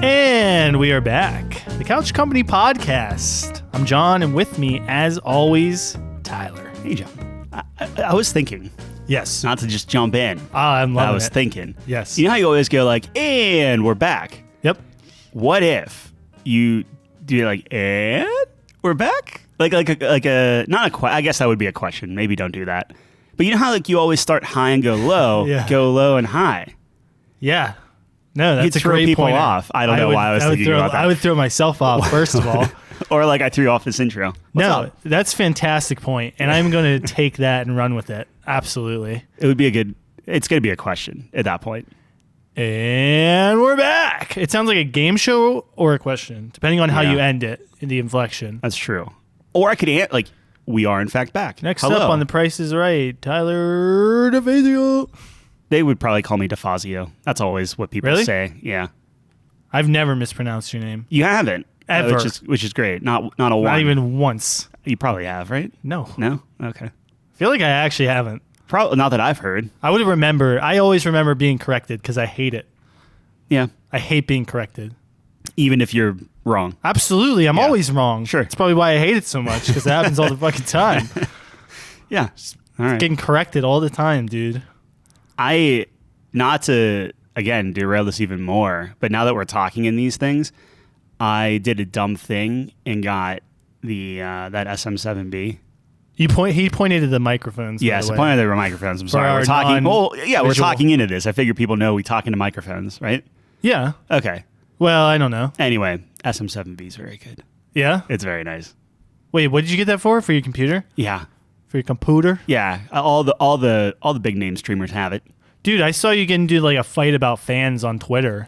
And we are back. The Couch Company Podcast. I'm John, and with me, as always, Tyler. Hey, John. I was thinking, Yes. not to just jump in. I'm loving it. I was thinking. Yes. You know how you always go like, and we're back. Yep. What if you do like, and we're back? Like a not a I guess that would be a question. Maybe don't do that. But you know how like you always start high and go low, Yeah. go low and high. Yeah. No, that's You'd a throw great people point. off. I don't know why I was thinking about that. I would throw myself off, first of all. Or like I threw off this intro. What's No, up? that's a fantastic point, and I'm going to take that and run with it. Absolutely. It would be it's going to be a question at that point. And we're back. It sounds like a game show or a question, depending on how Yeah. you end it in the inflection. That's true. Or I could like, we are in fact back. Next Hello. up on The Price is Right, Tyler DeFazio. They would probably call me DeFazio. That's always what people Really? say. Yeah. I've never mispronounced your name. You haven't. Ever. Which is great. Not a one. Not even once. You probably have, right? No. No? Okay. I feel like I actually haven't. Probably not that I've heard. I always remember being corrected because I hate it. Yeah. I hate being corrected. Even if you're wrong. Absolutely. I'm Yeah. always wrong. Sure. It's probably why I hate it so much because it happens all the fucking time. Yeah. All right. Getting corrected all the time, dude. Not to, again, derail this even more, but now that we're talking in these things, I did a dumb thing and got the that SM7B. He pointed to the microphones. by Yes, the I way. pointed at the microphones. I'm sorry. our We're talking. Well, yeah, we're non-visual. talking into this. I figure people know we talk into microphones, right? Yeah. Okay. Well, I don't know. Anyway, SM7B is very good. Yeah. It's very nice. Wait, what did you get that for? For your computer? Yeah. For your computer? Yeah. All the big name streamers have it. Dude, I saw you get into like a fight about fans on Twitter.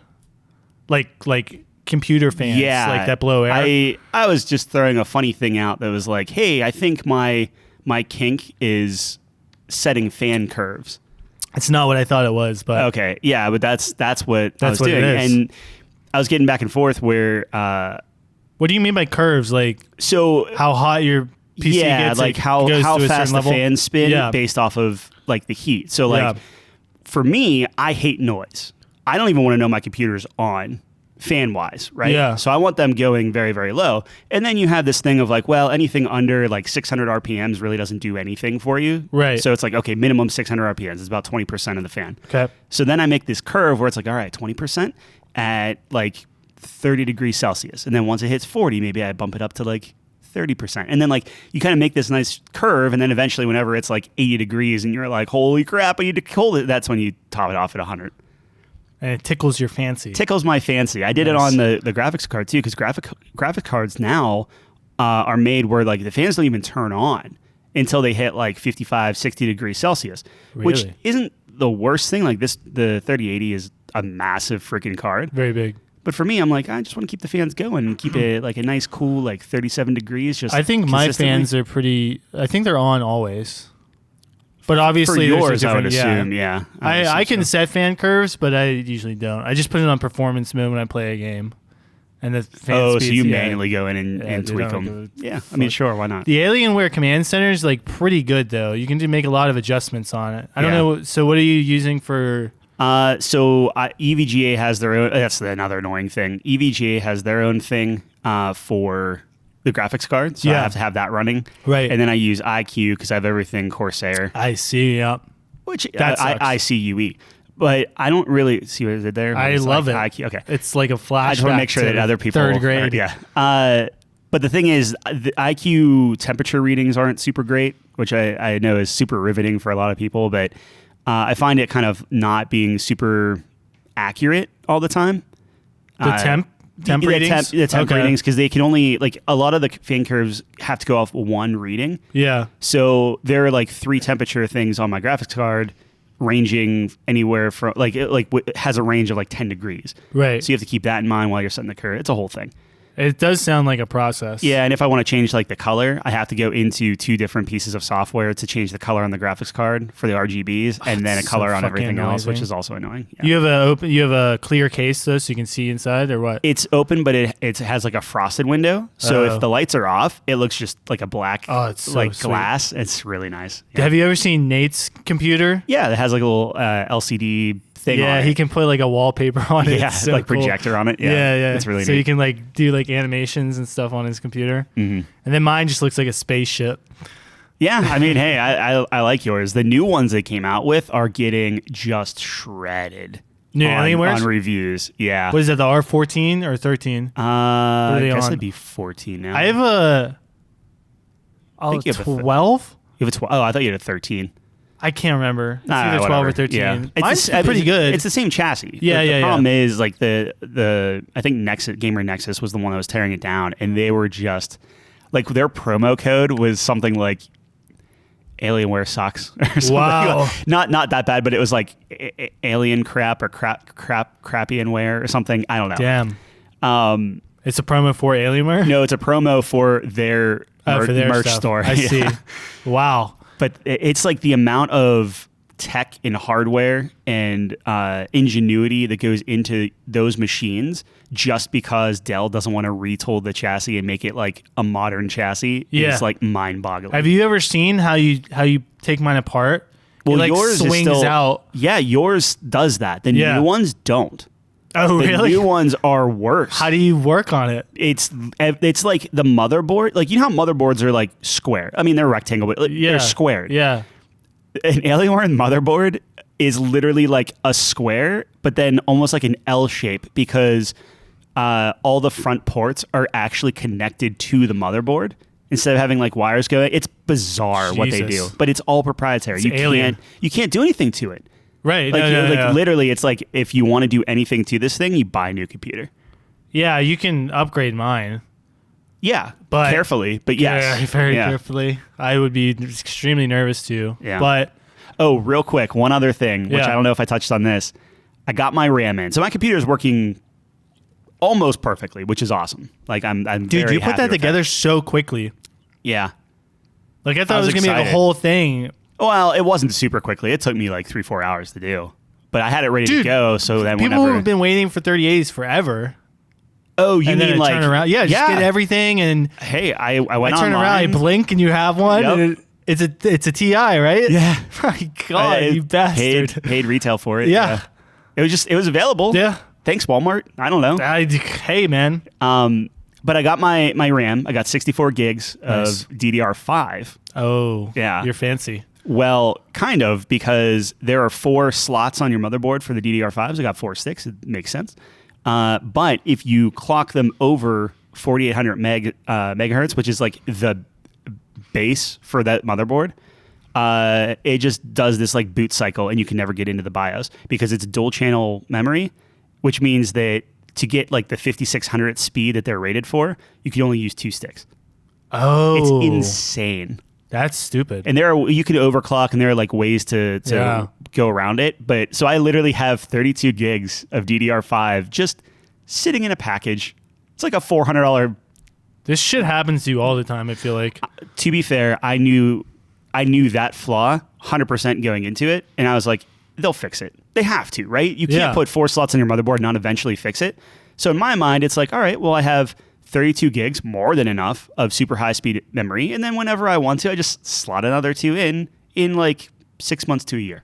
Like computer fans. Yeah. Like that blow air. I was just throwing a funny thing out that was like, hey, I think my kink is setting fan curves. It's not what I thought it was, but Okay. Yeah, but that's what I was what it doing. is. And I was getting back and forth where what do you mean by curves? Like so how hot your PC yeah, gets? like it how goes to a certain fast the level? fans spin Yeah. based off of like the heat. So like Yeah. for me, I hate noise. I don't even want to know my computer's on fan wise, right? Yeah. So I want them going very, very low. And then you have this thing of like, well, anything under like 600 RPMs really doesn't do anything for you. Right. So it's like, okay, minimum 600 RPMs is about 20% of the fan. Okay. So then I make this curve where it's like, all right, 20% at like 30 degrees Celsius. And then once it hits 40, maybe I bump it up to like 30%. And then like you kind of make this nice curve. And then eventually whenever it's like 80 degrees and you're like, holy crap, I need to hold it. That's when you top it off at 100. And it tickles your fancy. Tickles my fancy. I did it Nice. on the graphics card too, because graphic cards now are made where like the fans don't even turn on until they hit like 55, 60 degrees Celsius, which Really? isn't the worst thing. Like the 3080 is a massive freaking card. Very big. But for me, I'm like, I just want to keep the fans going and keep it like a nice, cool, like 37 degrees. Just I think my consistently. fans are pretty. I think they're on always. But obviously, For yours, there's a I would different- assume, yeah. I can assume so. set fan curves, but I usually don't. I just put it on performance mode when I play a game, and the fan Oh, so speeds, you yeah. manually go in and Yeah, dude, tweak I don't them. give a Yeah, I mean, sure, why not? The Alienware Command Center is like pretty good though. You can make a lot of adjustments on it. I don't Yeah. know. So what are you using for? So EVGA has their own. That's another annoying thing. EVGA has their own thing for the graphics card, so I Yeah. have to have that running. Right. And then I use IQ because I have everything Corsair, I see. Yep. which That sucks. ICUE. But I don't really see what is it there. I It's love like it. IQ. Okay. It's like a flashback. I just want to make sure that other people third grade. Yeah. But the thing is, the IQ temperature readings aren't super great, which I know is super riveting for a lot of people. But I find it kind of not being super accurate all the time. The temp readings. The temp Okay. readings, because they can only like a lot of the fan curves have to go off one reading. Yeah. So there are like 3 temperature things on my graphics card, ranging anywhere from it has a range of like 10 degrees. Right. So you have to keep that in mind while you're setting the curve. It's a whole thing. It does sound like a process. Yeah, and if I want to change like the color, I have to go into 2 different pieces of software to change the color on the graphics card for the RGBs, and then a so color on fucking everything else, which annoying. is also annoying. Yeah. You have a clear case though, so you can see inside, or what? It's open, but it has like a frosted window. So Oh. if the lights are off, it looks just like a black Oh, it's so like sweet. glass. It's really nice. Yeah. Have you ever seen Nate's computer? Yeah, it has like a little LCD thing on Yeah, it. he can put like a wallpaper on it. Yeah, It's so like cool. projector on it. Yeah, yeah. it's really so neat. you can like do like animations and stuff on his computer. Mhm. And then mine just looks like a spaceship. Yeah, I mean, hey, I like yours. The new ones they came out with are getting just shredded. New on Alienwares? reviews. Yeah. What is that, the R14 or 13? I they guess on? it'd be 14 now. I have a think you have a 12? You have a oh, I thought you had a 13. I can't remember. It's either 12 whatever. or 13. Yeah. Mine's the s- pretty good. It's the same chassis. Yeah, The yeah, problem is like the I think Gamer Nexus was the one that was tearing it down, and they were just like their promo code was something like Alienware sucks or something. Wow. Not that bad, but it was like alien crap or crappy-anware or something. I don't know. Damn. It's a promo for Alienware? No, it's a promo for their For their merch stuff. store. I Yeah. see. Wow. But it's like the amount of tech and hardware and ingenuity that goes into those machines just because Dell doesn't want to retool the chassis and make it like a modern chassis Yeah. is like mind-boggling. Have you ever seen how you take mine apart? Well, it like yours swings is still, out. Yeah, yours does that. The Yeah. new ones don't. Oh, The really? new ones are worse. How do you work on it? It's like the motherboard. Like, you know how motherboards are like square? I mean, they're rectangle, but like, Yeah. they're squared. Yeah. An Alienware motherboard is literally like a square, but then almost like an L shape because all the front ports are actually connected to the motherboard instead of having like wires going. It's bizarre what they do, Jesus. but it's all proprietary. It's alien. You can't do anything to it. Right. Like, No, no. literally, it's like if you want to do anything to this thing, you buy a new computer. Yeah, you can upgrade mine. Yeah, But- carefully, but yes, Very Yeah. carefully. I would be extremely nervous too. Yeah. But Oh, real quick, one other thing, which Yeah. I don't know if I touched on this. I got my RAM in, so my computer is working almost perfectly, which is awesome. Like I'm dude, very you put happy that with together so quickly. Yeah. Like I thought it was was gonna be like a excited. whole thing. Well, it wasn't super quickly. It took me like 3-4 hours to do, but I had it ready to Dude, go. So then People whenever, have been waiting for 3080s forever. oh, you And then mean I like turn around. Yeah, just get everything and Hey, I went I turn online. around, I blink and you have one. Yep. And it's a TI, right? Yeah. My God, I you bastard. Paid retail for it. Yeah. It was available. Yeah. Thanks, Walmart. I don't know. Hey man. But I got my RAM. I got 64 gigs Nice. of DDR5. Oh, Yeah. You're fancy. Well, kind of, because there are 4 slots on your motherboard for the DDR5s. I got 4 sticks. It makes sense. But if you clock them over 4800 megahertz, which is like the base for that motherboard, it just does this like boot cycle, and you can never get into the BIOS because it's dual channel memory, which means that to get like the 5600 speed that they're rated for, you can only use 2 sticks. Oh, It's insane. That's stupid. And you can overclock, and there are like ways to Yeah. go around it. But so I literally have 32 gigs of DDR5 just sitting in a package. It's like a $400. This shit happens to you all the time. I feel like. To be fair, I knew that flaw 100% going into it, and I was like, they'll fix it. They have to, right? You can't Yeah. put 4 slots on your motherboard and not eventually fix it. So in my mind, it's like, all right, well, I have 32 gigs, more than enough of super high speed memory, and then whenever I want to, I just slot another 2 in like 6 months to a year.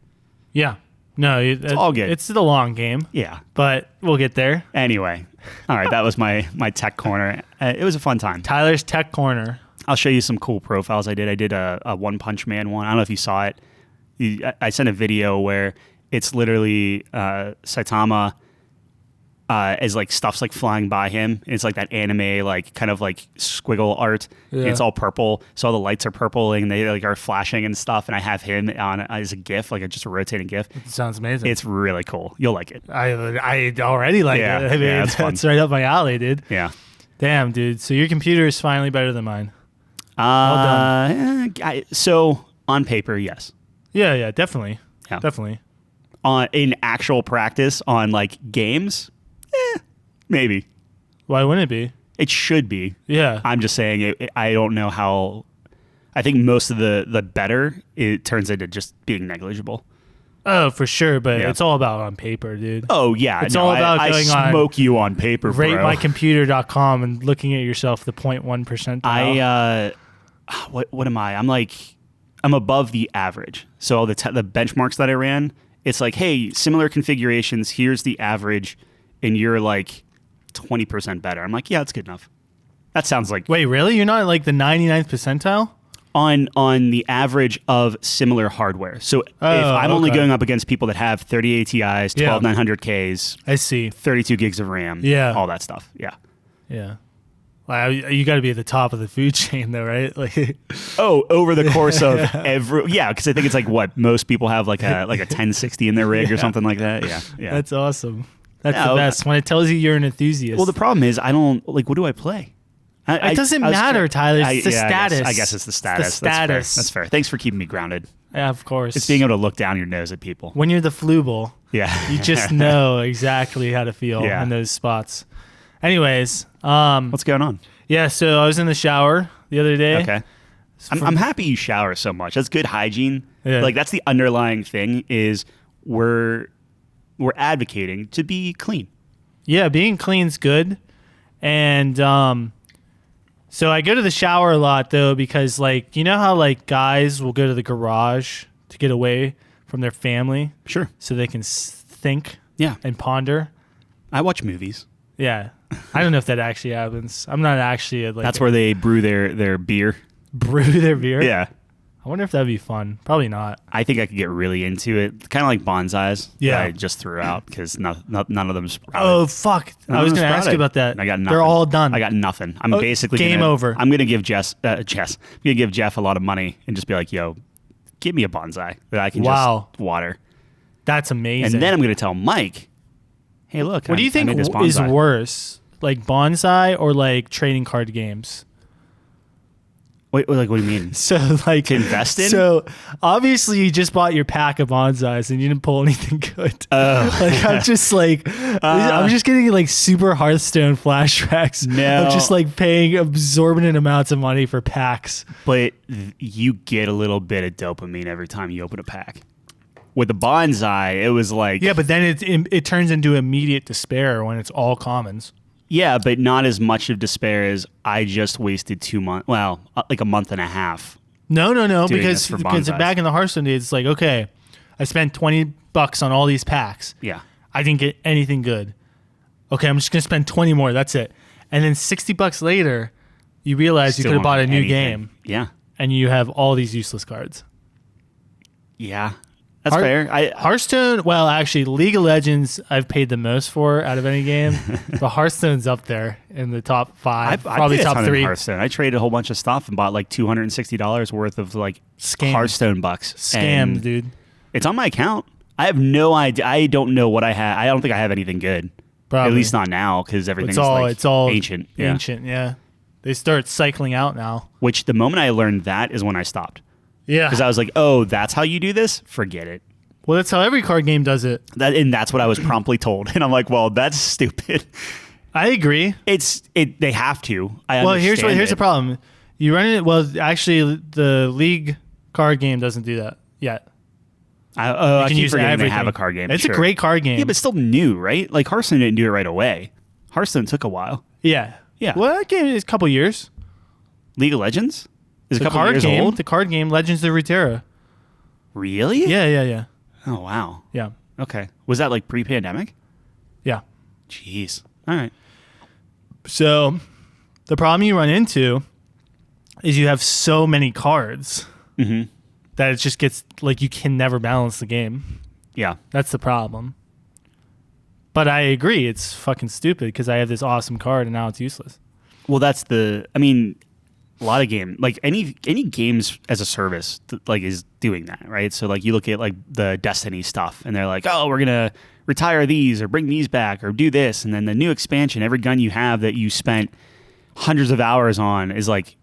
Yeah. No, it's all good. It's the long game, Yeah. but we'll get there. Anyway, all right, that was my tech corner. It was a fun time. Tyler's Tech Corner. I'll show you some cool profiles I did. I did a One Punch Man one. I don't know if you saw it. I sent a video where it's literally Saitama as like stuff's like flying by him. It's like that anime like kind of like squiggle art. Yeah. It's all purple, so all the lights are purple and they like are flashing and stuff. And I have him on as a GIF, like just a rotating GIF. It sounds amazing. It's really cool. You'll like it. I already like Yeah, it. I mean, yeah, it's fun. that's right up my alley, dude. Yeah. Damn, dude. So your computer is finally better than mine. So on paper, yes. Yeah, definitely. Yeah. Definitely. In actual practice on like games, maybe Why wouldn't it be? it should be. Yeah. I'm just saying I don't know how. I think most of the better it turns into just being negligible. Oh, for sure, but Yeah. it's all about on paper, dude. Oh yeah, It's all about I going on smoke you on paper, bro. RateMyComputer.com and looking at yourself the 0.1 percentile. What am I? I'm above the average. So the benchmarks that I ran, It's like, hey, similar configurations. Here's the average, and you're like 20% better. I'm like, yeah, that's good enough. That sounds like Wait, really? You're not like the 99th percentile? on the average of similar hardware. So if I'm only okay. going up against people that have 30 ATIs, 12900Ks, I see. 32 gigs of RAM, Yeah. all that stuff. Yeah. Yeah. Wow, you got to be at the top of the food chain, though, right? Like, Oh, over the course of because I think it's like what most people have like a 1060 in their rig or something like that. Yeah, yeah. that's awesome. That's No, the best when it tells you you're an enthusiast. Well, the problem is I don't like. What do I play? It doesn't matter, Tyler. It's the status. I guess it's the status. The status. That's fair. Thanks for keeping me grounded. Yeah, of course. It's being able to look down your nose at people. When you're the Flooble, Yeah. you just know exactly how to feel Yeah. in those spots. Anyways, What's going on? yeah, so I was in the shower the other day. Okay. I'm happy you shower so much. That's good hygiene. Yeah. Like that's the underlying thing is we're advocating to be clean. Yeah, being clean's good. And so I go to the shower a lot though because like you know how like guys will go to the garage to get away from their family Sure. so they can think Yeah. and ponder. I watch movies. Yeah. I don't know if that actually happens. I'm not actually That's where they brew their beer. brew their beer. Yeah. I wonder if that'd be fun. Probably not. I think I could get really into it. Kind of like bonsais. Yeah. That I just threw out because none of them sprouted. Oh fuck! None I of was them going to ask you sprouted. about that. I got nothing. They're all done. I got nothing. I'm Oh, basically game over. I'm gonna give Jess. I'm gonna give Jeff a lot of money and just be like, "Yo, give me a bonsai that I can Wow. just water." That's amazing. And then I'm gonna tell Mike, "Hey, look, what do you I think made this is bonsai." worse, like bonsai or like trading card games? Wait, like what do you mean? So like To invest in? So obviously you just bought your pack of bonsais and you didn't pull anything good. Like I'm just like I'm just getting like super Hearthstone flashbacks. No. Of just like paying exorbitant amounts of money for packs. But you get a little bit of dopamine every time you open a pack. With the bonsai, it was like Yeah, but then it turns into immediate despair when it's all commons. yeah, but not as much of despair as I just wasted 2 months. Well, like a month and a half. No, Doing because this for because bonsais. back in the Hearthstone days, it's like okay, I spent $20 on all these packs. Yeah. I didn't get anything good. Okay, I'm just gonna spend 20 more. That's it. And then $60 later, you realize you Still could have bought a won't new anything. game, Yeah. and you have all these useless cards. Yeah. That's fair. Hearthstone. Well, actually, League of Legends I've paid the most for out of any game. But Hearthstone's up there in the top five, probably I played a top ton in 3. Hearthstone. I traded a whole bunch of stuff and bought like $260 worth of like Scam. Hearthstone bucks. Scams, And dude. It's on my account. I have no idea. I don't know what I have. I don't think I have anything good. Probably. At least not now because everything's It's all ancient. Yeah. Ancient, yeah. They start cycling out now. Which the moment I learned that is when I stopped. Yeah. Because I was like, oh, that's how you do this? Forget it. Well, that's how every card game does it. And that's what I was promptly told. And I'm like, well, that's stupid. I agree. They have to. Well, here's understand the it. problem. You run it. Well, actually, the League card game doesn't do that yet. I can keep use forgetting they everything. have a card game. It's Sure. a great card game. Yeah, but it's still new, right? Like Hearthstone didn't do it right away. Hearthstone took a while. yeah. Yeah. Well, that game is a couple years. League of Legends is a The couple card years game. old. The card game, Legends of Runeterra. Really? Yeah. Oh wow. Yeah. Okay. Was that like pre-pandemic? Yeah. Jeez. All right. So the problem you run into is you have so many cards Mm-hmm. that it just gets like you can never balance the game. Yeah. That's the problem. But I agree, it's fucking stupid because I have this awesome card and now it's useless. Well, that's the. I mean, a lot of game like any games as a service like is doing that, right? So like you look at like the Destiny stuff, and they're like, oh, we're gonna retire these or bring these back or do this, and then the new expansion, every gun you have that you spent hundreds of hours on is like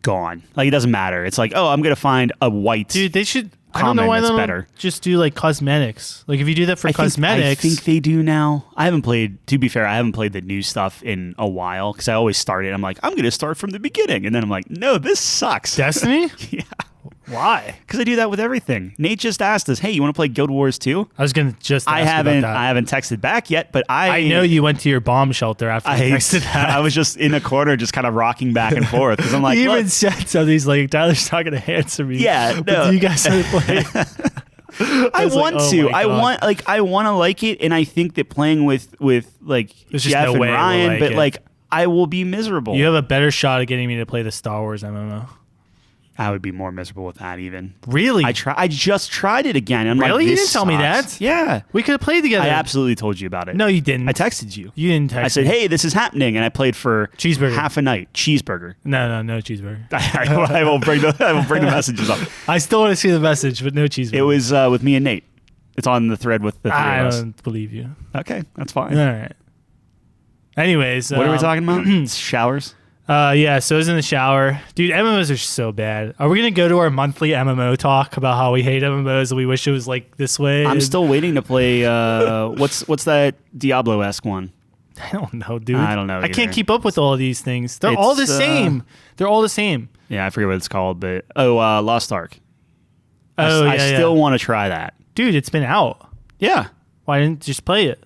gone. Like it doesn't matter. It's like, oh, I'm gonna find a white. Dude, they should. I don't know Common why they that's don't better. just do like cosmetics. Like if you do that for cosmetics, I think they do now. I haven't played. To be fair, I haven't played the new stuff in a while because I always start it. I'm like, I'm going to start from the beginning, and then I'm like, no, this sucks. Destiny? Yeah, Why? because I do that with everything. Nate just asked us, hey, you want to play Guild Wars 2? I was gonna just. I ask you haven't. about that. I haven't texted back yet, but I know you went to your bomb shelter after I you texted that. I was just in a corner, just kind of rocking back and forth because I'm like, he look, even said something. He's like, Tyler's not gonna answer me. Yeah, But no. you guys started playing. I was like, want oh to. my God. I want to like it, and I think that playing with like There's just Jeff no and way we'll Ryan, like but it. like I will be miserable. You have a better shot at getting me to play the Star Wars MMO. I would be more miserable with that even. Really? I just tried it again. I'm Really? like, You this didn't tell me sucks. that. Yeah. We could have played together. I absolutely told you about it. No, you didn't. I texted you. You didn't text I said, me. hey, this is happening. And I played for Cheeseburger. half a night. Cheeseburger. No cheeseburger. I will bring the messages up. I still want to see the message, but no cheeseburger. It was with me and Nate. It's on the thread with the three I of us. don't believe you. Okay, that's fine. All right. Anyways, What are we talking about? Showers? Yeah, so I was in the shower. Dude, MMOs are so bad. Are we going to go to our monthly MMO talk about how we hate MMOs and we wish it was like this way? I'm still waiting to play what's that Diablo-esque one? I don't know, dude. I don't know I can't either. keep up with all of these things. They're all the It's, same. They're all the same. Yeah, I forget what it's called, but Lost Ark. Oh, I still want to try that. Dude, it's been out. Yeah. Why didn't you just play it?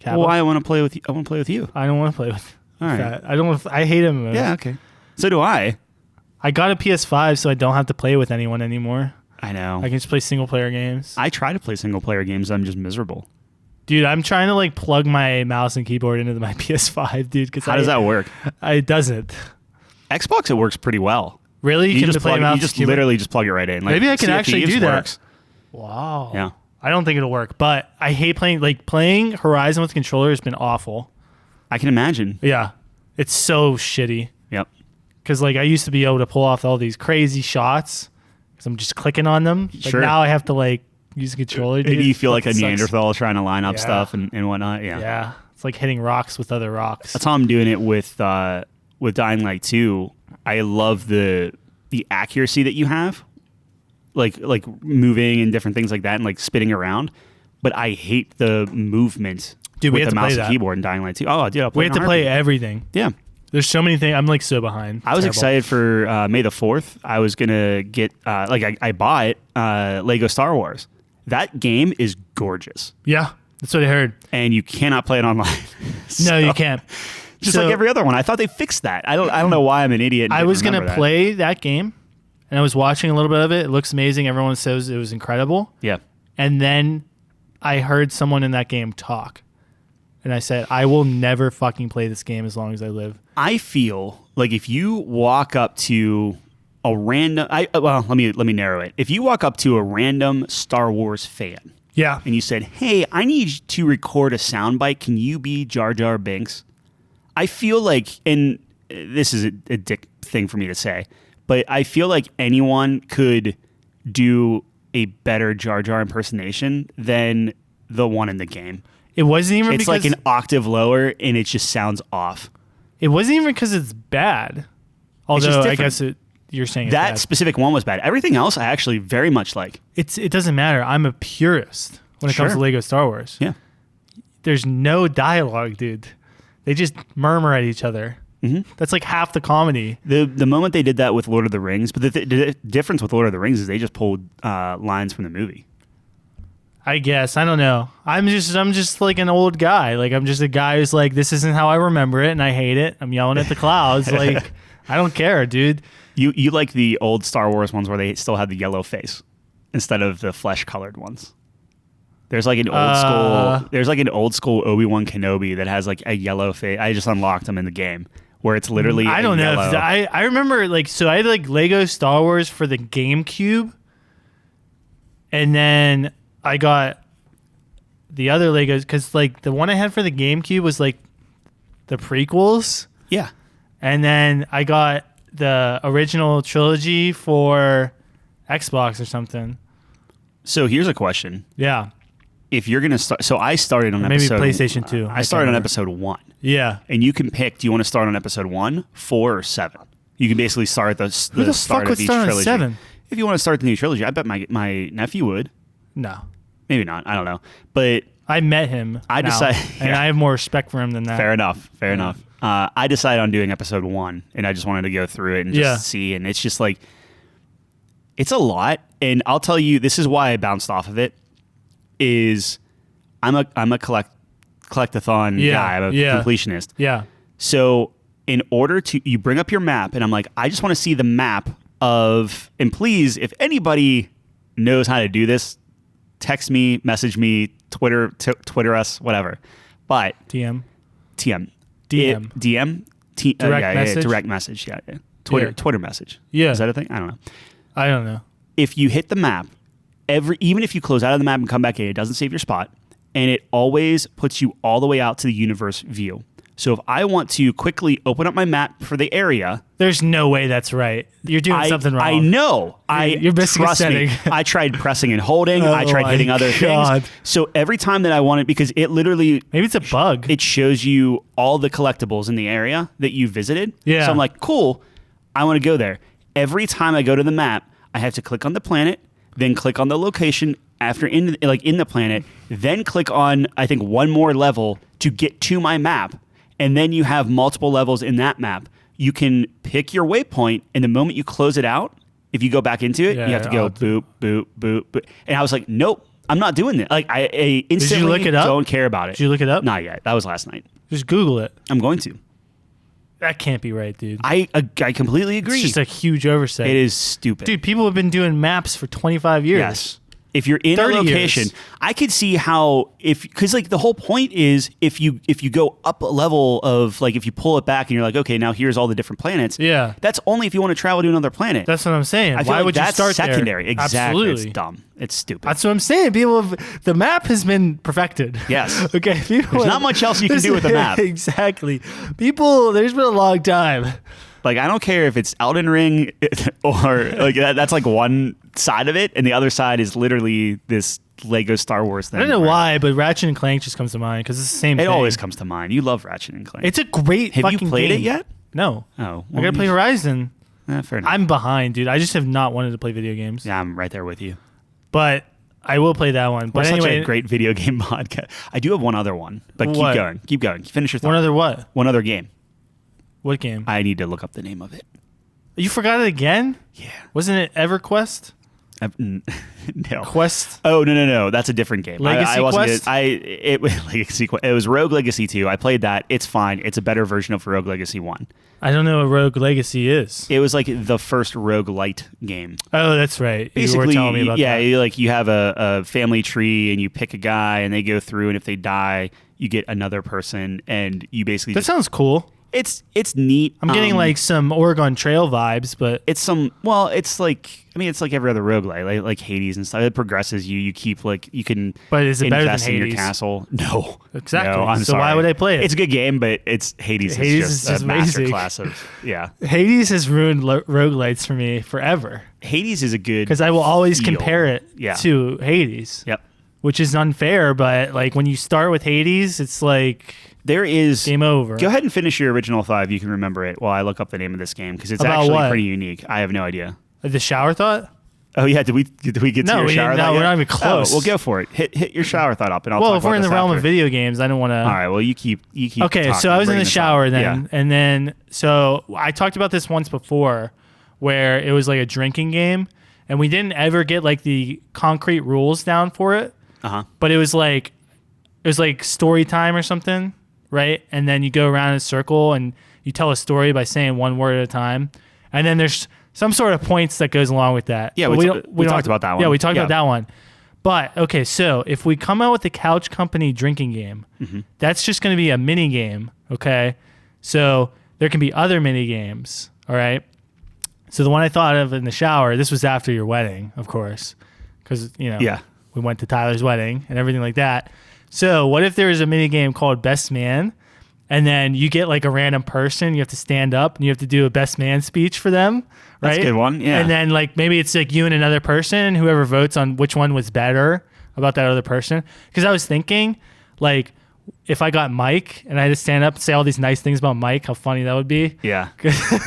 Kappa? Well, I want to play with you. I want to play with you. I don't want to play with All right. that. I don't. I hate MMOs. Yeah, okay. So do I. I got a PS5, so I don't have to play with anyone anymore. I know. I can just play single player games. I try to play single player games. I'm just miserable. Dude, I'm trying to like plug my mouse and keyboard into my PS5, dude. How does that work? It doesn't. Xbox, it works pretty well. Really? You can just play plug. mouse You and just keyboard? literally just plug it right in. Like, Maybe I can Sea of actually Thieves do that. works. Wow. Yeah. I don't think it'll work, but I hate playing Horizon with controller has been awful. I can imagine. Yeah. It's so shitty. Yep. Because like I used to be able to pull off all these crazy shots because I'm just clicking on them. But Sure. now I have to like use a controller. Dude. And you feel like a Fucking sucks. Neanderthal trying to line up Yeah. stuff and whatnot. Yeah. Yeah. It's like hitting rocks with other rocks. That's how I'm doing it with Dying Light 2. I love the accuracy that you have, like moving and different things like that, and like spinning around. But I hate the movement. Dude, we with have the to mouse play and that. keyboard in Dying Light 2. Oh, dude, I'll play We it have in to a play heartbeat. everything. Yeah. There's so many things. I'm like so behind. I was Terrible. excited for May the 4th. I was gonna get I bought Lego Star Wars. That game is gorgeous, Yeah. That's what I heard. and you cannot play it online. No, you So, can't. Just So- like every other one. I thought they fixed that. I don't know why I'm an idiot. and I didn't was remember gonna that. play that game, and I was watching a little bit of it. It looks amazing. Everyone says it was incredible. Yeah. And then I heard someone in that game talk, and I said, "I will never fucking play this game as long as I live." I feel like if you walk up to a random, let me narrow it. If you walk up to a random Star Wars fan Yeah. and you said, "Hey, I need to record a soundbite. Can you be Jar Jar Binks?" I feel like, and this is a dick thing for me to say, but I feel like anyone could do a better Jar Jar impersonation than the one in the game. It wasn't even It's because like an octave lower, and it just sounds off. it wasn't even because it's bad. Although just I different. guess you're saying it's That bad. specific one was bad. Everything else I actually very much like. It doesn't matter. I'm a purist when it comes to Sure. Lego Star Wars. Yeah. There's no dialogue, dude. They just murmur at each other. Mm-hmm. That's like half the comedy. The moment they did that with Lord of the Rings, but the difference with Lord of the Rings is they just pulled lines from the movie. I guess. I don't know. I'm just like an old guy. Like I'm just a guy who's like, this isn't how I remember it and I hate it. I'm yelling at the clouds. Like I don't care, dude. You like the old Star Wars ones where they still had the yellow face instead of the flesh colored ones. There's like an old school Obi-Wan Kenobi that has like a yellow face. I just unlocked them in the game where it's literally I don't know. yellow. I remember like, so I had like Lego Star Wars for the GameCube. And then I got the other Legos because like the one I had for the GameCube was like the prequels. Yeah. And then I got the original trilogy for Xbox or something. So here's a question. Yeah. If you're going to start, so I started on Maybe episode PlayStation 2. I started on can't episode 1. Yeah. And you can pick, do you want to start on episode 1, 4, or 7? You can basically start at the Who the start fuck would of each start on trilogy. 7? If you want to start the new trilogy, I bet my nephew would. No. Maybe not. I don't know. But I met him. I now, decided- and yeah. I have more respect for him than that. fair enough. Fair enough. I decided on doing episode 1, and I just wanted to go through it and just Yeah. see. And it's just like, it's a lot. And I'll tell you, this is why I bounced off of it. Is I'm a collectathon Yeah, guy. I'm a yeah. completionist. Yeah. So in order to, you bring up your map, and I'm like, I just want to see the map of, and please, if anybody knows how to do this, text me, message me, Twitter us, whatever. But DM. TM. DM. DM? Direct message? Direct message. Yeah. Twitter. Yeah. Twitter message. Yeah. Is that a thing? I don't know. I don't know. If you hit the map, even if you close out of the map and come back in, it doesn't save your spot, and it always puts you all the way out to the universe view. So if I want to quickly open up my map for the area, There's no way that's right. You're doing something wrong. I know. You're missing a trust me. setting. I tried pressing and holding. I Oh tried my hitting other God. things. So every time that I wanted, because it literally Maybe it's a bug. it shows you all the collectibles in the area that you visited. Yeah. So I'm like, cool. I want to go there. Every time I go to the map, I have to click on the planet, then click on the location after in the planet, then click on I think one more level to get to my map, and then you have multiple levels in that map. You can pick your waypoint, and the moment you close it out, if you go back into it, you have to go boop, boop, boop, boop. And I was like, nope, I'm not doing that. Like I instantly look it up? don't care about it. Did you look it up? Not yet. That was last night. Just Google it. I'm going to. That can't be right, dude. I completely agree. It's just a huge oversight. It is stupid. Dude, people have been doing maps for 25 years. Yes. If you're in a 30 location, years. I could see how because like the whole point is if you go up a level of like if you pull it back and you're like, okay, now here's all the different planets. Yeah. That's only if you want to travel to another planet. That's what I'm saying. I feel Why like would that's you start secondary. there? Exactly. Absolutely. It's dumb. It's stupid. That's what I'm saying. The map has been perfected. Yes. Okay. There's not much else you can do with the map. Exactly. There's been a long time. Like I don't care if it's Elden Ring or like that's like one side of it, and the other side is literally this Lego Star Wars thing. I don't know where why, but Ratchet and Clank just comes to mind because it's the same It thing. always comes to mind. You love Ratchet and Clank. It's a great Have fucking you played game. it yet? No. Oh, I well, gotta play you- Horizon. Fair enough. I'm behind, dude. I just have not wanted to play video games. Yeah, I'm right there with you. But I will play that one. We're But such anyway, a great video game podcast. I do have one other one, but What? keep going. Keep going. Finish your thought. one other what? One other game. What game? I need to look up the name of it. You forgot it again? Yeah. Wasn't it EverQuest? No. Quest? Oh no! That's a different game. Legacy I wasn't Quest? it was Legacy. It was Rogue Legacy 2. I played that. It's fine. It's a better version of Rogue Legacy 1. I don't know what Rogue Legacy is. It was like the first Rogue Lite game. Oh, that's right. Basically, you were telling me about yeah, that. you have a family tree and you pick a guy and they go through, and if they die, you get another person, and you basically That sounds cool. it's neat. I'm getting like some Oregon Trail vibes, but it's like every other roguelike, like Hades and stuff. It progresses you. You keep like you can. But is it better than invest in your Hades? castle? No, Exactly. No, I'm So why sorry. would I play it? It's a good game, but it's Hades. Hades is is just just a master amazing. class of Hades has ruined roguelites for me forever Hades is a good because I will always feel. compare it Yeah. to Hades, Yep. which is unfair. But like when you start with Hades, it's like There is game over. Go ahead and finish your original thought if you can remember it while I look up the name of this game because it's About actually what? pretty unique. I have no idea. The shower thought. Oh yeah, did we get to No, your we shower didn't. thought No, yet? we're not even close. Oh, well, go for it. Hit your shower thought up, and I'll Well, talk if we're about in the this realm after. of video games, I don't want to. All right. Well, you keep. Okay, talking, so I was in bring the this shower up. then, Yeah. and then so I talked about this once before, where it was like a drinking game, and we didn't ever get like the concrete rules down for it, Uh-huh. but it was like story time or something, right? And then you go around in a circle and you tell a story by saying one word at a time, and then there's some sort of points that goes along with that. Yeah, But we don't- talked don't- about that one. Yeah, we talked Yeah. about that one. But okay, so if we come out with the Couch Company drinking game, Mm-hmm. that's just going to be a mini game. Okay, so there can be other mini games. All right. So the one I thought of in the shower, this was after your wedding, of course, because Yeah. we went to Tyler's wedding and everything like that. So what if there was a mini game called Best Man, and then you get like a random person, you have to stand up and you have to do a best man speech for them, right? That's a good one, yeah. And then like maybe it's like you and another person, whoever votes on which one was better about that other person. Because I was thinking, like, if I got Mike and I had to stand up and say all these nice things about Mike, how funny that would be. Yeah.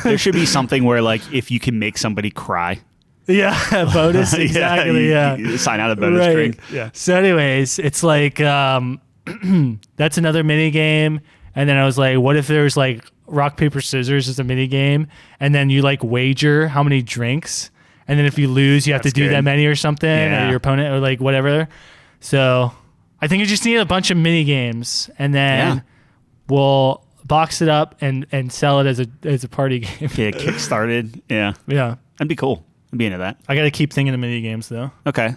There should be something where like if you can make somebody cry. Yeah, bonus exactly. Yeah, you sign out a bonus Right. drink. Yeah. So, anyways, it's like that's another mini game. And then I was like, what if there's like rock paper scissors as a mini game, and then you like wager how many drinks, and then if you lose, you have That's to do good. that many or something, Yeah. or your opponent, or like whatever. So I think you just need a bunch of mini games, and then Yeah. we'll box it up and sell it as a party game. Get it kickstarted. Yeah. Yeah, That'd be cool. I'd be into that. I got to keep thinking of mini games though. Okay.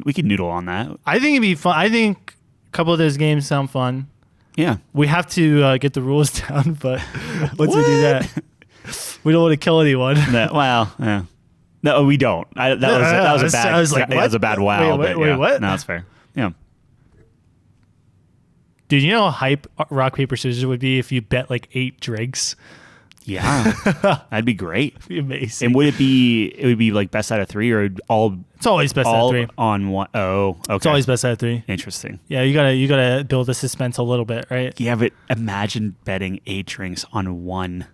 We can noodle on that. I think it'd be fun. I think a couple of those games sound fun. Yeah. We have to get the rules down, but once we do that, we don't want to kill anyone. No, well, yeah. No, we don't. That was a bad. I was like, that was a bad wow. Wait, but yeah. what? No, that's fair. Yeah. Dude, you know how hype rock paper scissors would be if you bet like 8 drinks? Yeah. That'd be great. It'd be amazing. And would it be like best out of 3 or all It's always best out of all 3. on one? Oh, okay. It's always best out of 3. Interesting. Yeah, you gotta build the suspense a little bit, right? Yeah, but imagine betting 8 drinks on one.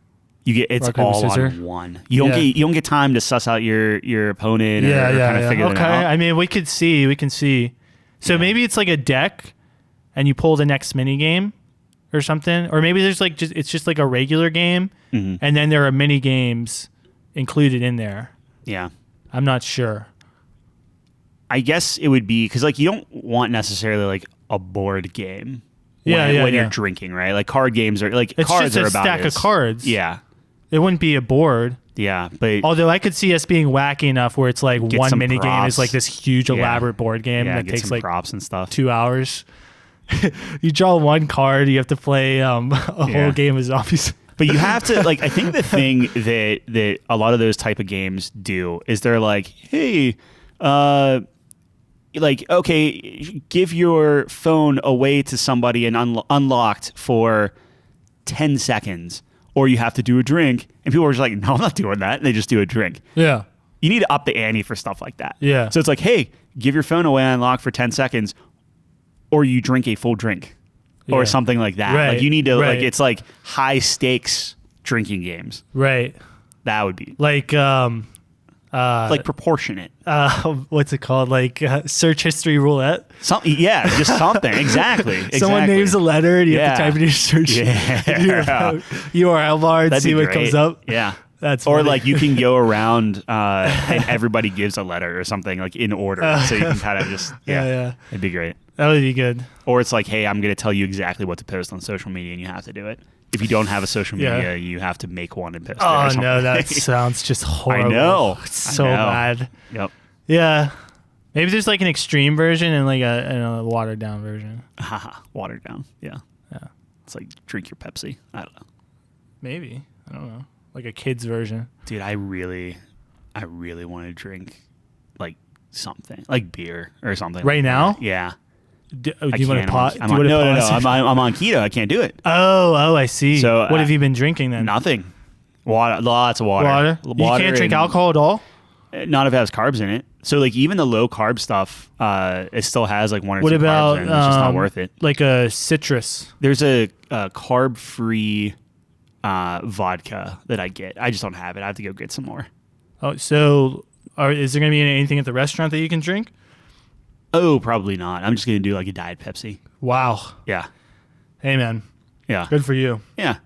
It's Rock, paper, all scissor? on one. You don't get time to suss out your opponent or kind of figure okay. them out. I mean, we can see. So maybe it's like a deck, and you pull the next mini game, or something, or maybe there's like it's just like a regular game, and then there are mini games included in there. Yeah. I'm not sure. I guess it would be because like you don't want necessarily like a board game. When you're drinking, right? Like card games are like it's cards just a are about stack of cards. Yeah. It wouldn't be a board. Yeah, but Although I could see us being wacky enough where it's like Get one some mini game props. is like this huge elaborate board game yeah, that get takes some like props and stuff. 2 hours. You draw one card, you have to play a whole game of zombies. But you have to like. I think the thing that a lot of those type of games do is they're like, hey, like okay, give your phone away to somebody and unlocked for 10 seconds, or you have to do a drink. And people are just like, no, I'm not doing that. And they just do a drink. Yeah. You need to up the ante for stuff like that. Yeah. So it's like, hey, give your phone away unlocked for 10 seconds, or you drink a full drink. Or Yeah. something like that. Right, Like you need to right. like it's like high stakes drinking games. Right. That would be Like like proportionate. what's it called? Like search history roulette. Yeah, just something. Exactly. Someone exactly. names a letter and you have Yeah. to type in your search URL bar and That'd see be what great. comes up. Yeah. That's or funny. like you can go around and everybody gives a letter or something like in order, so you can kind of just yeah. It'd be great. That would be good. Or it's like, hey, I'm going to tell you exactly what to post on social media, and you have to do it. If you don't have a social Yeah. media, you have to make one and post it. Or Oh something. no, that sounds just horrible. I know. It's so I know. bad. Yep. Yeah. Maybe there's like an extreme version and like a watered down version. Haha. Watered down. Yeah. Yeah. It's like drink your Pepsi. I don't know. Maybe. I don't know. Like a kid's version. Dude, I really want to drink like something, like beer or something. Right like now? that. Yeah. Do I you want can't. to pause? I'm on, no. I'm on keto. I can't do it. Oh, I see. So, what have you been drinking then? Nothing. Water. Lots of water. Water? You can't drink and- alcohol at all? Not if it has carbs in it. So like even the low carb stuff, it still has like 1 or What 2 about carbs in it. It's just not worth it. like a citrus? There's a carb free vodka that I get. I just don't have it. I have to go get some more. Oh, so is there going to be anything at the restaurant that you can drink? Oh, probably not. I'm just gonna do like a Diet Pepsi. Wow. Yeah. Hey, man. Yeah. Good for you, Yeah.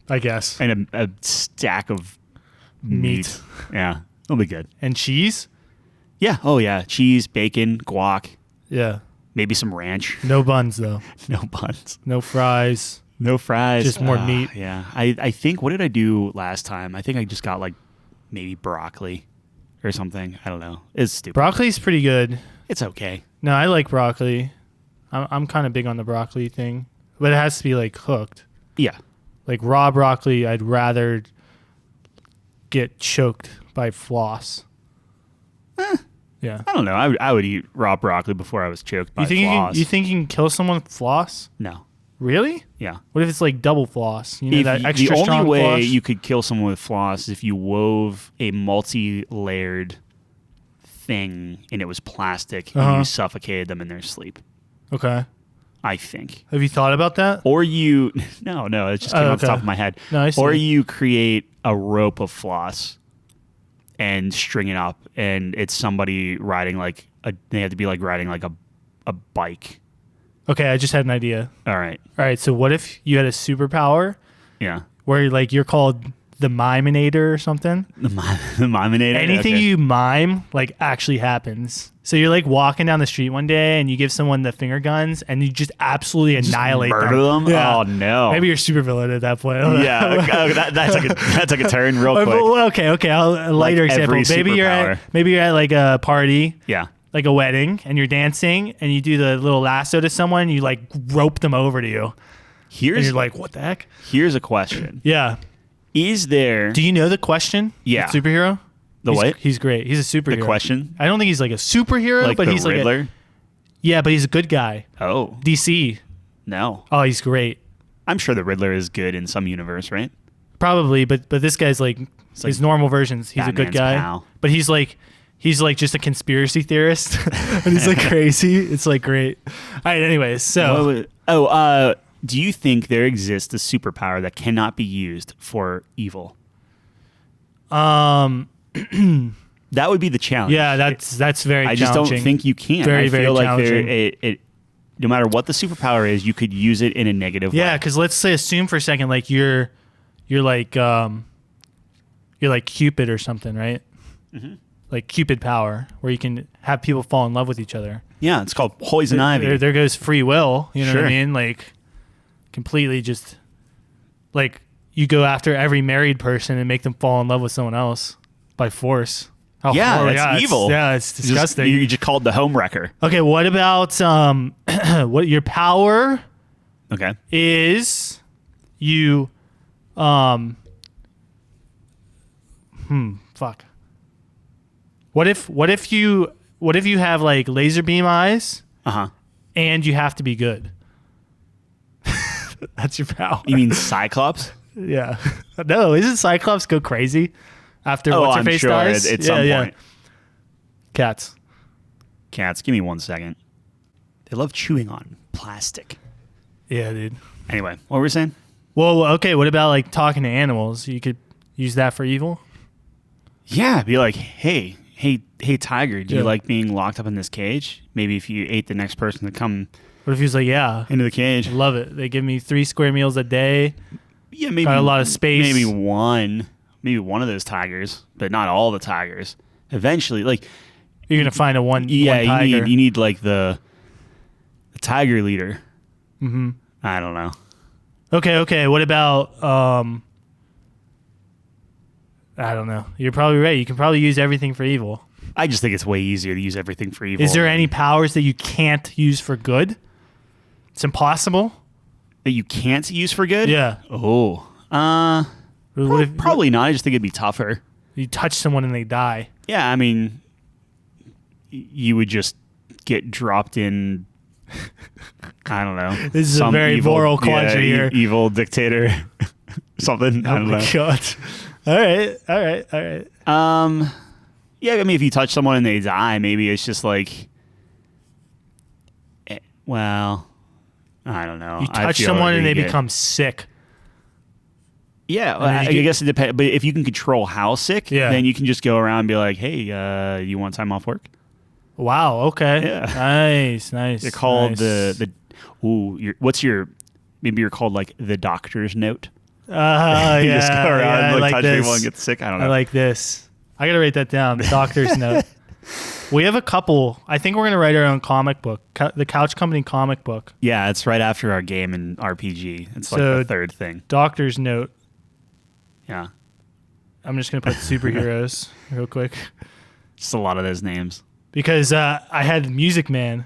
I guess. And a stack of Meat. Yeah. It'll be good. And cheese? Yeah. Oh yeah. Cheese, bacon, guac, Yeah. maybe some ranch. No buns, though. No buns. No fries. No fries. Just more meat. Yeah. I think, what did I do last time? I think I just got like maybe broccoli or something. I don't know. It's stupid. Broccoli's pretty good. It's okay. No, I like broccoli. I'm kind of big on the broccoli thing, but it has to be like cooked. Yeah. Like raw broccoli, I'd rather get choked by floss. Yeah. I don't know. I would eat raw broccoli before I was choked by You think floss. you think you can kill someone with floss? No. Really? Yeah. What if it's like double floss? You know, that The extra only strong way floss? you could kill someone with floss is if you wove a multi-layered thing and it was plastic and you suffocated them in their sleep. Okay. I think. Have you thought about that? Or you no, it just came off the okay. top of my head. No, I see. Or you create a rope of floss and string it up, and it's somebody riding like they have to be like riding like a bike. Okay, I just had an idea. All right. All right, so what if you had a superpower Yeah. where like you're called the Miminator or something? The Miminator. Anything okay. you mime like actually happens. So you're like walking down the street one day and you give someone the finger guns and you just absolutely annihilate murder them? Yeah. Oh no. Maybe you're super villain at that point. I don't know. Yeah, okay, that took a turn real quick. Well, okay. A lighter Like example. every Maybe superpower. you're at like a party. Yeah. like a wedding and you're dancing and you do the little lasso to someone, you like rope them over to you. And Here's you're like, what the heck? here's a question. Yeah. Is there Do you know the Question? Yeah. The superhero? the He's- what? He's great. He's a superhero. The Question? I don't think he's like a superhero, Like but the he's like Riddler? yeah, but he's a good guy. Oh, DC. no. Oh, he's great. I'm sure the Riddler is good in some universe, right? Probably, but this guy's like his normal versions. He's a good Batman's guy, pal. but he's like just a conspiracy theorist, and he's like crazy. It's like great. All right. Anyways, so Do you think there exists a superpower that cannot be used for evil? That would be the challenge. yeah, that's very. I just don't challenging. think you can. Very, I very feel like challenging. no matter what the superpower is, you could use it in a negative Yeah, way. because let's say assume for a second like you're like Cupid or something, right? Mm-hmm. Like Cupid power, where you can have people fall in love with each other. Yeah, it's called poison ivy. There goes free will. You know what Sure. I mean? Like completely just like you go after every married person and make them fall in love with someone else by force. How Yeah, horrible. that's it's- evil. Yeah, it's disgusting. You just called the home wrecker. Okay, what about what your power Okay. is you fuck. What if you have like laser beam eyes Uh-huh. and you have to be good? That's your power. You mean Cyclops? Yeah. No, isn't Cyclops go crazy after Oh, what's her I'm face sure dies? at some point. Cats. Cats, give me 1 second. They love chewing on plastic. Yeah, dude. Anyway, what were we saying? Well, okay, what about like talking to animals? You could use that for evil? Yeah, be like, hey, tiger, do you Yeah. like being locked up in this cage? Maybe if you ate the next person to come What if he was like, yeah, into the cage. I love it. They give me 3 square meals a day. Yeah, maybe Got a lot of space. Maybe one of those tigers, but not all the tigers. Eventually, like You're gonna find one yeah, tiger. you need like the tiger leader. Mm-hmm. I don't know. Okay. What about I don't know. You're probably right. You can probably use everything for evil. I just think it's way easier to use everything for evil. Is there any powers that you can't use for good? It's impossible. that you can't use for good? Yeah. Oh. What if Probably not. I just think it'd be tougher. you touch someone and they die? Yeah, I mean, you would just get dropped in. I don't know. This is a some very moral quandary here. Evil dictator, something. I Oh don't my know. god. All right. Yeah, I mean, if you touch someone and they die, maybe it's just like, well, I don't know. You I touch feel someone like and we they get- become sick. Yeah, then I you get- guess it depends. But if you can control how sick, Yeah. then you can just go around and be like, hey, you want time off work? Wow. Okay. Yeah. Nice. You're called nice. maybe you're called like the doctor's note. Yeah. You just go around yeah, and I like like touch this. people and get sick. I don't know. I like this. I gotta write that down. The doctor's note. We have a couple. I think we're gonna write our own comic book, the Couch Company comic book. Yeah, it's right after our game and RPG. It's like So- the third thing. Doctor's note. Yeah, I'm just gonna put superheroes real quick just a lot of those names. because I had Music Man,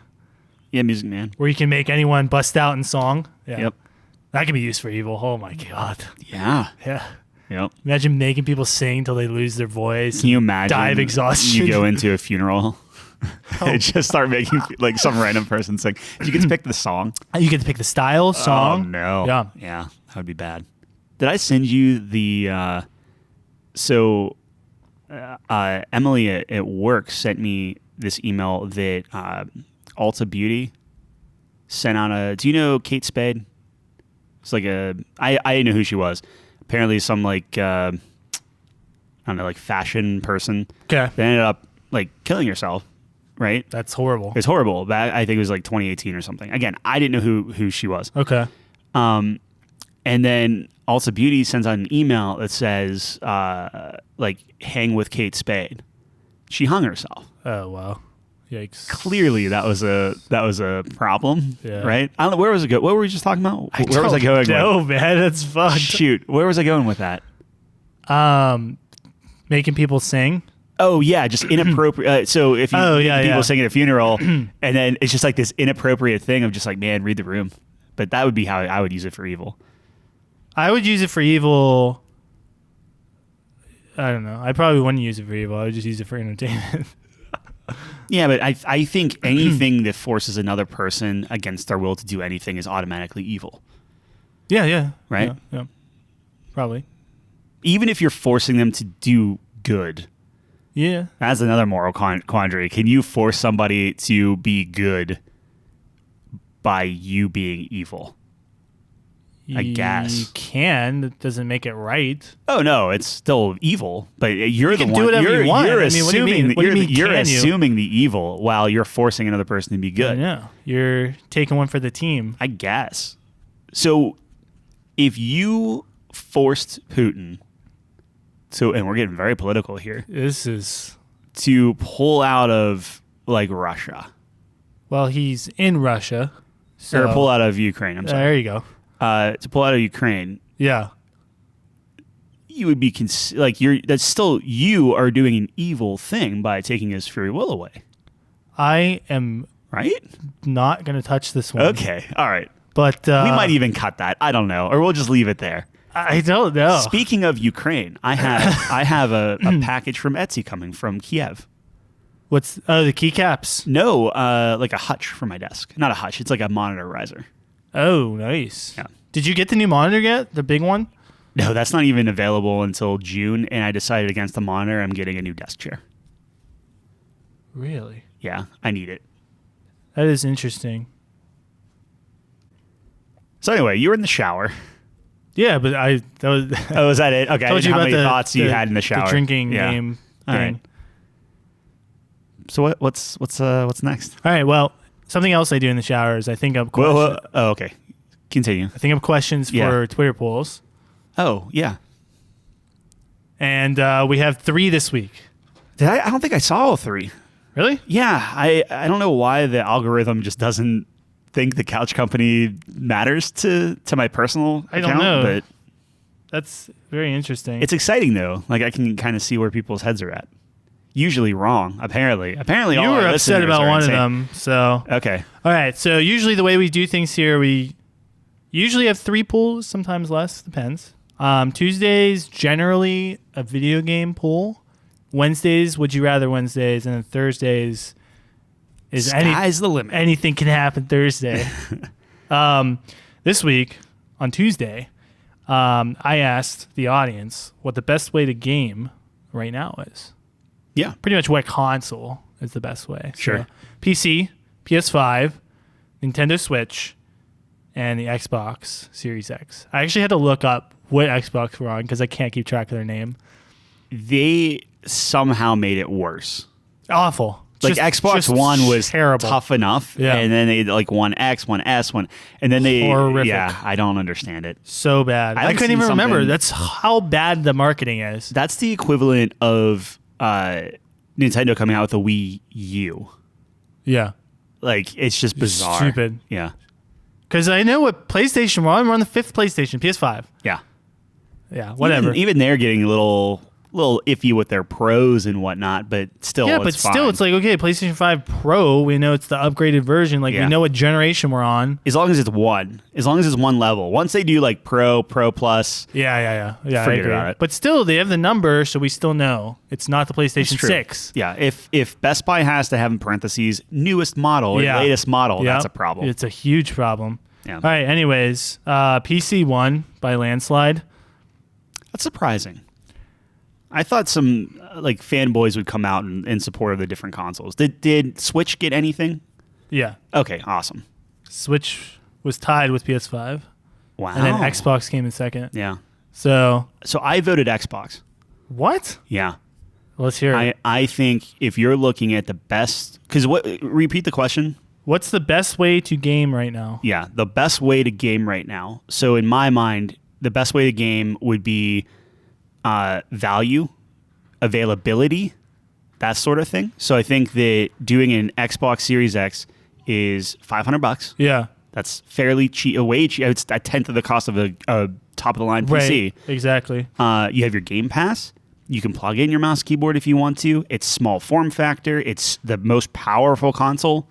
Yeah, Music Man. where you can make anyone bust out in song. Yeah. Yep. That can be used for evil. Oh my god. Yeah. Yeah. Yep. Imagine making people sing till they lose their voice. Can you imagine? Die of exhaustion. You go into a funeral. and just start making like some random person sing. You get to pick the song. You get to pick the style, song. Oh no. Yeah. Yeah, that would be bad. Did I send you the? Emily at work sent me this email that Ulta Beauty sent out a. Do you know Kate Spade? It's like a. I didn't know who she was. Apparently, some like I don't know, like fashion person Okay. that ended up like killing herself. Right. That's horrible. It's horrible. Back, I think it was like 2018 or something. Again, I didn't know who she was. Okay. And then Ulta Beauty sends out an email that says, like, hang with Kate Spade. She hung herself. Oh wow. Yikes. Clearly, that was a problem, Yeah. right? I don't know. Where was it go? What were we just talking about? Where was I going? No, man, that's fucked. Shoot, where was I going with that? Making people sing. Oh yeah, just inappropriate. So if you Oh, yeah, people yeah. sing at a funeral, and then it's just like this inappropriate thing of just like, man, read the room. But that would be how I would use it for evil. I would use it for evil. I don't know. I probably wouldn't use it for evil. I would just use it for entertainment. Yeah, but I think anything that forces another person against their will to do anything is automatically evil. Yeah. Right? Yeah. Probably. Even if you're forcing them to do good. Yeah. That's another moral quandary. Can you force somebody to be good by you being evil? I guess. You can. That doesn't make it right. Oh no, it's still evil. But you're the can one. do whatever you're, you want. You're I mean, what do you assuming mean? What do you mean, you're can you? assuming the evil while you're forcing another person to be I good. know. You're taking one for the team. I guess. So if you forced Putin, and we're getting very political here, This is. to pull out of like Russia Well, he's in Russia. So, or pull out of Ukraine. I'm sorry. There you go. To pull out of Ukraine, Yeah. you would be that's still you are doing an evil thing by taking his free will away, I am right? not going to touch this one. Okay, all right. But We might even cut that. I don't know, or we'll just leave it there. I don't know. Speaking of Ukraine, I have a package from Etsy coming from Kiev. What's the keycaps? No, like a hutch for my desk. Not a hutch. It's like a monitor riser. Oh, nice. Yeah. Did you get the new monitor yet? The big one? No, that's not even available until June, and I decided against the monitor, I'm getting a new desk chair. Really? Yeah, I need it. That is interesting. So anyway, you were in the shower. Yeah, but that was Oh, is that it? Okay, I told didn't you know how about many the thoughts you had in the shower. The drinking Yeah. game All thing. right. So what's next? All right. Well, something else I do in the shower is I think up questions. Well, oh, okay. Continue. I think of questions Yeah. for Twitter polls, Oh, yeah. and we have 3 this week. Did I don't think I saw all 3. Really? Yeah, I don't know why the algorithm just doesn't think the couch company matters to my personal I don't account, know. but That's very interesting. it's exciting though. Like I can kind of see where people's heads are at. Usually wrong, apparently. Apparently, you all were our upset listeners about are one insane. of them, so Okay. all right. So usually the way we do things here, we usually have 3 polls, sometimes less, depends. Tuesdays generally a video game poll. Wednesdays, would you rather Wednesdays, and then Thursdays is Sky's the limit. anything can happen Thursday. This week on Tuesday, I asked the audience what the best way to game right now is. Yeah. Pretty much what console is the best way. Sure. So, PC, PS5, Nintendo Switch, and the Xbox Series X. I actually had to look up what Xbox we're on because I can't keep track of their name. They somehow made it worse. Awful. Like Xbox One was terrible. tough enough, Yeah. and then they like One X, One S, and then they Horrific. Yeah, I don't understand it. So bad. I I haven't couldn't seen even remember. something- That's how bad the marketing is. That's the equivalent of Nintendo coming out with a Wii U. Yeah. Like it's just bizarre. Stupid. Yeah. Because I know what PlayStation we're on. We're on the 5th PlayStation, PS5. Yeah. Yeah, whatever. Even they're getting a little iffy with their pros and whatnot, but still, yeah, but still, it's like, okay, PlayStation 5 Pro, we know it's the upgraded version. Like, Yeah. we know what generation we're on. as long as it's one level. Once they do like Pro Plus, Yeah, I Forget agree. about it. But still, they have the number, so we still know it's not the PlayStation it's true. 6. Yeah, if Best Buy has to have in parentheses newest model or Yeah. latest model, Yep. that's a problem. It's a huge problem. Yeah. All right, anyways, PC won by landslide. That's surprising. I thought some like fanboys would come out in support of the different consoles. Did Switch get anything? Yeah. Okay, awesome. Switch was tied with PS5, Wow. and then Xbox came in second. Yeah. So, So I voted Xbox. what? Yeah. Let's hear it. I think if you're looking at the best, because repeat the question. What's the best way to game right now? Yeah, the best way to game right now. So in my mind, the best way to game would be value, availability, that sort of thing. So I think that doing an Xbox Series X is $500. Yeah. That's fairly cheap, way cheap. It's a tenth of the cost of a top of the line PC. Right. Exactly. You have your Game Pass. You can plug in your mouse keyboard if you want to. It's small form factor. It's the most powerful console.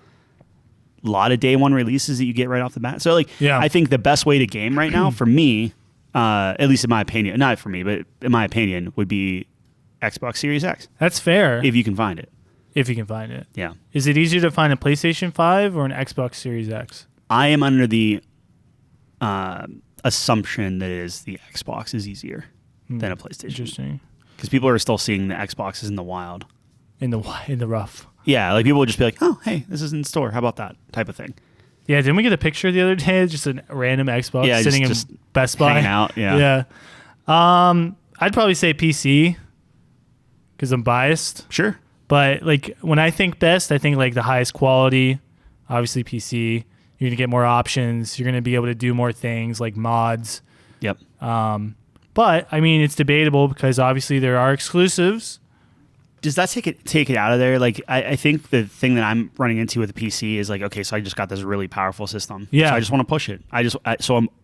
A lot of day one releases that you get right off the bat. So, like, Yeah. I think the best way to game right now, for me, at least in my opinion, not for me, but in my opinion, would be Xbox Series X, That's fair if you can find it. if you can find it. Yeah. Is it easier to find a PlayStation 5 or an Xbox Series X? I am under the assumption that the Xbox is easier than a PlayStation. Interesting. Because people are still seeing the Xboxes in the wild. In the rough. Yeah, like people would just be like, oh, hey, this is in store. How about that type of thing? Yeah, didn't we get a picture the other day? Just a random Xbox Yeah, sitting just in Best Buy. hanging out, yeah. Yeah. I'd probably say PC because I'm biased. Sure. But like when I think best, I think like the highest quality, obviously PC. You're gonna get more options. You're gonna be able to do more things like mods. Yep. But I mean, it's debatable because obviously there are exclusives. Does that take it out of there? Like, I think the thing that I'm running into with the PC is like, okay, so I just got this really powerful system. Yeah. So I just want to push it.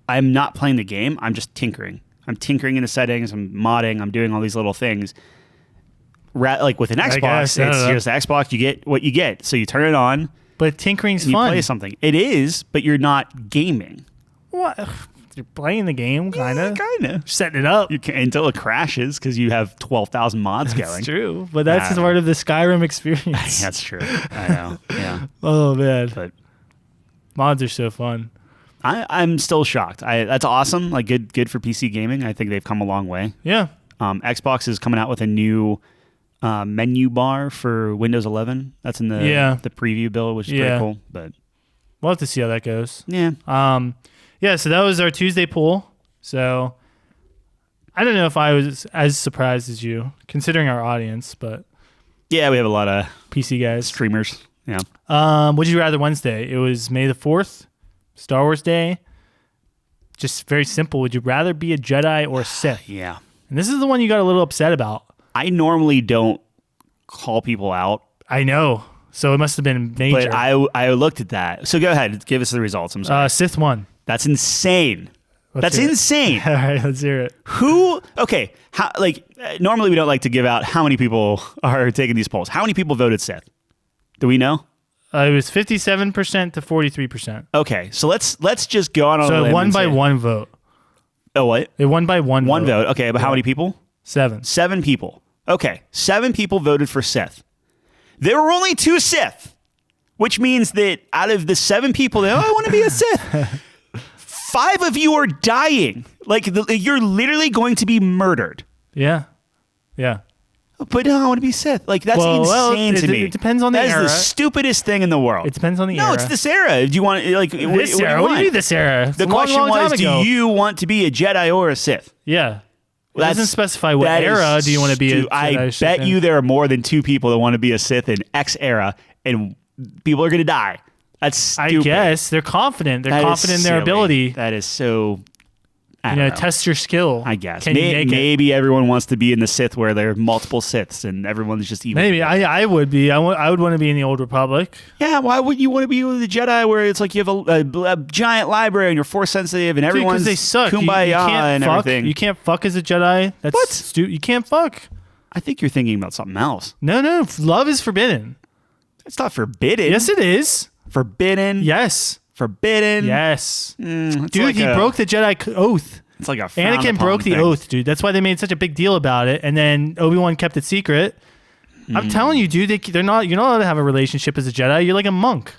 I'm not playing the game. I'm just tinkering. I'm tinkering in the settings. I'm modding. I'm doing all these little things. Like with an Xbox, guess, it's just Xbox. You get what you get. So you turn it on. But tinkering's And you fun. play something. It is, but you're not gaming. What? You're playing the game, kind of. Kind of. Setting it up. You can until it crashes because you have 12,000 mods going. That's true. But that's I just don't part of the Skyrim experience. That's true. I know. Yeah. Oh, man. But Mods are so fun. I'm still shocked. That's awesome. Like good for PC gaming. I think they've come a long way. Yeah. Xbox is coming out with a new menu bar for Windows 11. That's in the preview build, which is pretty cool. But we'll have to see how that goes. yeah. Yeah, so that was our Tuesday poll. So I don't know if I was as surprised as you, considering our audience, but Yeah, we have a lot of PC guys. streamers. Yeah. Would you rather Wednesday? It was May the 4th, Star Wars Day. Just very simple. Would you rather be a Jedi or a Sith? Yeah. And this is the one you got a little upset about. I normally don't call people out, I know. So it must have been major. but I looked at that. So go ahead, give us the results. I'm sorry. Sith won. That's insane. That's hear it. insane. All right, let's hear it. Who? Okay. How? Normally we don't like to give out how many people are taking these polls. How many people voted Sith? Do we know? It was 57% to 43%. Okay, so let's just go on a So limb it won and by say- one vote. Oh, what? It won by one Vote. Okay, but how many people? 7. 7 people. Okay, 7 people voted for Sith. There were only 2 Sith, which means that out of the 7 people that I want to be a Sith, 5 of you are dying. Like you're literally going to be murdered. Yeah. Yeah. But no, I want to be Sith. Like that's insane to me. It depends on the That era. is the stupidest thing in the world. It depends on the era. No, it's this era. Do you want like This what era. do you What do want? you mean this era? It's The a long, question long was, time do ago. you want to be a Jedi or a Sith? Yeah. It That's- doesn't specify what that era is do you want to be a stu- I Jedi, Sith bet in. you there are more than 2 people that want to be a Sith in X era, and people are going to die. That's stupid. I guess they're confident. They're That is confident in their silly. ability. That is so. I You don't know, know. test your skill. I guess. Can you make it? Maybe everyone wants to be in the Sith where there are multiple Siths and everyone's just evil. Maybe I would be. I would want to be in the Old Republic. Yeah, why would you want to be with the Jedi where it's like you have a giant library and you're force sensitive and everyone's Because they suck. kumbaya you can't and fuck. everything? You can't fuck as a Jedi. That's What? You can't fuck. I think you're thinking about something else. No. Love is forbidden. It's not forbidden. Yes, it is. Forbidden. Yes. Forbidden. Yes. It's Dude, like he broke the Jedi oath. It's like a frowned Anakin upon broke the thing. oath, dude. That's why they made such a big deal about it. And then Obi-Wan kept it secret. I'm telling you, dude, they're not. You're not allowed to have a relationship as a Jedi. You're like a monk.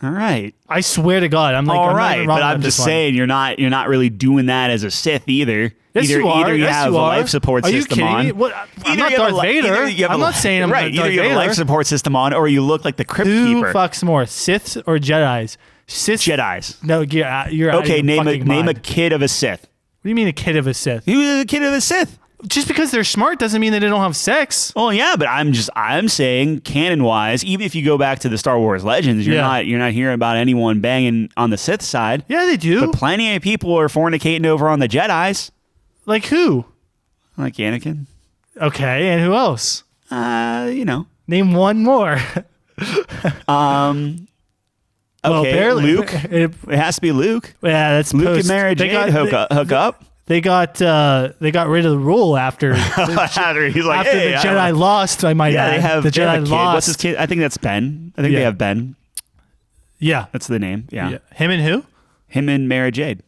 All right. I swear to God, I'm like. All I'm not right, even wrong but about I'm this just one. saying you're not really doing that as a Sith either. Yes, either, you are. Either you Yes, have you a are. life support Are you system kidding on. me? What? I'm Either not you have Darth a li- Vader. either you have I'm a not li- saying I'm right. Darth Either you have a Vader. life support system on, or you look like the Crypt Who Keeper. fucks more, Siths or Jedi's? Sith. Jedis. No, you're out of Okay, your name a fucking name a mind. kid of a Sith. What do you mean a kid of a Sith? Who's a kid of a Sith? Just because they're smart doesn't mean that they don't have sex. Well, yeah, but I'm saying canon wise, even if you go back to the Star Wars Legends, you're not hearing about anyone banging on the Sith side. Yeah, they do. But plenty of people are fornicating over on the Jedis, Like who? like Anakin. Okay, and who else? You know. Name one more. Okay, apparently, Luke. It has to be Luke. yeah, that's Luke post. and Mary They Jade got- hook up. they got rid of the rule after He's like, after hey, the Jedi lost. I might yeah, add. they have the they have a Jedi kid. lost. What's his kid? I think that's Ben. I think Yeah. they have Ben. Yeah. That's the name. Yeah. Him and who? Him and Mara Jade.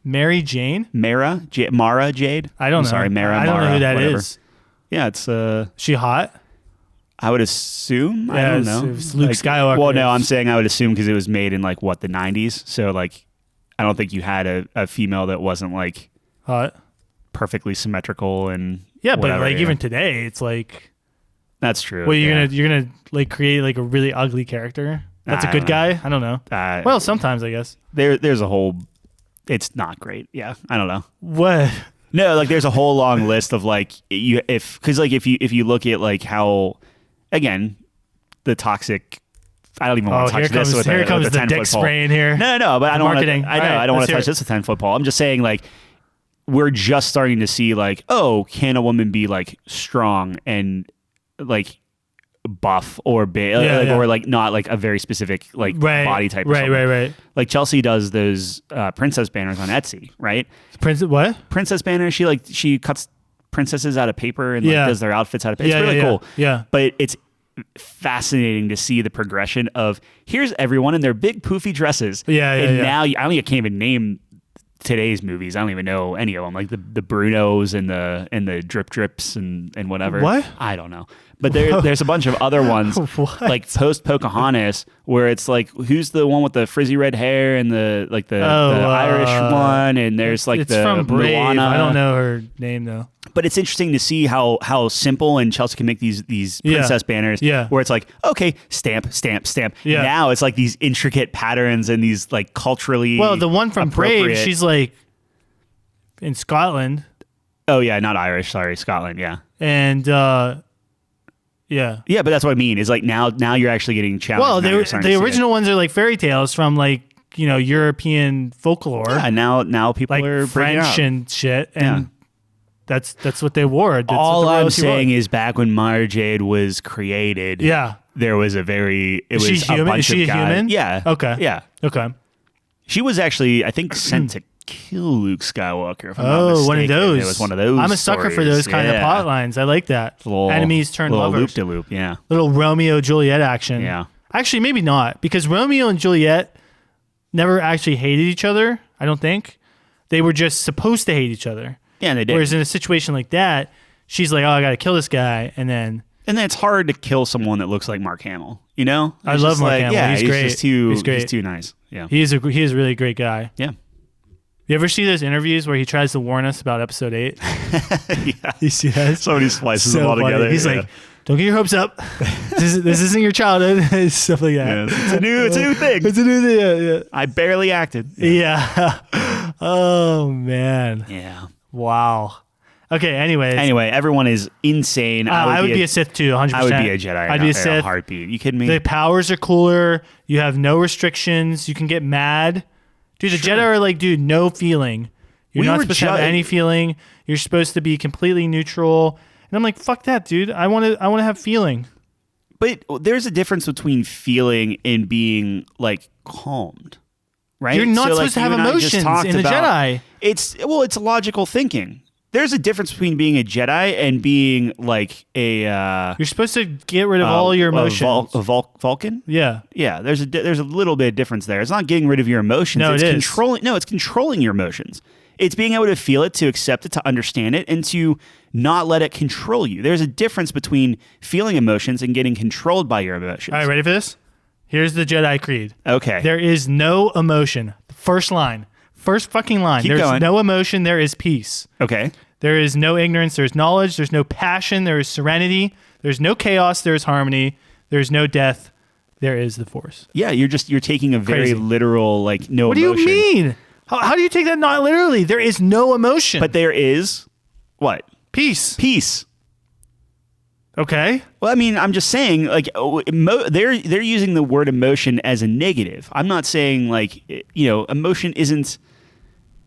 Mary Jane? Mara Jade. I don't know. Sorry, Mara. I don't know who that is. whatever. Yeah, it's She hot? I would assume. I Yeah, don't it's- know. it's Luke Skywalker. Well, no, I'm saying I would assume because it was made in like what the 90s. So like, I don't think you had a female that wasn't like Hot. perfectly symmetrical and Yeah, but whatever, like yeah. even today, it's like, That's true. well, yeah. you're gonna like create like a really ugly character. That's a I good don't know. guy. I don't know. Uh, Well, sometimes I guess. there's a whole. It's not great. Yeah, I don't know. What? No, like there's a whole long list of like because if you look at like how again the toxic. I don't even want Oh, to touch here this comes with here a, comes with a the 10-foot dick pole. spraying here. No, but I don't want to. Marketing. I know All right, I don't want let's to hear touch it. this with 10-foot pole. I'm just saying like we're just starting to see like, oh, can a woman be like strong and like buff or big Yeah. or like not like a very specific like Right. body type or Right, something. right. Like Chelsea does those princess banners on Etsy, right? Prince, what? Princess banners, she cuts princesses out of paper and like Yeah. does their outfits out of paper. It's Yeah, really yeah, cool. yeah. But it's fascinating to see the progression of here's everyone in their big poofy dresses. Yeah, yeah, and yeah. now I can't even name today's movies. I don't even know any of them. Like the Brunos and the Drip Drips and whatever. What? I don't know. But there's a bunch of other ones What? like post Pocahontas where it's like who's the one with the frizzy red hair and the Irish one and there's like it's the from Brave. Moana. I don't know her name though. But it's interesting to see how simple and Chelsea can make these Yeah. princess banners. Yeah. Where it's like, okay, stamp. Yeah. Now it's like these intricate patterns and these like culturally. Well, the one from Brave, appropriate- she's like in Scotland, Oh yeah, not Irish. Sorry, Scotland. Yeah. and yeah. Yeah, but that's what I mean. Is like now you're actually getting challenged. Well, Now you're starting the to see it. original ones are like fairy tales from like European folklore, Yeah, now people like are breaking French out. and shit, and Yeah. that's what they wore. That's All what the I'm royalty saying wore. is back when Mara Jade was created, Yeah. there was a very it Is was she a human? bunch Is she of a guys. human? Yeah. Okay. Yeah. Okay. She was actually I think sent to kill Luke Skywalker. If I'm not Oh, mistaken. one of those. It was one of those. I'm a sucker for those kind of plot lines. I like that. Enemies turn little lovers. loop de loop. Yeah. Little Romeo Juliet action. Yeah. Actually, maybe not, because Romeo and Juliet never actually hated each other. I don't think they were just supposed to hate each other. Yeah, and they did. Whereas in a situation like that, she's like, "Oh, I got to kill this guy," and then And then it's hard to kill someone that looks like Mark Hamill. You know? I It's love just Mark like, Hamill. Yeah, He's he's great. Just too, He's great. He's too nice. Yeah. he is a really great guy. Yeah. You ever see those interviews where he tries to warn us about episode 8? Yeah. You see that? Somebody splices So them all funny. together. He's yeah. like, "Don't get your hopes up. this isn't your childhood." Stuff like that. Yeah, it's a new thing. It's a new thing. Yeah. I barely acted. Yeah. Oh man. Yeah. Wow. Okay. Anyways, Anyway, everyone is insane. I would be a Sith too. 100%. I would be a Jedi. I'd be a in a Sith. heartbeat. You kidding me? The powers are cooler. You have no restrictions. You can get mad. Dude, the Sure. Jedi are like, dude, no feeling. You're We not were supposed to have any feeling. You're supposed to be completely neutral. And I'm like, fuck that, dude. I want to have feeling. But there's a difference between feeling and being like calmed, right? You're not So, supposed to have you and I just emotions talked in the about- Jedi. It's logical thinking. There's a difference between being a Jedi and being like a You're supposed to get rid of all your emotions. Vulcan. Yeah. Yeah, there's a little bit of difference there. It's not getting rid of your emotions. No, it's it is. controlling. No, it's controlling your emotions. It's being able to feel it, to accept it, to understand it, and to not let it control you. There's a difference between feeling emotions and getting controlled by your emotions. All right, ready for this? Here's the Jedi Creed. Okay. There is no emotion. First line. First fucking line. Keep There's going. no emotion. There is peace. Okay. There is no ignorance. There's knowledge. There's no passion. There is serenity. There's no chaos. There is harmony. There's no death. There is the Force. Yeah, you're taking a very Crazy. literal like no What emotion. do you mean? How do you take that not literally? There is no emotion. But there is what? peace. Peace. Okay. Well, I mean, I'm just saying, like, they're using the word emotion as a negative. I'm not saying like, emotion isn't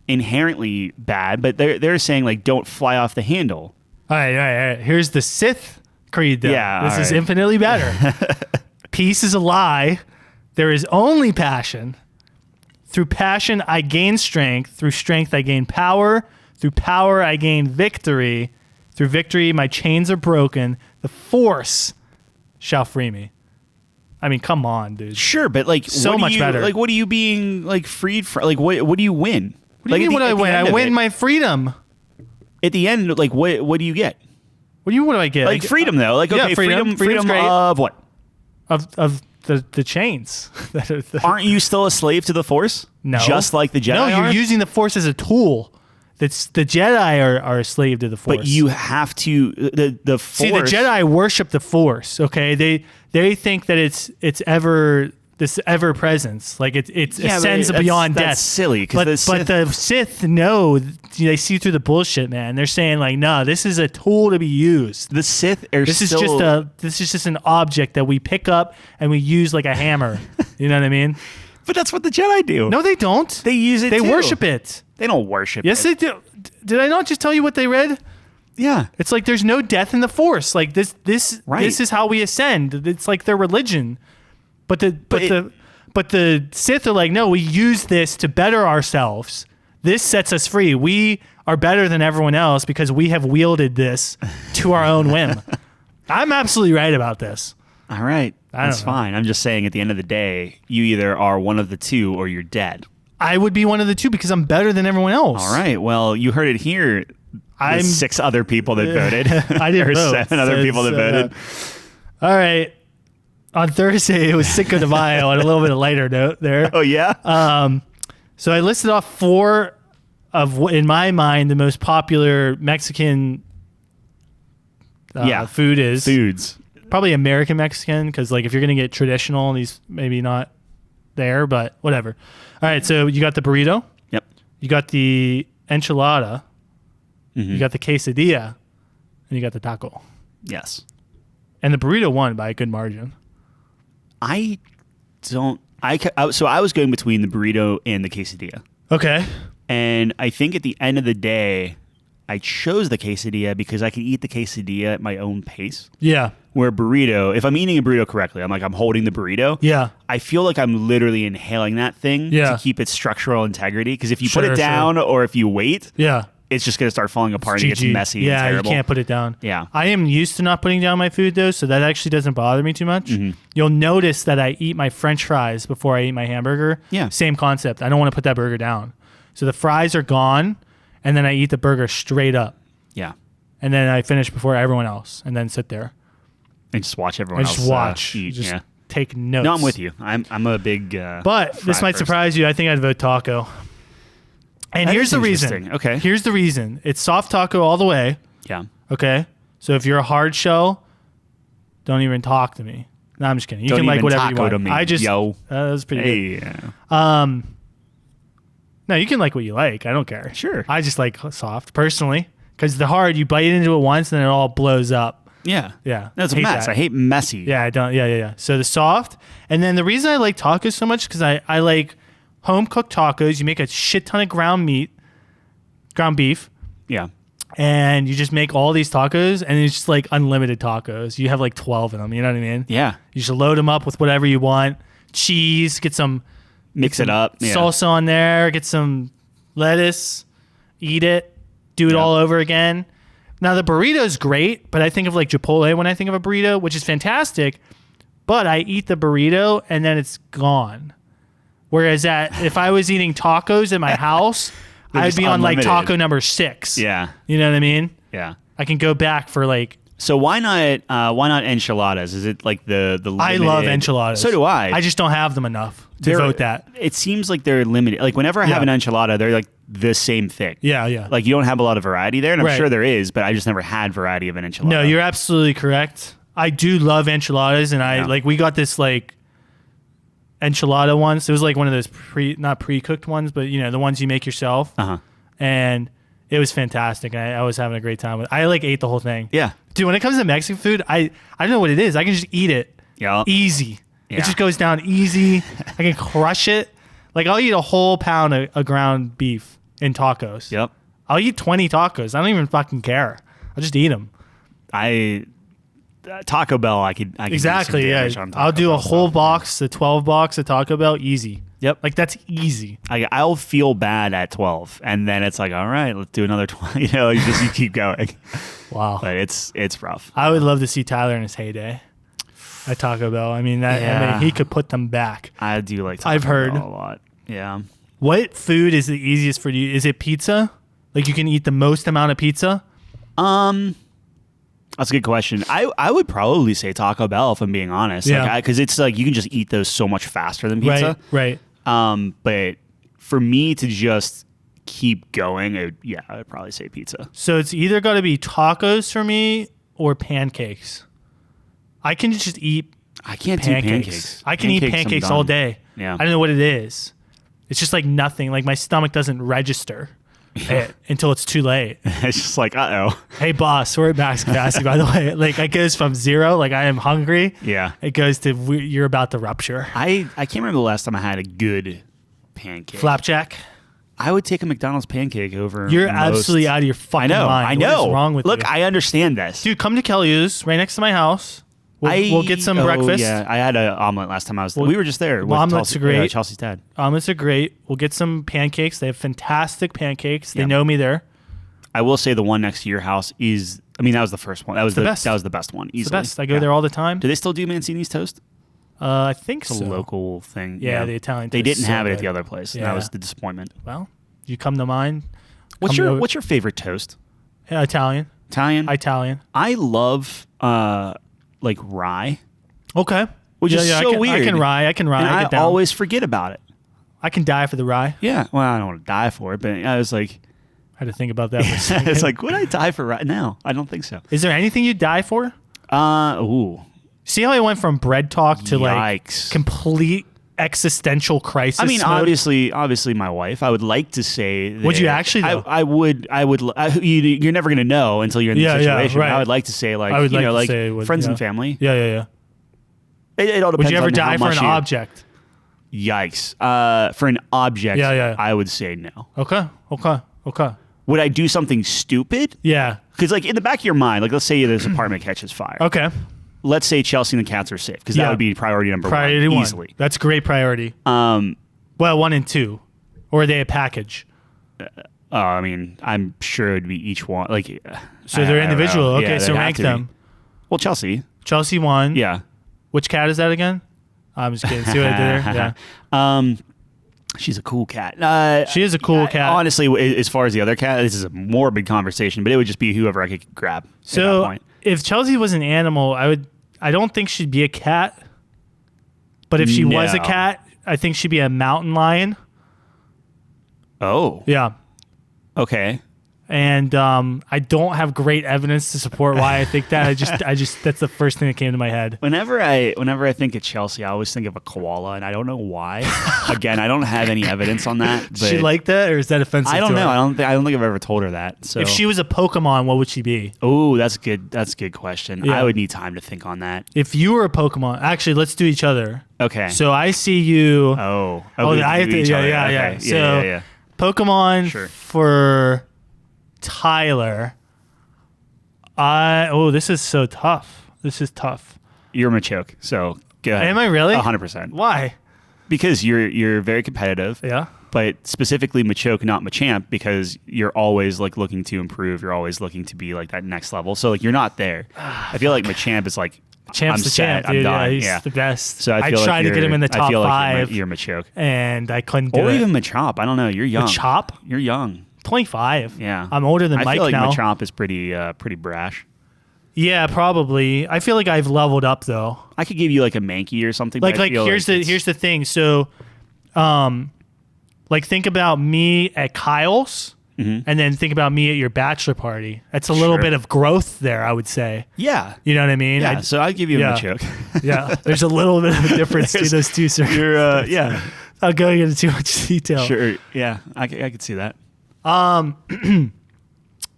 inherently bad, but they're saying like, don't fly off the handle. All right. Here's the Sith creed, though. Yeah, This all is right. infinitely better. Peace is a lie. There is only passion. Through passion, I gain strength. Through strength, I gain power. Through power, I gain victory. Through victory, my chains are broken. The Force shall free me. I mean, come on, dude. Sure, but like So what are much you, better. Like, what are you being like freed from? Like, what do you win? What do you mean what do I win? I win my freedom. At the end, like what do you get? What do you? What do I get? Like freedom, though. Like Yeah, okay, freedom's freedom great. of what? of the chains. That are Aren't you still a slave to the Force? No. Just like the Jedi No, you're are? using the Force as a tool. That's the Jedi are a slave to the Force. But you have to the Force. see the Jedi worship the Force. Okay, they think that it's ever this ever presence, like it Yeah, but ascends that's- beyond that's death. silly, 'cause but the Sith- the Sith know, they see through the bullshit, man. They're saying like, no, this is a tool to be used. The Sith are This is still, just an object that we pick up and we use like a hammer. You know what I mean? But that's what the Jedi do. No, they don't. They use it. They too. worship it. They don't worship. Yes, it. they do. Did I not just tell you what they read? Yeah. It's like there's no death in the Force. Like this Right. this is how we ascend. It's like their religion. But the Sith are like, no, we use this to better ourselves. This sets us free. We are better than everyone else because we have wielded this to our own whim. I'm absolutely right about this. All right. I don't That's know. fine. I'm just saying at the end of the day, you either are one of the two or you're dead. I would be one of the two because I'm better than everyone else. All right. Well, you heard it here. I'm 6 other people that voted. I didn't or vote. 7 other people that voted. All right. On Thursday, it was Cinco de Mayo on a little bit of lighter note there. Oh yeah. So I listed off 4 of what, in my mind, the most popular Mexican food is. Foods. Probably American Mexican, because like if you're going to get traditional, these maybe not there, but whatever. All right, so you got the burrito. Yep. You got the enchilada. Mm-hmm. You got the quesadilla. And you got the taco. Yes. And the burrito won by a good margin. I don't. So I was going between the burrito and the quesadilla, Okay. and I think at the end of the day, I chose the quesadilla because I could eat the quesadilla at my own pace. Yeah. Where burrito, if I'm eating a burrito correctly, I'm holding the burrito. Yeah. I feel like I'm literally inhaling that thing Yeah. to keep its structural integrity. Because if you Sure, put it down or if you wait, Yeah. it's just going to start falling apart and it gets GG. messy Yeah, and terrible. you can't put it down. Yeah. I am used to not putting down my food though, so that actually doesn't bother me too much. Mm-hmm. You'll notice that I eat my French fries before I eat my hamburger. Yeah. Same concept. I don't want to put that burger down. So the fries are gone, and then I eat the burger straight up, Yeah. and then I finish before everyone else, and then sit there. And just watch everyone I else just watch. eat. Just yeah. take notes. No, I'm with you. I'm a big. But this fry might person. surprise you. I think I'd vote taco. And That here's is the reason. interesting. Okay. Here's the reason. It's soft taco all the way. Yeah. Okay. So if you're a hard shell, don't even talk to me. No, I'm just kidding. You Don't can like even whatever you taco want. to me, I just yo. that was pretty good. Hey. Yeah. No, you can like what you like. I don't care. Sure. I just like soft personally because the hard you bite into it once and then it all blows up. Yeah. Yeah. That's a Hate mess. that. I hate messy. Yeah, I don't. Yeah. So the soft, and then the reason I like tacos so much because I like home cooked tacos. You make a shit ton of ground beef, Yeah. and you just make all these tacos, and it's just like unlimited tacos. You have like 12 of them. You know what I mean? Yeah. You should load them up with whatever you want. Cheese, get some Mix it up. Yeah. salsa on there, get some lettuce, eat it, do it Yeah. all over again. Now the burrito's great, but I think of like Chipotle when I think of a burrito, which is fantastic, but I eat the burrito and then it's gone. Whereas if I was eating tacos at my house, They're I'd just be on like unlimited. taco number 6. Yeah. You know what I mean? Yeah. I can go back for like So why not enchiladas? Is it like the I love enchiladas. So do I. I just don't have them enough to They're- vote that. It seems like they're limited. Like whenever I have Yeah. an enchilada, they're like the same thing. Yeah. Like you don't have a lot of variety there, and I'm Right. sure there is, but I just never had variety of an enchilada. No, you're absolutely correct. I do love enchiladas, and Yeah. we got this like enchilada once. It was like one of those not pre-cooked ones, but you know the ones you make yourself, Uh-huh. and it was fantastic. I was having a great time with. I like ate the whole thing. Yeah. Dude, when it comes to Mexican food, I don't know what it is. I can just eat it. Yeah. Easy. Yeah. It just goes down easy. I can crush it. Like I'll eat a whole pound of ground beef in tacos. Yep. I'll eat 20 tacos. I don't even fucking care. I'll just eat them. Taco Bell, I could Exactly. do some Yeah. damage on Taco I'll do a Bell whole stuff. box, the 12 box of Taco Bell, easy. Yep. Like that's easy. I'll feel bad at 12, and then it's like, all right, let's do another 20. You know, you keep going. Wow. But it's rough. I would love to see Tyler in his heyday at Taco Bell. I mean, he could put them back. I do like Taco I've heard Bell a lot. Yeah. What food is the easiest for you? Is it pizza? Like you can eat the most amount of pizza? That's a good question. I would probably say Taco Bell if I'm being honest. Yeah. Because it's like you can just eat those so much faster than pizza. Right. But for me to just keep going, I'd probably say pizza. So it's either got to be tacos for me or pancakes. I can just eat I can't do pancakes. I can eat pancakes all day. Yeah. I don't know what it is. It's just like nothing. Like my stomach doesn't register it until it's too late. It's just like, uh-oh. Hey, boss, we're at max capacity, by the way. Like it goes from 0, like I am hungry. Yeah. It goes to you're about to rupture. I can't remember the last time I had a good pancake. Flapjack. I would take a McDonald's pancake over. You're most. absolutely out of your fucking mind. I know. What is wrong with Look, you? I understand this. Dude, come to Kelly's right next to my house. We'll get some breakfast. Yeah, I had an omelet last time I was there. We were just there. With omelets are great. Chelsea's dad. Omelets are great. We'll get some pancakes. They have fantastic pancakes. They Yeah. know me there. I will say the one next to your house is. I mean, that was the first one. That was the best. That was the best one. Easily. It's the best. I go there all the time. Do they still do Mancini's toast? I think It's so. a local thing. Yeah, the Italian They toast is didn't so have it at good. the other place. And Yeah. that was the disappointment. Well, you come to mine. What's Come your over- What's your favorite toast? Italian? Italian. Italian. I love like rye. Okay. Which is so I can, weird. I can rye. And I I get down. always forget about it. I can die for the rye. Yeah. Well, I don't want to die for it, but I was like, I had to think about that for a second. it's like, would I die for rye? No, I don't think so. Is there anything you'd die for? Ooh. See how I went from bread talk to like Yikes. complete existential crisis? I mean, mode? obviously, my wife. I would like to say. That Would you actually, though? I would. You're never gonna know until you're in the Yeah, yeah, situation. right. I would like to say, like, I would you like know, to like say it would, friends yeah. and family. Yeah. It all depends. Would you ever on die how for much an you- object? Yikes. For an object, Yeah. I would say no. Okay. Would I do something stupid? Yeah. Because, like, in the back of your mind, like, let's say this apartment catches fire. Okay. Let's say Chelsea and the cats are safe, because Yeah. that would be priority number Priority one, one. easily. That's great priority. Well, 1 and 2. Or are they a package? I mean, I'm sure it'd be each one. Like, So they're I don't individual. know. Okay, Yeah, so they'd have rank to be. them. Well, Chelsea. Chelsea 1. Yeah. Which cat is that again? I'm just kidding. See what I did there? Yeah. She's a cool cat. She is a cool cat. Honestly, as far as the other cat, this is a morbid conversation, but it would just be whoever I could grab at that So point. if Chelsea was an animal, I don't think she'd be a cat. But if she was a No. cat, I think she'd be a mountain lion. Oh, Yeah. okay. And I don't have great evidence to support why I think that. I just that's the first thing that came to my head. Whenever I think of Chelsea, I always think of a koala, and I don't know why. Again, I don't have any evidence on that. But She like that, or is that offensive? I don't to know. her? I don't think I've ever told her that. So If she was a Pokemon, what would she be? oh, that's good. That's a good question. Yeah. I would need time to think on that. If you were a Pokemon, actually, let's do each other. Okay. So I see you. oh, I have to. each other. Yeah. Okay. So yeah. Pokemon Sure. for Tyler. This is so tough. This is tough. You're Machoke, so go ahead. Am I really? 100%. Why? Because you're very competitive. Yeah. But specifically Machoke, not Machamp, because you're always like looking to improve. You're always looking to be like that next level. So like you're not there. I feel like Machamp is like Champ's I'm the set, champ, I'm dude. done. He's Yeah. the best. So I I feel tried to get him in the top I feel like 5, you're Machoke. and I couldn't do Or it. even Machop. I don't know. You're young. Machop? You're young. 25. Yeah. I'm older than I Mike feel like now. Machop is pretty brash. Yeah, probably. I feel like I've leveled up though. I could give you like a Mankey or something. but I Like feel here's it's- the thing. So, like think about me at Kyle's, and then think about me at your bachelor party. That's a little Sure. bit of growth there, I would say. Yeah. You know what I mean? Yeah. So I'd give you yeah. a Machoke. Yeah, there's a little bit of a difference to those two circles. You're yeah. Not going into too much detail. Sure. Yeah. I could see that.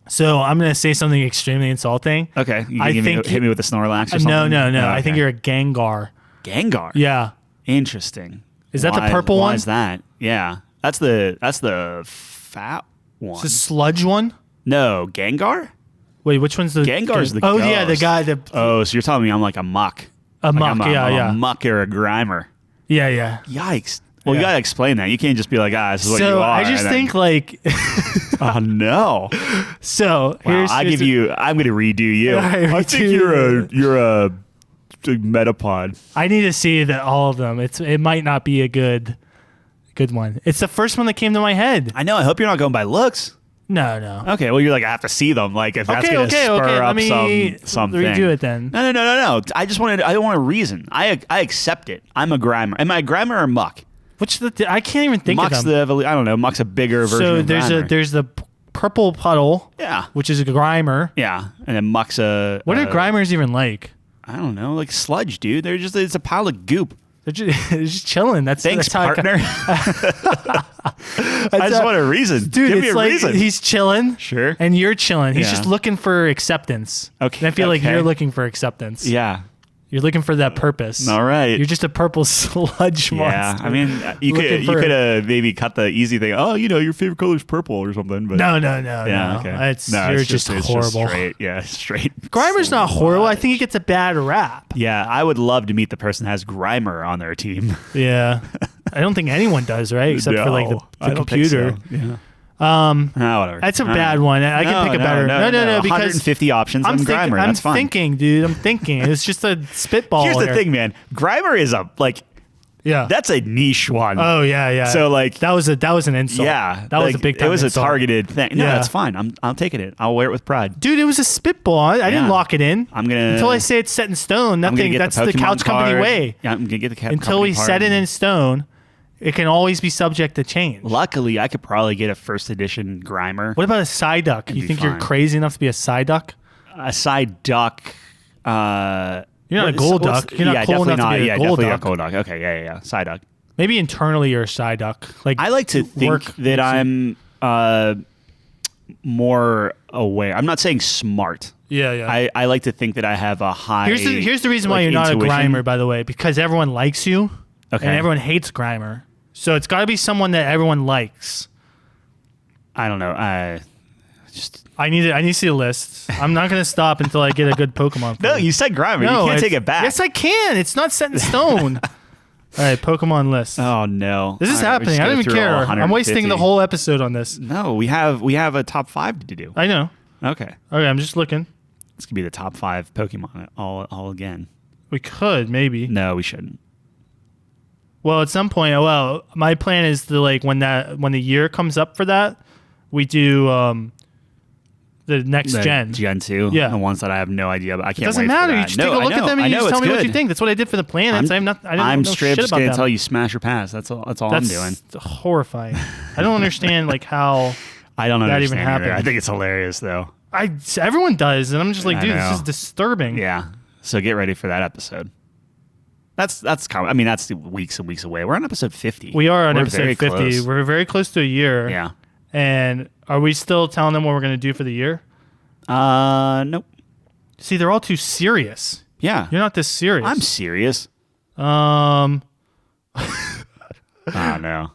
So I'm gonna say something extremely insulting. Okay. You I can think hit me with a Snorlax or something? No. Oh, I think okay. you're a Gengar. Gengar. Yeah. Interesting. Is that the Why- purple why one? is that? Yeah. That's the fat one. It's a sludge one. No, Gengar? Wait, which one's the Gengar's the Oh yeah, the ghost. guy that Oh, so you're telling me I'm like a muck. a Like muck. I'm Yeah. a muck or a grimer. Yeah. Yikes. Well, you Yeah. gotta explain that. You can't just be like, this is what you So are. I just and think like then, oh no. so. Wow, I'm gonna redo you. All right, I think redo you're a metapod. I need to see that all of them. It might not be a good one. It's the first one that came to my head. I know. I hope you're not going by looks. No. Okay, well, you're like, I have to see them. Like, if that's Okay, going to okay. spur Let up me something. redo it then. No. I don't want a reason. I accept it. I'm a Grimer. Am I a Grimer or Muck? I can't even think Muck's of them. I don't know. Muck's a bigger version So of Grimer. there's the purple puddle, Yeah. which is a Grimer. Yeah. And then Muck's a... What are Grimers even like? I don't know. Like sludge, dude. It's a pile of goop. They're just chilling. Thanks, that's how partner. I just want a reason. Dude, Give me it's a like reason. he's chilling. Sure. And you're chilling. He's Yeah. just looking for acceptance. Okay, And I feel like okay. you're looking for acceptance. Yeah. You're looking for that purpose. All right. You're just a purple sludge Yeah, monster. I mean, you Looking for- could have maybe cut the easy thing. Oh, your favorite color is purple or something. But No. yeah, okay. You're just horrible. Straight. Grimer's not horrible. I think he gets a bad rap. Yeah, I would love to meet the person that has Grimer on their team. Yeah. I don't think anyone does, right? Except for like No, the I don't think computer. so. Yeah. That's Whatever. a All right. bad one. I can pick a better. No, because 150 options on Grimer. That's fine. thinking, dude. I'm thinking. It's just a spitball. Here's the here. thing, man. Grimer is Yeah. that's a niche one. Oh yeah. So like that was an insult. yeah, That was like, a big time It was insult. a targeted thing. No, Yeah. that's fine. I'm taking it. I'll wear it with pride. Dude, it was a spitball. I didn't Yeah. lock it in. I'm gonna until I say it's set in stone. I'm gonna Nothing. get That's the the Pokemon Couch Company card. way. Yeah, I'm gonna get the Until company we card. set it in stone, it can always be subject to change. Luckily, I could probably get a first edition Grimer. What about a Psyduck? You be think you're fine. crazy enough to be a Psyduck? A side duck. You're not a what- gold what's- duck. You're not yeah, cool definitely enough not. to be a Yeah, gold definitely duck. not gold duck. Okay, yeah. Side duck. Maybe internally you're a Psyduck. Like I like to think work that makes I'm more aware. I'm not saying smart. Yeah. I like to think that I have a high. Here's the reason why like, you're not intuition. a Grimer, by the way, because everyone likes you, Okay. and everyone hates Grimer. So it's got to be someone that everyone likes. I don't know. I need to see a list. I'm not gonna stop until I get a good Pokemon. for no. You said Grimer. No, you can't it's- take it back. Yes, I can. It's not set in stone. All right, Pokemon list. Oh no. This is All right, we're happening. just I gonna don't even through all care. I'm wasting the 150. whole episode on this. No, we have a top 5 to do. I know. Okay. Okay, I'm just looking. This could be the top 5 Pokemon all again. We could maybe. No, we shouldn't. Well, at some point, my plan is to when the year comes up for that, we do the next gen. Gen 2. Yeah. The ones that I have no idea about. I can't It doesn't wait matter. For You that. just No, take a look I at know. them I and you know just tell it's me what you good. think. That's what I did for the planets. I don't I'm know straight shit up just about gonna them. tell you smash or pass. That's all I'm doing. That's horrifying. I don't understand how I don't that understand even either. happened. I think it's hilarious though. everyone does, and I'm just like, I dude, know. this is disturbing. Yeah. So get ready for that episode. That's common. I mean, that's weeks and weeks away. We're on episode 50. We are on We're episode very 50. close. We're very close to a year. Yeah. And are we still telling them what we're going to do for the year? Nope. See, they're all too serious. Yeah. You're not this serious. I'm serious. Um, Oh no.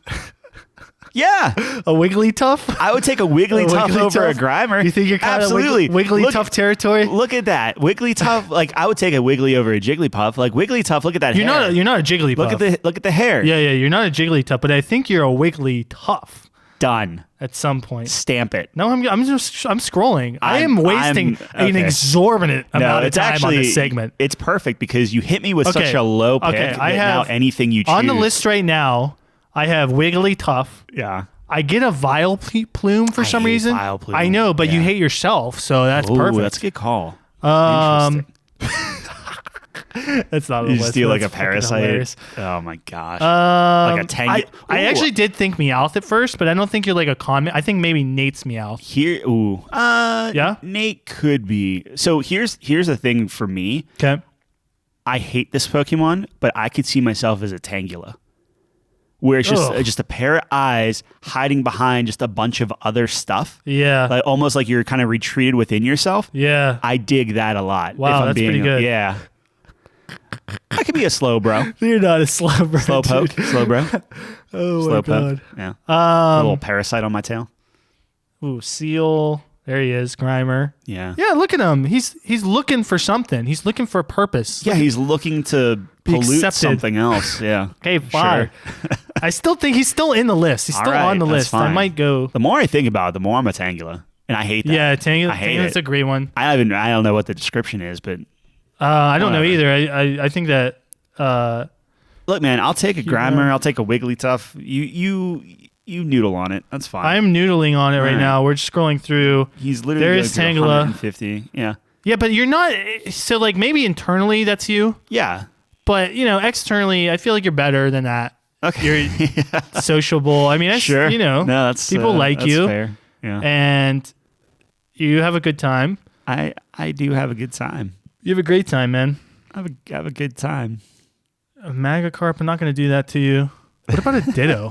Yeah, a Wigglytuff? I would take a Wigglytuff Wigglytuff? over a Grimer. You think you're kind absolutely of Wigglytuff Look- territory? Look at that Wigglytuff. Like I would take a Wiggly over a Jigglypuff. Like Wigglytuff. Look at that You're hair. not a Jigglypuff. Look at the hair. Yeah, you're not a Jigglytuff, but I think you're a Wigglytuff Done. at some point. Stamp it. No, I'm scrolling. I am wasting an okay. exorbitant amount of time on this segment. It's perfect because you hit me with Okay. such a low pick Okay, that I now have- anything you choose On the list right now, I have Wigglytuff. Yeah. I get a Vile Plume for some hate reason. Vileplume. I know, but you Yeah. hate yourself, so that's Ooh, perfect. that's a good call. Um, Interesting. That's not on the You list. steal like a That's fucking parasite. hilarious. Oh my gosh. Like a Tang- I Ooh. actually did think Meowth at first, but I don't think you're like a comment. I think maybe Nate's Meowth. Here, ooh, Yeah? Nate could be. So here's the thing for me. Okay. I hate this Pokemon, but I could see myself as a Tangela, where it's Ugh. just a pair of eyes hiding behind just a bunch of other stuff, Yeah. like almost like you're kind of retreated within yourself. Yeah. I dig that a lot. Wow, if I'm that's being, pretty good. Yeah, I could be a slow bro, You're not a slow bro. slow poke, slow bro, Oh slow my poke. god. Yeah, a little parasite on my tail. Ooh, Seal. There he is, Grimer. Yeah. Yeah, look at him. He's looking for something. He's looking for a purpose. Yeah, he's looking to pollute accepted. something else. Yeah. Okay, fine. Sure. I still think he's still in the list. He's All still right, on the that's list. I fine. might go. The more I think about it, the more I'm a Tangela. And I hate that. Yeah, I hate Tangela's it. a great one. I don't know what the description is, but I don't know Whatever. either. I think that look, man, I'll take a Grimer. I'll take a Wigglytuff. You noodle on it. That's fine. I'm noodling on it right Alright. now. We're just scrolling through. He's literally There going is through Tangela. 150. Yeah. Yeah, but you're not. So like maybe internally that's you, Yeah. but externally I feel like you're better than that. Okay. You're sociable. I mean, that's, Sure. No, that's people like that's you. Fair. Yeah. And you have a good time. I do have a good time. You have a great time, man. I have a good time. A Magikarp, I'm not going to do that to you. What about a Ditto?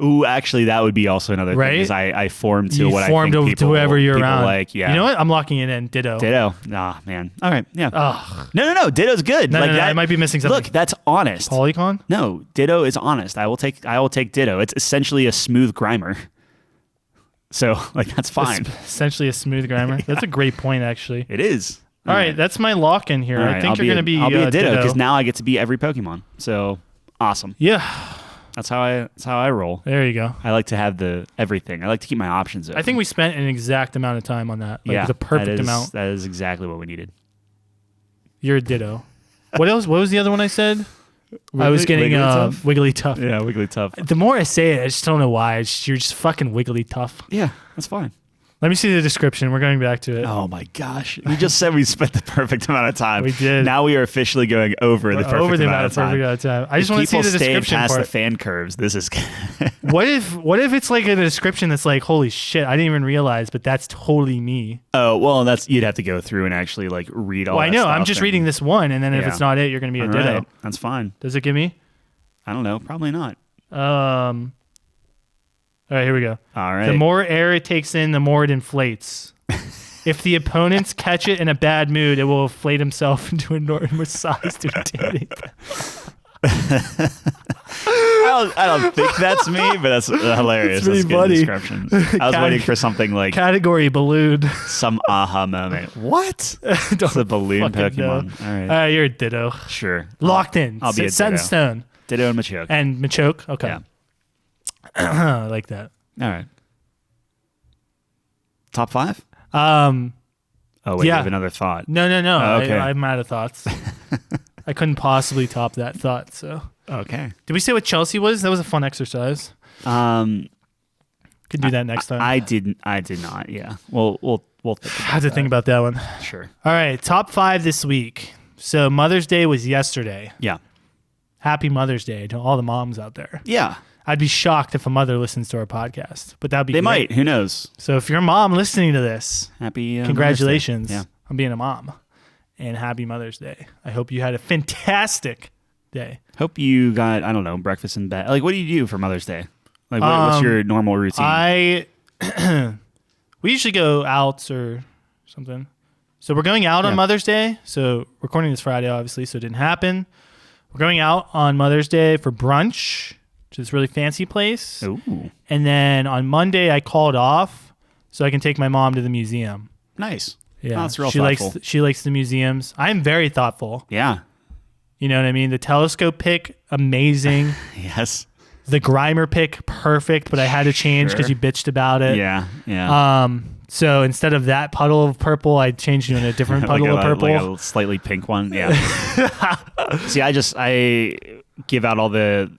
Ooh, actually, that would be also another Right? thing. Is I form to You what form I think to people, whoever you're people around. like. Yeah. You know what? I'm locking it in. Ditto. Ditto. Nah, man. All right. Yeah. Ugh. No. Ditto's good. No, like no, that. I might be missing something. Look, that's honest. Polycon? No, Ditto is honest. I will take Ditto. It's essentially a smooth Grimer. So like that's fine. Essentially a smooth Grimer. That's a great point, actually. It is. All right, that's my lock in here. All I right, think I'll you're going to be I'll be a Ditto Ditto. because now I get to be every Pokemon. So awesome. Yeah, That's how I roll. there you go. I like to have the everything. I like to keep my options open. I think we spent an exact amount of time on that. Like yeah, the perfect that is, amount. That is exactly what we needed. You're a Ditto. What else? What was the other one I said? I was getting Wigglytuff? Wigglytuff. Yeah, Wigglytuff. The more I say it, I just don't know why. You're just fucking Wigglytuff. Yeah, that's fine. Let me see the description. We're going back to it. Oh my gosh. We just said we spent the perfect amount of time. We did. Now we are officially going over the perfect amount of time. I just want to see the People stayed description past part. the fan curves. This is What if it's like a description that's like, holy shit, I didn't even realize, but that's totally me. Oh, well, that's you'd have to go through and actually like read all Well, I that know. I'm stuff just and- reading this one, and then if Yeah. it's not it, you're going to be a All Ditto. right, that's fine. Does it give me? I don't know. Probably not. All right, here we go. All right. The more air it takes in, the more it inflates. If the opponents catch it in a bad mood, it will inflate himself into enormous size to intimidate them. I don't think that's me, but that's hilarious. It's pretty That's a good funny. description. I was waiting for something like Category balloon. some aha moment. What? It's a balloon fucking know. Pokemon. All right. You're a Ditto. Sure. Locked in. I'll be a Set in Ditto. stone. Ditto and Machoke. And Machoke? Okay. Yeah. I like that. All right. Top 5? No, Oh, wait, Yeah. you have another thought. no. Oh, okay. I'm out of thoughts. I couldn't possibly top that thought. So, Okay. did we say what Chelsea was? That was a fun exercise. Could do that next time. I did not. Yeah. We'll think I had to think about that one. Sure. All right, top 5 this week. So Mother's Day was yesterday. Yeah. Happy Mother's Day to all the moms out there. Yeah. I'd be shocked if a mother listens to our podcast, but that'd be They great. might. Who knows? So if you're a mom listening to this, Happy congratulations Mother's Day. on being a mom, and happy Mother's Day. I hope you had a fantastic day. Yeah. Hope you got, I don't know, breakfast in bed. Like, what do you do for Mother's Day? Like, what's your normal routine? We usually go out or something. So we're going out on Yeah. Mother's Day. So recording this Friday, obviously, so it didn't happen. We're going out on Mother's Day for brunch to this really fancy place. Ooh. And then on Monday, I called off so I can take my mom to the museum. Nice. Yeah, Oh, that's real she thoughtful. likes the museums. I'm very thoughtful. Yeah. You know what I mean? The telescope pick, amazing. Yes. The Grimer pick, perfect. But I had to change because Sure. you bitched about it. Yeah. Yeah. So instead of that puddle of purple, I changed it in a different puddle of purple. Like a slightly pink one. Yeah. See, I give out all the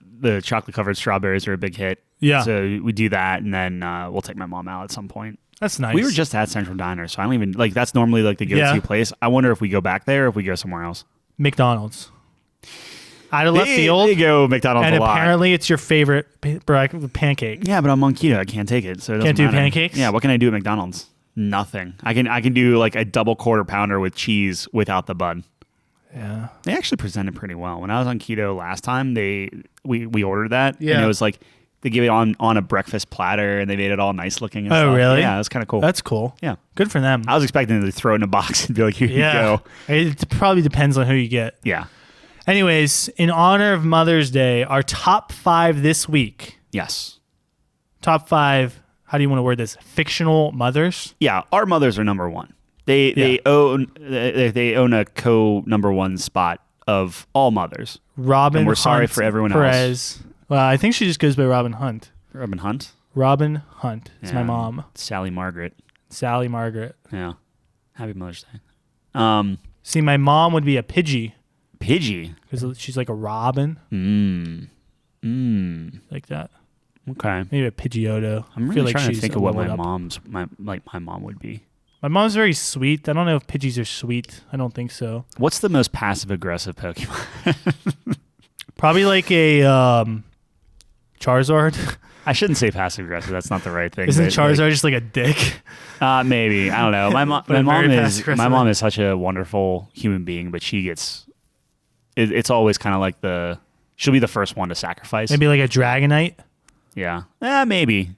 chocolate covered strawberries are a big hit. Yeah. So we do that, and then we'll take my mom out at some point. That's nice. We were just at Central Diner, so I don't even like. That's normally like the go-to Yeah. place. I wonder if we go back there or if we go somewhere else. McDonald's. Out of left They field. go McDonald's And a lot. apparently it's your favorite pancake. Yeah, but I'm on keto. I can't take it, so it doesn't Can't do matter. pancakes? Yeah, what can I do at McDonald's? Nothing. I can do like a double quarter pounder with cheese without the bun. Yeah. They actually presented pretty well. When I was on keto last time, we ordered that, and Yeah. it was like they gave it on a breakfast platter, and they made it all nice looking. And Oh, stuff. really? Yeah, it was kind of cool. That's cool. yeah. Good for them. I was expecting them to throw it in a box and be like, "Here you Yeah. go." It probably depends on who you get. Yeah. Anyways, in honor of Mother's Day, our top 5 this week. Yes. Top 5, how do you want to word this? Fictional mothers? Yeah. Our mothers are number one. They own a co number one spot of all mothers. Robin. And we're sorry Hunt for everyone Perez. Well, I think she just goes by Robin Hunt. Robin Hunt? Robin Hunt. It's my Yeah. mom. Sally Margaret. Sally Margaret. Yeah. Happy Mother's Day. See, my mom would be a Pidgey Pidgey. because she's like a robin, like that. Okay. Maybe a Pidgeotto. I'm I really feel like trying to she's think a of what leveled my up. mom would be. My mom's very sweet. I don't know if Pidgeys are sweet. I don't think so. What's the most passive aggressive Pokemon? Probably like a Charizard. I shouldn't say passive aggressive. That's not the right thing. Isn't but, Charizard just like a dick? Maybe. I don't know. But very passive-aggressive. My mom is such a wonderful human being, but she gets. It's always kind of like she'll be the first one to sacrifice. Maybe like a Dragonite, Yeah. Maybe.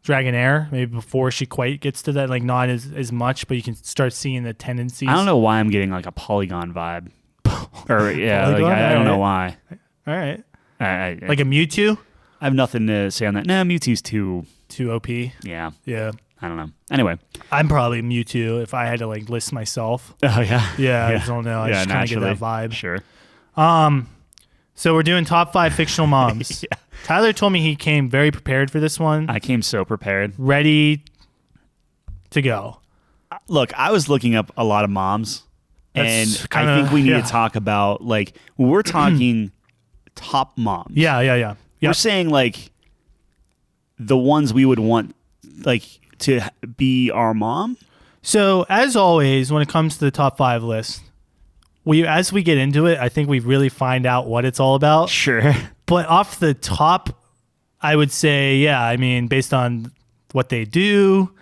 Dragonair. Maybe before she quite gets to that, like not as much, but you can start seeing the tendencies. I don't know why I'm getting like a Polygon vibe. Or yeah, Polygon? I don't know why. All right. Like Like a Mewtwo? I have nothing to say on that. No, Mewtwo's too. Too OP. Yeah. Yeah. I don't know. Anyway. I'm probably Mewtwo if I had to like list myself. Oh yeah. Yeah, I don't know. I Yeah, just kind of get that naturally. vibe. Sure. So we're doing top 5 fictional moms. Yeah. Tyler told me he came very prepared for this one, I came so prepared. ready to go. Look, I was looking up a lot of moms, That's and kinda- I think we need yeah. to talk about like when we're talking top moms. Yeah. We're Yep. saying like the ones we would want like to be our mom. So as always, when it comes to the top 5 list, as we get into it, I think we really find out what it's all about. Sure. But off the top, I would say, yeah, I mean, based on what they do,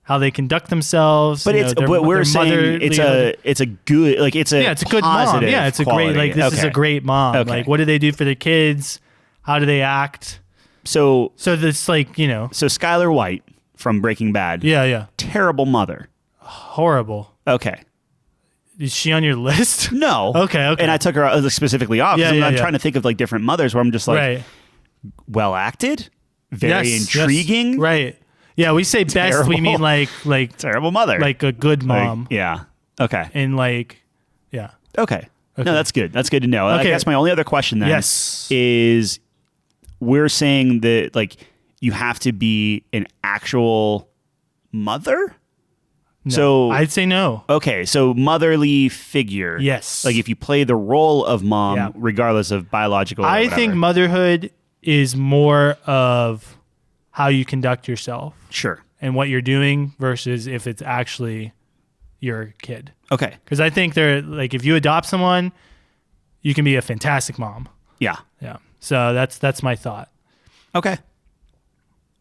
how they conduct themselves. But you know, it's their- but we're their saying it's a good like it's a yeah, it's a good mom. positive Yeah, it's a great quality. like this is a Okay. great mom. Okay. Like, what do they do for their kids? How do they act? So this like Skylar White from Breaking Bad. yeah, Terrible mother. horrible. Okay. Is she on your list? No. Okay. And I took her specifically off because I'm trying to think of like different mothers where I'm just like right. well acted, very Yes, intriguing, right. Yeah, we say best. Terrible. We mean like terrible mother, like a good Like, mom. yeah. Okay. And like, yeah. Okay. No, that's good. That's good to know. I Okay. guess my only other question then Yes. is we're saying that like you have to be an actual mother. No. So I'd say no. okay, so motherly figure. Yes. Like if you play the role of mom, Yeah. regardless of biological. Or I whatever. think motherhood is more of how you conduct yourself Sure. and what you're doing versus if it's actually your kid. Okay. Because I think they're like, if you adopt someone, you can be a fantastic mom. Yeah. Yeah. So that's my thought. Okay.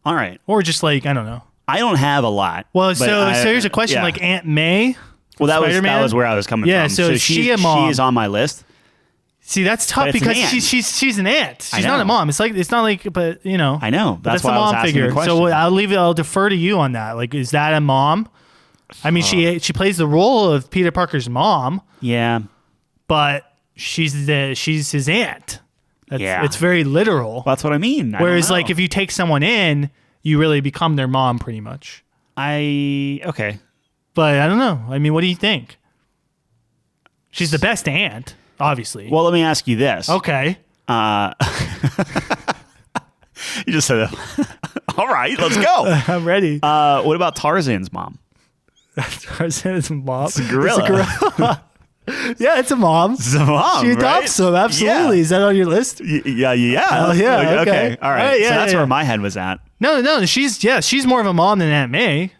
All right. Or just like, I don't know. I don't have a lot. Well, but so I- here's a question yeah. like Aunt May. Well, that Spider-Man? was where I was coming Yeah, from. so is she a mom? She is on my list. See, that's tough But it's an because aunt. she's an aunt. I She's not know. a mom. It's not like, but you know. I know. But That's a why I was mom asking figure. the question. So I'll defer to you on that. Like, is that a mom? I mean, she plays the role of Peter Parker's mom, Yeah. but she's his aunt. Yeah. It's very literal. Well, that's what I mean. Whereas, like, if you take someone in, you really become their mom, pretty much. okay. But I don't know. I mean, what do you think? She's the best aunt, obviously. Well, let me ask you this. Okay. You just said that. All right, let's go. I'm ready. What about Tarzan's mom? Tarzan is a mom. It's a gorilla. Yeah, it's a mom. It's a mom, She adopts right? him. Absolutely. Yeah. Is that on your list? Yeah. Oh, yeah, okay. All right. All right, yeah, so that's yeah. where my head was at. No. She's more of a mom than Aunt May.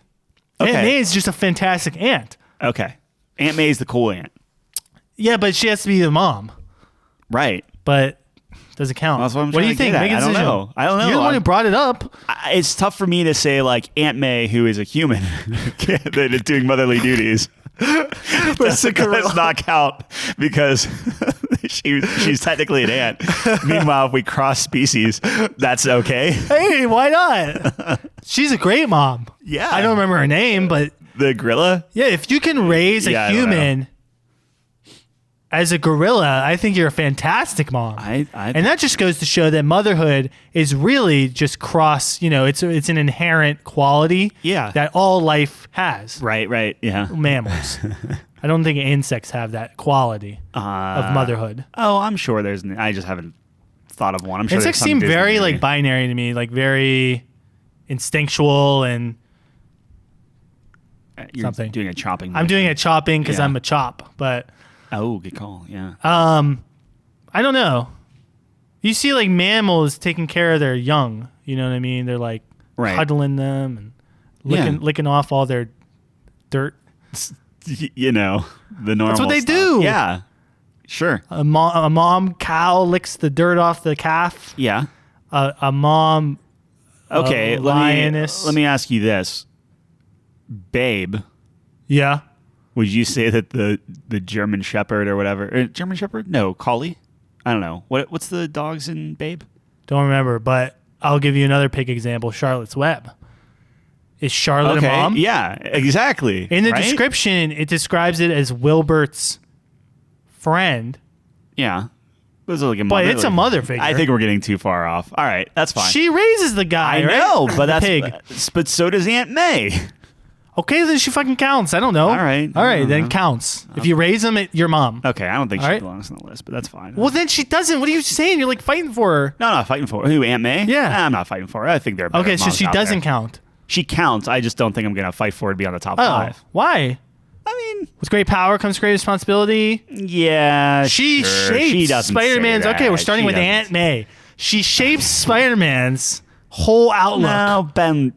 Okay. Aunt May is just a fantastic aunt. Okay. Aunt May's the cool aunt. Yeah, but she has to be the mom. Right. But doesn't count. Well, that's what I'm do you trying to think? get at. Make a I don't decision. know. I don't know. You're the one who I'm- brought it up. It's tough for me to say like Aunt May, who is a human that is doing motherly duties. Does not count because she's technically an ant. Meanwhile, if we cross species, that's okay. Hey, why not? She's a great mom. Yeah. I don't remember her name, but The gorilla. yeah, if you can raise Yeah, a I don't human as a gorilla, I think you're a fantastic mom. I And that just goes to show that motherhood is really just it's an inherent quality Yeah. that all life has. right. Yeah. Mammals. I don't think insects have that quality of motherhood. Oh, I'm sure there's. I just haven't thought of one. I'm sure Insects there's some seem Disney very movie. like binary to me, like very instinctual and You're something. doing a chopping. I'm doing a chopping because Yeah. I'm a chop, but Oh, good call. Yeah. I don't know. You see like mammals taking care of their young, you know what I mean? They're like Right. cuddling them and Yeah. licking off all their dirt. You know, the normal. what they stuff. do. Yeah. Sure. A mom cow licks the dirt off the calf. Yeah. A mom Okay. lioness. Let me ask you this, Babe. Yeah. Would you say that the German Shepherd or whatever, German Shepherd? No, Collie. I don't know. What's the dogs in Babe? Don't remember, but I'll give you another pig example. Charlotte's Web. Is Charlotte Okay. a mom? Yeah. Exactly. In the right? description, it describes it as Wilbert's friend. Yeah. Those are like a But mother, it's a like- mother figure. I think we're getting too far off. All right, that's fine. She raises the guy, I right? know, but The that's pig. but so does Aunt May. Okay, then she fucking counts. I don't know. All right. All I right, don't then know. counts. If you raise them, your mom. Okay, I don't think All she right. belongs on the list, but that's fine. Well, then she doesn't. What are you saying? You're like fighting for her. No, I'm not fighting for her. Who, Aunt May? Yeah. Nah, I'm not fighting for her. I think they're better Okay, so moms she out doesn't there. count. She counts. I just don't think I'm gonna fight for her to be on the top Oh, 5. why? I mean, With great power comes great responsibility. yeah, She sure. shapes She doesn't say Spider-Man's. that. Okay, we're starting She with doesn't. Aunt May. She shapes Spider-Man's whole outlook. No, Ben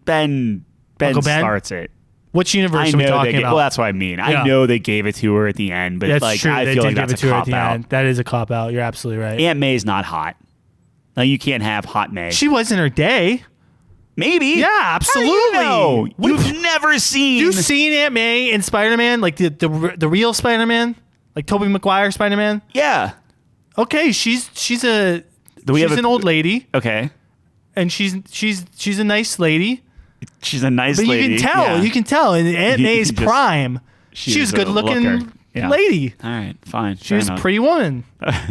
Uncle Ben? starts it. Which universe I are we know talking they. about? Well, that's what I mean. Yeah. I know they gave it to her at the end, but That's like true. I They feel did like give that's it a to her at cop the out. end. That is a cop out. You're absolutely right. Aunt May's not hot. Like you can't have hot May. She was in her day. Maybe. Yeah, How do absolutely. you know? What- You've never seen. You've seen Aunt May in Spider-Man, like the real Spider-Man, like Tobey Maguire Spider-Man. Yeah. Okay, she's Do we she's have an old lady, Okay. and she's a nice lady. She's a nice But lady. you can tell, Yeah. in Aunt You May's can just- prime, she she was is a good looking looker. Yeah. lady. All right. Fine. She was a pretty woman.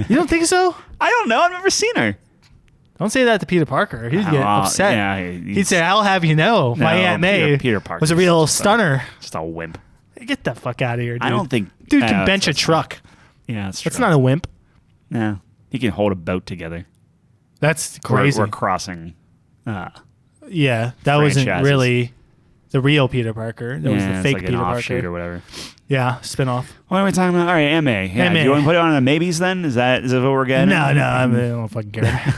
You don't think so? I don't know. I've never seen her. Don't say that to Peter Parker. He'd get Well, upset. yeah, He'd say, "I'll have you know, my No, Aunt May Peter Parker's was a real just a- stunner." Just a wimp. Get the fuck out of here, dude. I don't think dude can that's- bench a that's truck. Yeah, that's That's true. not a wimp. No, he can hold a boat together. That's We're- crazy. We're crossing. Yeah, that wasn't franchises. really the real Peter Parker. That was Yeah, the it's fake like Peter an offshoot Parker. or whatever. Yeah, spinoff. What are we talking about? All right, Aunt May. Yeah, Aunt do May. you want to put it on the maybes then? Is that what we're getting? No, I don't fucking care.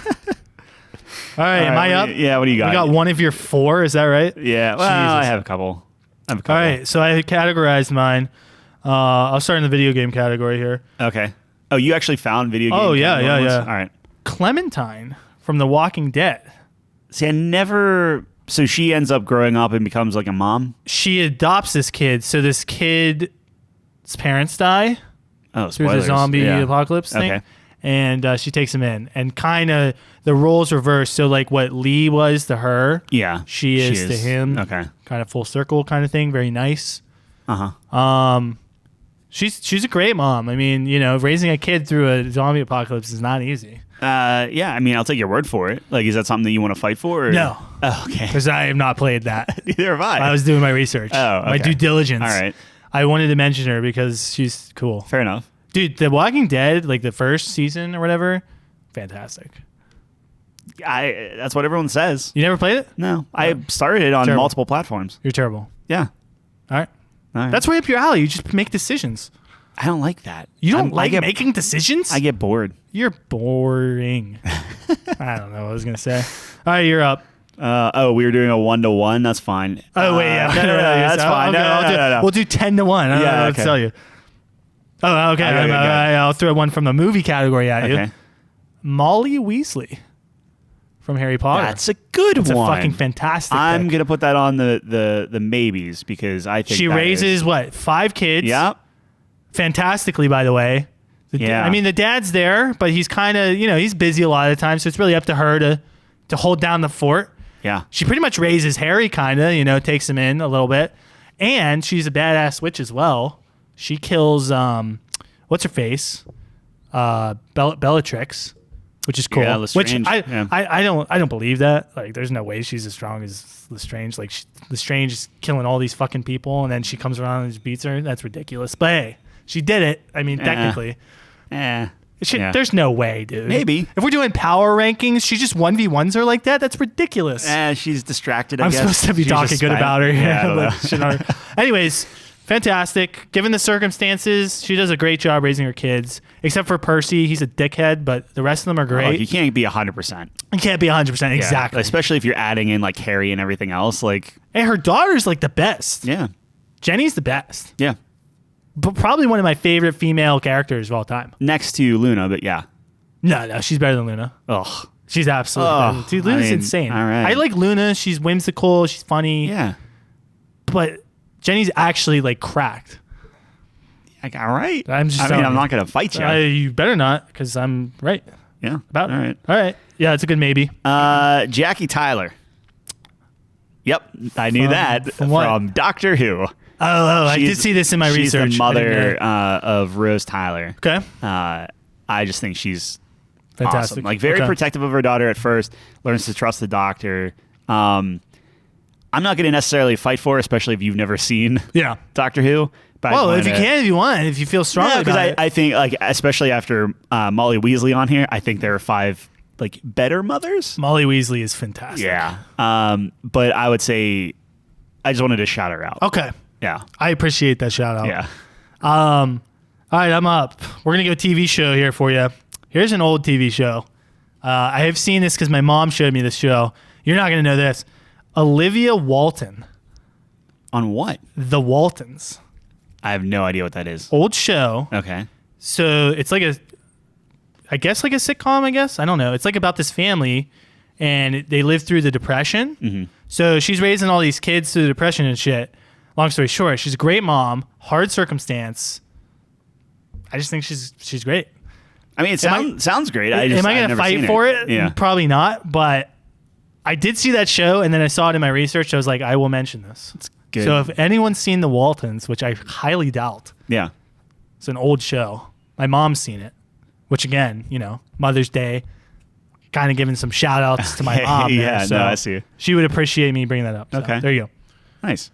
All right, am I up? Yeah, what do you got? I got one of your 4. Is that right? Yeah, well, I Jesus. have a couple. All right, so I categorized mine. I'll start in the video game category here. Okay. Oh, you actually found video game Oh, yeah, category ones? yeah. All right. Clementine from The Walking Dead. See, I never... So she ends up growing up and becomes like a mom? She adopts this kid. So this kid's parents die Oh, through spoilers. the zombie Yeah. apocalypse thing. Okay. And she takes him in. And kind of the roles reverse. So like what Lee was to her, Yeah. she is to him. Okay. Kind of full circle kind of thing. Very nice. Uh-huh. She's a great mom. I mean, raising a kid through a zombie apocalypse is not easy. Yeah, I mean, I'll take your word for it. Like, is that something that you want to fight for? Or? No. Oh, okay. Because I have not played that. Neither have I. I was doing my research. Oh, My okay. due diligence. All right. I wanted to mention her because she's cool. Fair enough. Dude, The Walking Dead, like the first season or whatever, fantastic. That's what everyone says. You never played it? No. I started it on Terrible. multiple platforms. You're terrible. Yeah. All right. All right. That's right up your alley. You just make decisions. I don't like that. You don't I like get, making decisions? I get bored. You're boring. I don't know what I was going to say. All right, you're up. We were doing a 1-to-1. That's fine. Oh, wait, yeah. No, that's fine. Okay, No. We'll do 10 to 1. I don't Yeah, know what to okay. tell you. Oh, okay. Okay, good. I'll throw one from the movie category at you. Okay. Molly Weasley from Harry Potter. That's a good It's one. a fucking fantastic I'm pick. going to put that on the maybes because I think She that raises, is- what, 5 kids? Yeah. Fantastically, by the way. Yeah. I mean, the dad's there, but he's kind of, he's busy a lot of the time, so it's really up to her to hold down the fort. Yeah. She pretty much raises Harry, kind of, takes him in a little bit. And she's a badass witch as well. She kills, what's her face? Bellatrix, which is cool. Yeah, which Lestrange. I Yeah. don't believe that. Like, there's no way she's as strong as Lestrange. Like, Lestrange is killing all these fucking people, and then she comes around and just beats her. That's ridiculous. But hey, She did it. I mean, technically. Yeah. There's no way, dude. Maybe. If we're doing power rankings, she just 1v1s her like that? That's ridiculous. She's distracted, I I'm guess. supposed to be She's talking just good spent- about her. Yeah, I don't know. Shit on her. Anyways, fantastic. Given the circumstances, she does a great job raising her kids. Except for Percy. He's a dickhead, but the rest of them are Look, great. you can't be 100%. You can't be 100%. Yeah. Exactly. Especially if you're adding in like Harry and everything else. Like, And her daughter's like the best. yeah. Jenny's the best. Yeah. But probably one of my favorite female characters of all time. Next to Luna, but yeah. No, she's better than Luna. Ugh. She's absolutely Oh, better. Dude, Luna's I mean, insane. all right. I like Luna. She's whimsical. She's funny. Yeah. But Jenny's actually like cracked. Like, all right. I'm just I mean, telling I'm you. not going to fight you. You better not, because I'm right yeah. about it. All right. All right. Yeah, it's a good maybe. Jackie Tyler. Yep. I knew From- that from what? from Doctor Who. I did She's- see this in my she's research. the I didn't mother know. of Rose Tyler. Okay. I just think she's Fantastic. awesome. Like, very Okay. protective of her daughter at first, learns to trust the doctor. I'm not going to necessarily fight for her, especially if you've never seen Yeah. Doctor Who. But I Well, just if you wanted to- can, if you want, if you feel strongly Yeah, because about it. I think, like, especially after Molly Weasley on here, I think there are 5 like better mothers. Molly Weasley is fantastic. Yeah. But I would say I just wanted to shout her out. Okay. Yeah. I appreciate that shout out. Yeah. All right, I'm up. We're going to go TV show here for you. Here's an old TV show. I have seen this because my mom showed me this show. You're not going to know this. Olivia Walton. On what? The Waltons. I have no idea what that is. Old show. Okay. So it's like I guess like a sitcom, I guess. I don't know. It's like about this family and they lived through the Depression. Mm-hmm. So she's raising all these kids through the Depression and shit. Long story short, she's a great mom, hard circumstance. I just think she's great. I mean, it sounds great. Am I I've going to never fight seen for it? Yeah. Probably not, but I did see that show and then I saw it in my research. I was like, I will mention this. It's good. So if anyone's seen The Waltons, which I highly doubt, Yeah. it's an old show. My mom's seen it, which again, Mother's Day, kind of giving some shout outs to my mom. there. Yeah, So no, I see. She would appreciate me bringing that up. So Okay. there you go. Nice.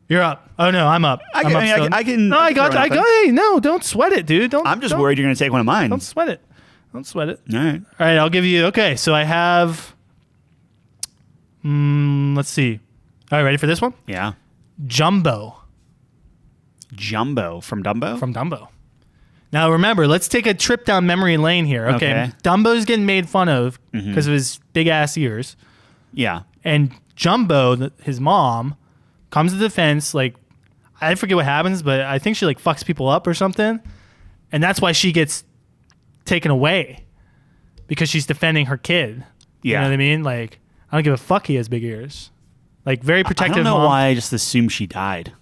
You're up. Oh no, I'm up. I I'm can- up I mean, still. I can- No, I I can got. throw I it up got. Hey, no, don't sweat it, dude. I'm just don't- worried you're going to take one of mine. Don't sweat it. Don't sweat it. All right. All right, I'll give you. Okay, so I have. Let's see. All right, ready for this one? Yeah. Jumbo Jumbo from Dumbo? from Dumbo. Now remember, let's take a trip down memory lane here. Okay, Okay. Dumbo's getting made fun of because of his big ass ears, Yeah. and Jumbo, his mom, comes to the defense. Like, I forget what happens, but I think she like fucks people up or something, and that's why she gets taken away because she's defending her kid. You Yeah. know what I mean? Like, I don't give a fuck. He has big ears. Like, very I protective. don't know mom. why I just assumed she died.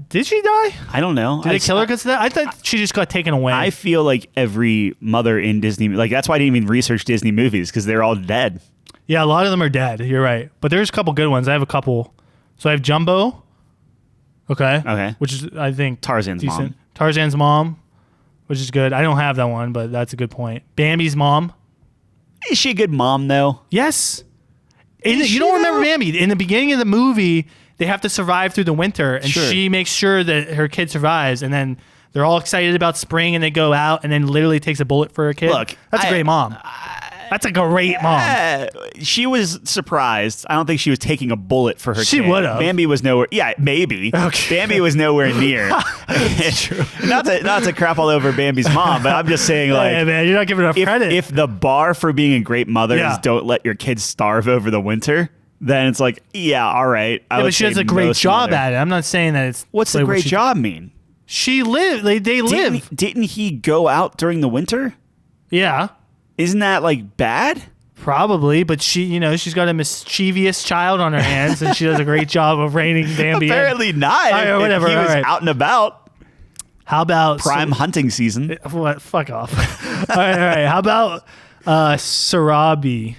Did she die? I don't know. Did they kill her because of that? I thought she just got taken away. I feel like every mother in Disney, like that's why I didn't even research Disney movies because they're all dead. Yeah, a lot of them are dead. You're right. But there's a couple good ones. I have a couple. So I have Jumbo. Okay. Okay. Which is, I think, Tarzan's mom. Tarzan's mom, which is good. I don't have that one, but that's a good point. Bambi's mom. Is she a good mom though? Yes. Is You she, don't remember though? Bambi. In the beginning of the movie, they have to survive through the winter, and Sure. she makes sure that her kid survives, and then they're all excited about spring, and they go out, and then literally takes a bullet for her kid. Look, that's a great mom. That's a great mom. She was surprised. I don't think she was taking a bullet for her She kid. would've. Bambi was nowhere. Yeah, maybe. Okay. Bambi was nowhere near. not to crap all over Bambi's mom, but I'm just saying, like, Hey, man, you're not giving enough credit. if the bar for being a great mother Yeah. is don't let your kids starve over the winter, then it's like, yeah, all right. I yeah, would but she does say a great most job mother- at it. I'm not saying that it's What's the like what great she- job mean? She lived. They live. Didn't he go out during the winter? Yeah, Isn't that like bad? probably. But she's got a mischievous child on her hands, and she does a great job of reining Bambi in. Apparently not. All right, If whatever, he all was right. out and about, How about prime hunting season. What? Fuck off. all right. How about Sarabi?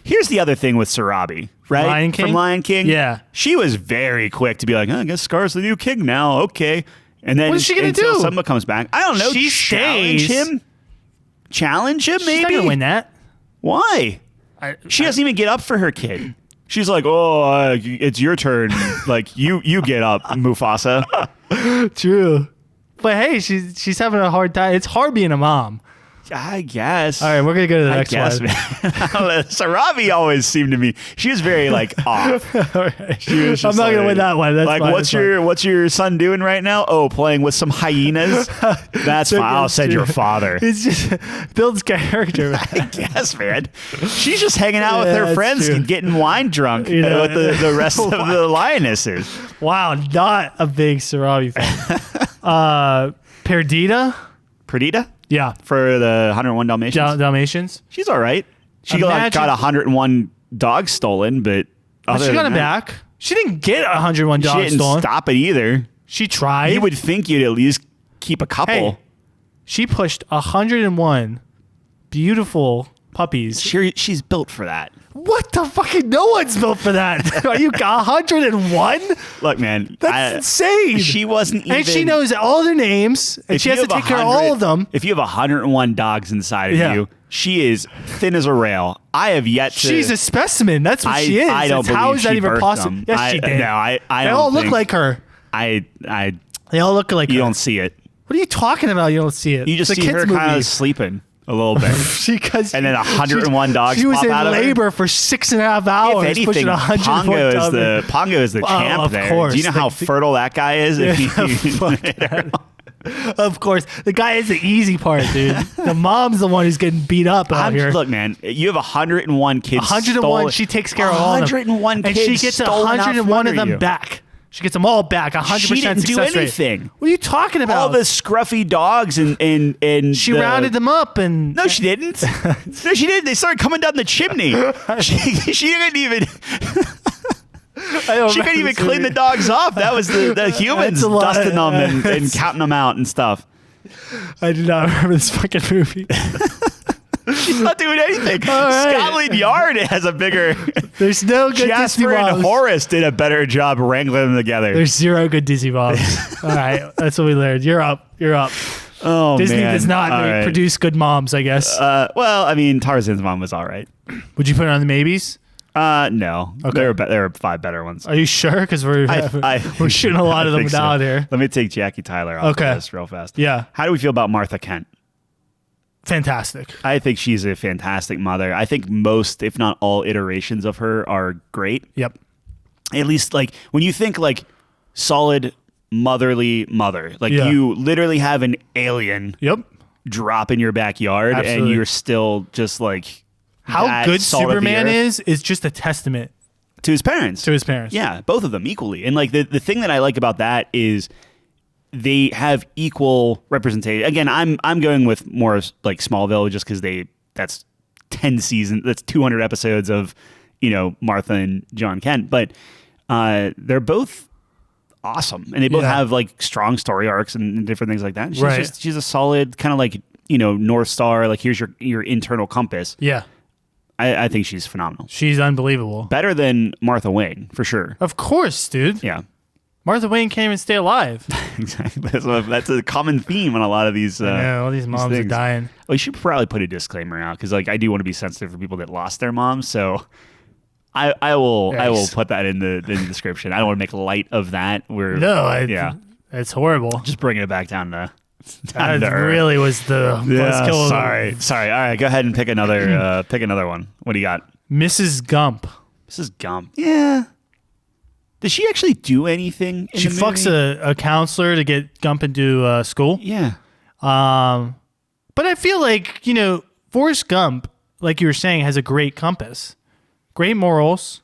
Here's the other thing with Sarabi, right? Lion King? From Lion King. Yeah. She was very quick to be like, I guess Scar's the new king now. Okay. And then What is she gonna until do? Simba comes back. I don't know. She challenge stays. him. Challenge him, She's maybe. not gonna win that. Why? She doesn't even get up for her kid. She's like, oh, it's your turn. Like you get up, Mufasa. True. But hey, she's having a hard time. It's hard being a mom. I guess. All right, we're gonna go to the next one. Man. Sarabi always seemed to me. She was very like off. All right. She was I'm just not gonna win that one. That's like, fine, what's your son doing right now? Oh, playing with some hyenas. That's fine. I'll send your father. It's just builds character. Man. I guess, man. She's just hanging out with her that's friends true. and getting wine drunk You know, with the rest of the lionesses. Wow, not a big Sarabi fan. Perdita? Perdita Yeah. for the 101 Dalmatians. Dalmatians. She's all right. She Imagine- got 101 dogs stolen, but But other she got than it that, back. She didn't get 101 She dogs didn't stolen. stop it either. She tried. You would think you'd at least keep a couple. Hey, she pushed 101 beautiful puppies. She's built for that. What the fucking? No one's built for that. Are you 101? Look, man, That's insane. She wasn't even. And she knows all their names, and if she you has to have take care of all of them. If you have 101 dogs inside of Yeah. you, she is thin as a rail. I have yet to. She's a specimen. That's what she is. I don't How believe is that she even birthed possible? them. Yes, she did. No, I They don't all look think- like her. I. They all look like You her. don't see it. What are you talking about? You don't see it. You just It's a see her kids' kind movie. of sleeping a little bit. Because And then 101 dogs She was pop in out of her. labor for 6.5 hours. If pushing anything, 101 Pongo is the champ of there. course. Do you know how fertile that guy is? If Fuck that. Of course, the guy is the easy part, dude. The mom's the one who's getting beat up out here. Look, man, you have 101 kids. 101. stolen- She takes care of all of them. 101 and kids she gets stolen out 101 of from them under you. back. She gets them all back. 100% She didn't do success rate. anything. What are you talking about? All the scruffy dogs and she rounded them up and No, she didn't. No, she didn't. They started coming down the chimney. She didn't even. She couldn't even clean the dogs off. That was the humans a lot. dusting them and counting them out and stuff. I do not remember this fucking movie. She's not doing anything. All right. Scotland Yard has a bigger. There's no good Disney Jasper and moms. Horace did a better job wrangling them together. There's zero good Disney moms. All right, that's what we learned. You're up. You're up. oh Disney man. does not All right. produce good moms, I guess. Well, I mean, Tarzan's mom was all right. Would you put it on the maybes? No. Okay. There were 5 better ones. Are you sure? Because we're shooting a lot of I them think so. out here. Let me take Jackie Tyler off Okay. this real fast. Yeah, How do we feel about Martha Kent? fantastic. I think she's a fantastic mother. I think most, if not all, iterations of her are great. Yep. At least, like, when you think, like, solid motherly mother, like, Yeah. you literally have an alien Yep. drop in your backyard Absolutely. and you're still just, like, How that good salt of the Superman earth. is just a testament To his parents. to his parents. Yeah, both of them equally. And like the thing that I like about that is they have equal representation. Again, I'm going with more like Smallville just because that's 10 seasons, that's 200 episodes of, Martha and John Kent. But they're both awesome. And they both Yeah. have like strong story arcs and different things like that. Right. She's a solid kind of like, North Star, like here's your internal compass. Yeah. I think she's phenomenal. She's unbelievable. Better than Martha Wayne, for sure. Of course, dude. Yeah. Martha Wayne can't even stay alive. Exactly. That's a common theme on a lot of these. Yeah, all these moms are things. dying. Well, you should probably put a disclaimer out because, like, I do want to be sensitive for people that lost their moms. So, I will Yikes. put that in the description. I don't want to make light of that. No, it's horrible. just bringing it back down to. That to earth. really was the Yeah, buzzkill. sorry. All right, go ahead and pick another one. What do you got? Mrs. Gump. This is Gump. Yeah. Does she actually do anything? In She the fucks movie? a counselor to get Gump into school. Yeah. But I feel like, Forrest Gump, like you were saying, has a great compass. Great morals.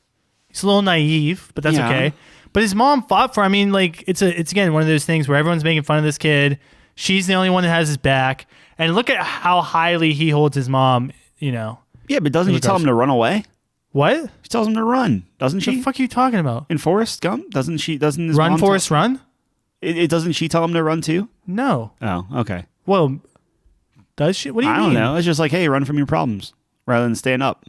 He's a little naive, but that's Yeah. okay. But his mom fought for him. I mean, like, it's again one of those things where everyone's making fun of this kid. She's the only one that has his back. And look at how highly he holds his mom, Yeah, but doesn't she tell him to run away? What? She tells him to run, doesn't What the she? fuck are you talking about? In Forrest Gump, doesn't his Run, mom Forrest, run? It doesn't she tell him to run too? No. Oh, okay. Well, does she? What do you I mean? don't know. It's just like, hey, run from your problems rather than stand up.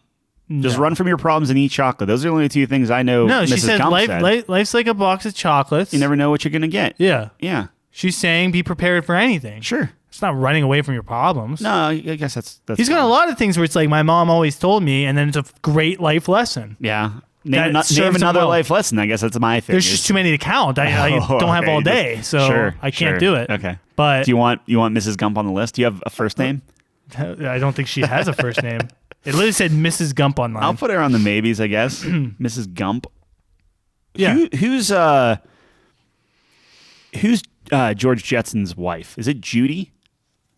Just run from your problems and eat chocolate. Those are the only two things I know. No, she Mrs. said, Gump said. life's like a box of chocolates. You never know what you're gonna get. Yeah. Yeah. She's saying be prepared for anything. Sure. It's not running away from your problems. No, I guess that's. He's got a lot of things where it's like my mom always told me, and then it's a great life lesson. Yeah. Name that serves them another well. life lesson. I guess that's my thing. There's just too many to count. I don't have all day, so Sure, I can't sure. do it. Okay. But Do you want Mrs. Gump on the list? Do you have a first name? I don't think she has a first name. It literally said Mrs. Gump on mine. I'll put her on the maybes, I guess. Mrs. Gump. Yeah. Who's George Jetson's wife? Is it Judy?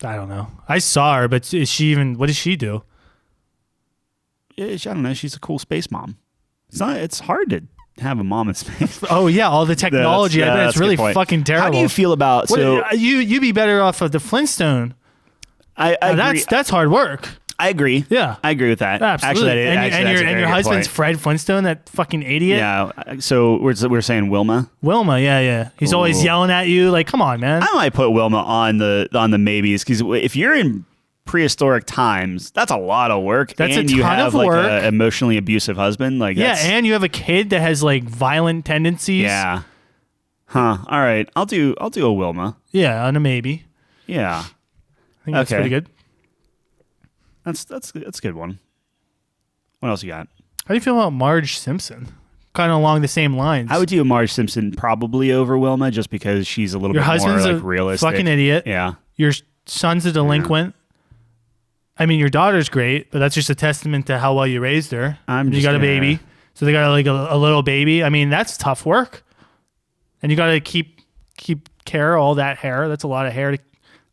I don't know. I saw her, but is she even? What does she do? Yeah, I don't know. She's a cool space mom. It's hard to have a mom in space. Oh yeah, all the technology. I bet that's it's a good really point. fucking terrible. How do you feel about you'd be better off of the Flintstone. I agree. That's hard work. I agree. Yeah. I agree with that. Absolutely. Actually, and that's a very your good husband's point. Fred Flintstone, that fucking idiot. Yeah. So we're saying Wilma. Wilma, yeah. He's always Ooh. yelling at you, like, come on, man. I might put Wilma on the maybes because if you're in prehistoric times, that's a lot of work. That's a and you ton have of like work. an emotionally abusive husband. Like Yeah, that's, and you have a kid that has like violent tendencies. yeah. Huh. All right. I'll do a Wilma. Yeah, and a maybe. Yeah. I think that's Okay. pretty good. That's a good one. What else you got? How do you feel about Marge Simpson? Kind of along the same lines. I would do a Marge Simpson probably over Wilma just because she's a little Your bit more husband's like a realistic. fucking idiot. Yeah. Your son's a delinquent. I mean, your daughter's great, but that's just a testament to how well you raised her. I'm And you just got a gonna- baby, so they got like a little baby. I mean, that's tough work, and you got to keep care of all that hair. That's a lot of hair.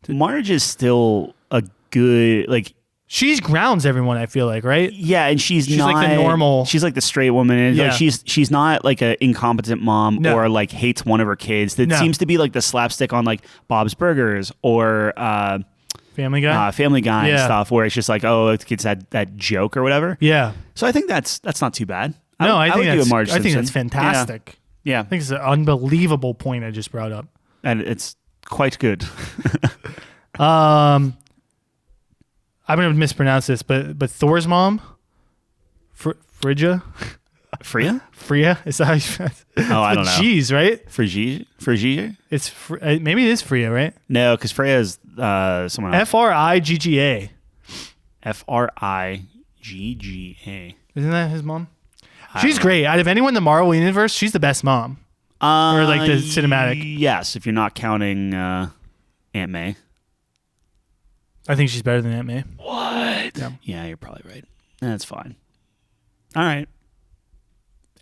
Marge is still a good like. She's grounds everyone. I feel like, right? Yeah, and she's like not the normal- She's like the straight woman, and Yeah. like she's not like an incompetent mom No. or like hates one of her kids. That No. seems to be like the slapstick on like Bob's Burgers or Family Guy. Family Guy and Yeah. stuff, where it's just like, oh, it's that joke or whatever. Yeah. So I think that's not too bad. No, I would think do a that's Marge I think that's Simpson. fantastic. Yeah, I think it's an unbelievable point I just brought up. and it's quite good. I'm gonna mispronounce this, but Thor's mom, Frigga, Freya? Freya, is that how you? Oh, I don't know. G's, right? Frigga? It's maybe it is Freya, right? No, because Freya is someone else. Frigga. Frigga. Isn't that his mom? She's great. Out of anyone in the Marvel universe, she's the best mom. Or like the cinematic. Yes, if you're not counting Aunt May. I think she's better than Aunt May. What? Yeah. Yeah, you're probably right. That's fine. All right.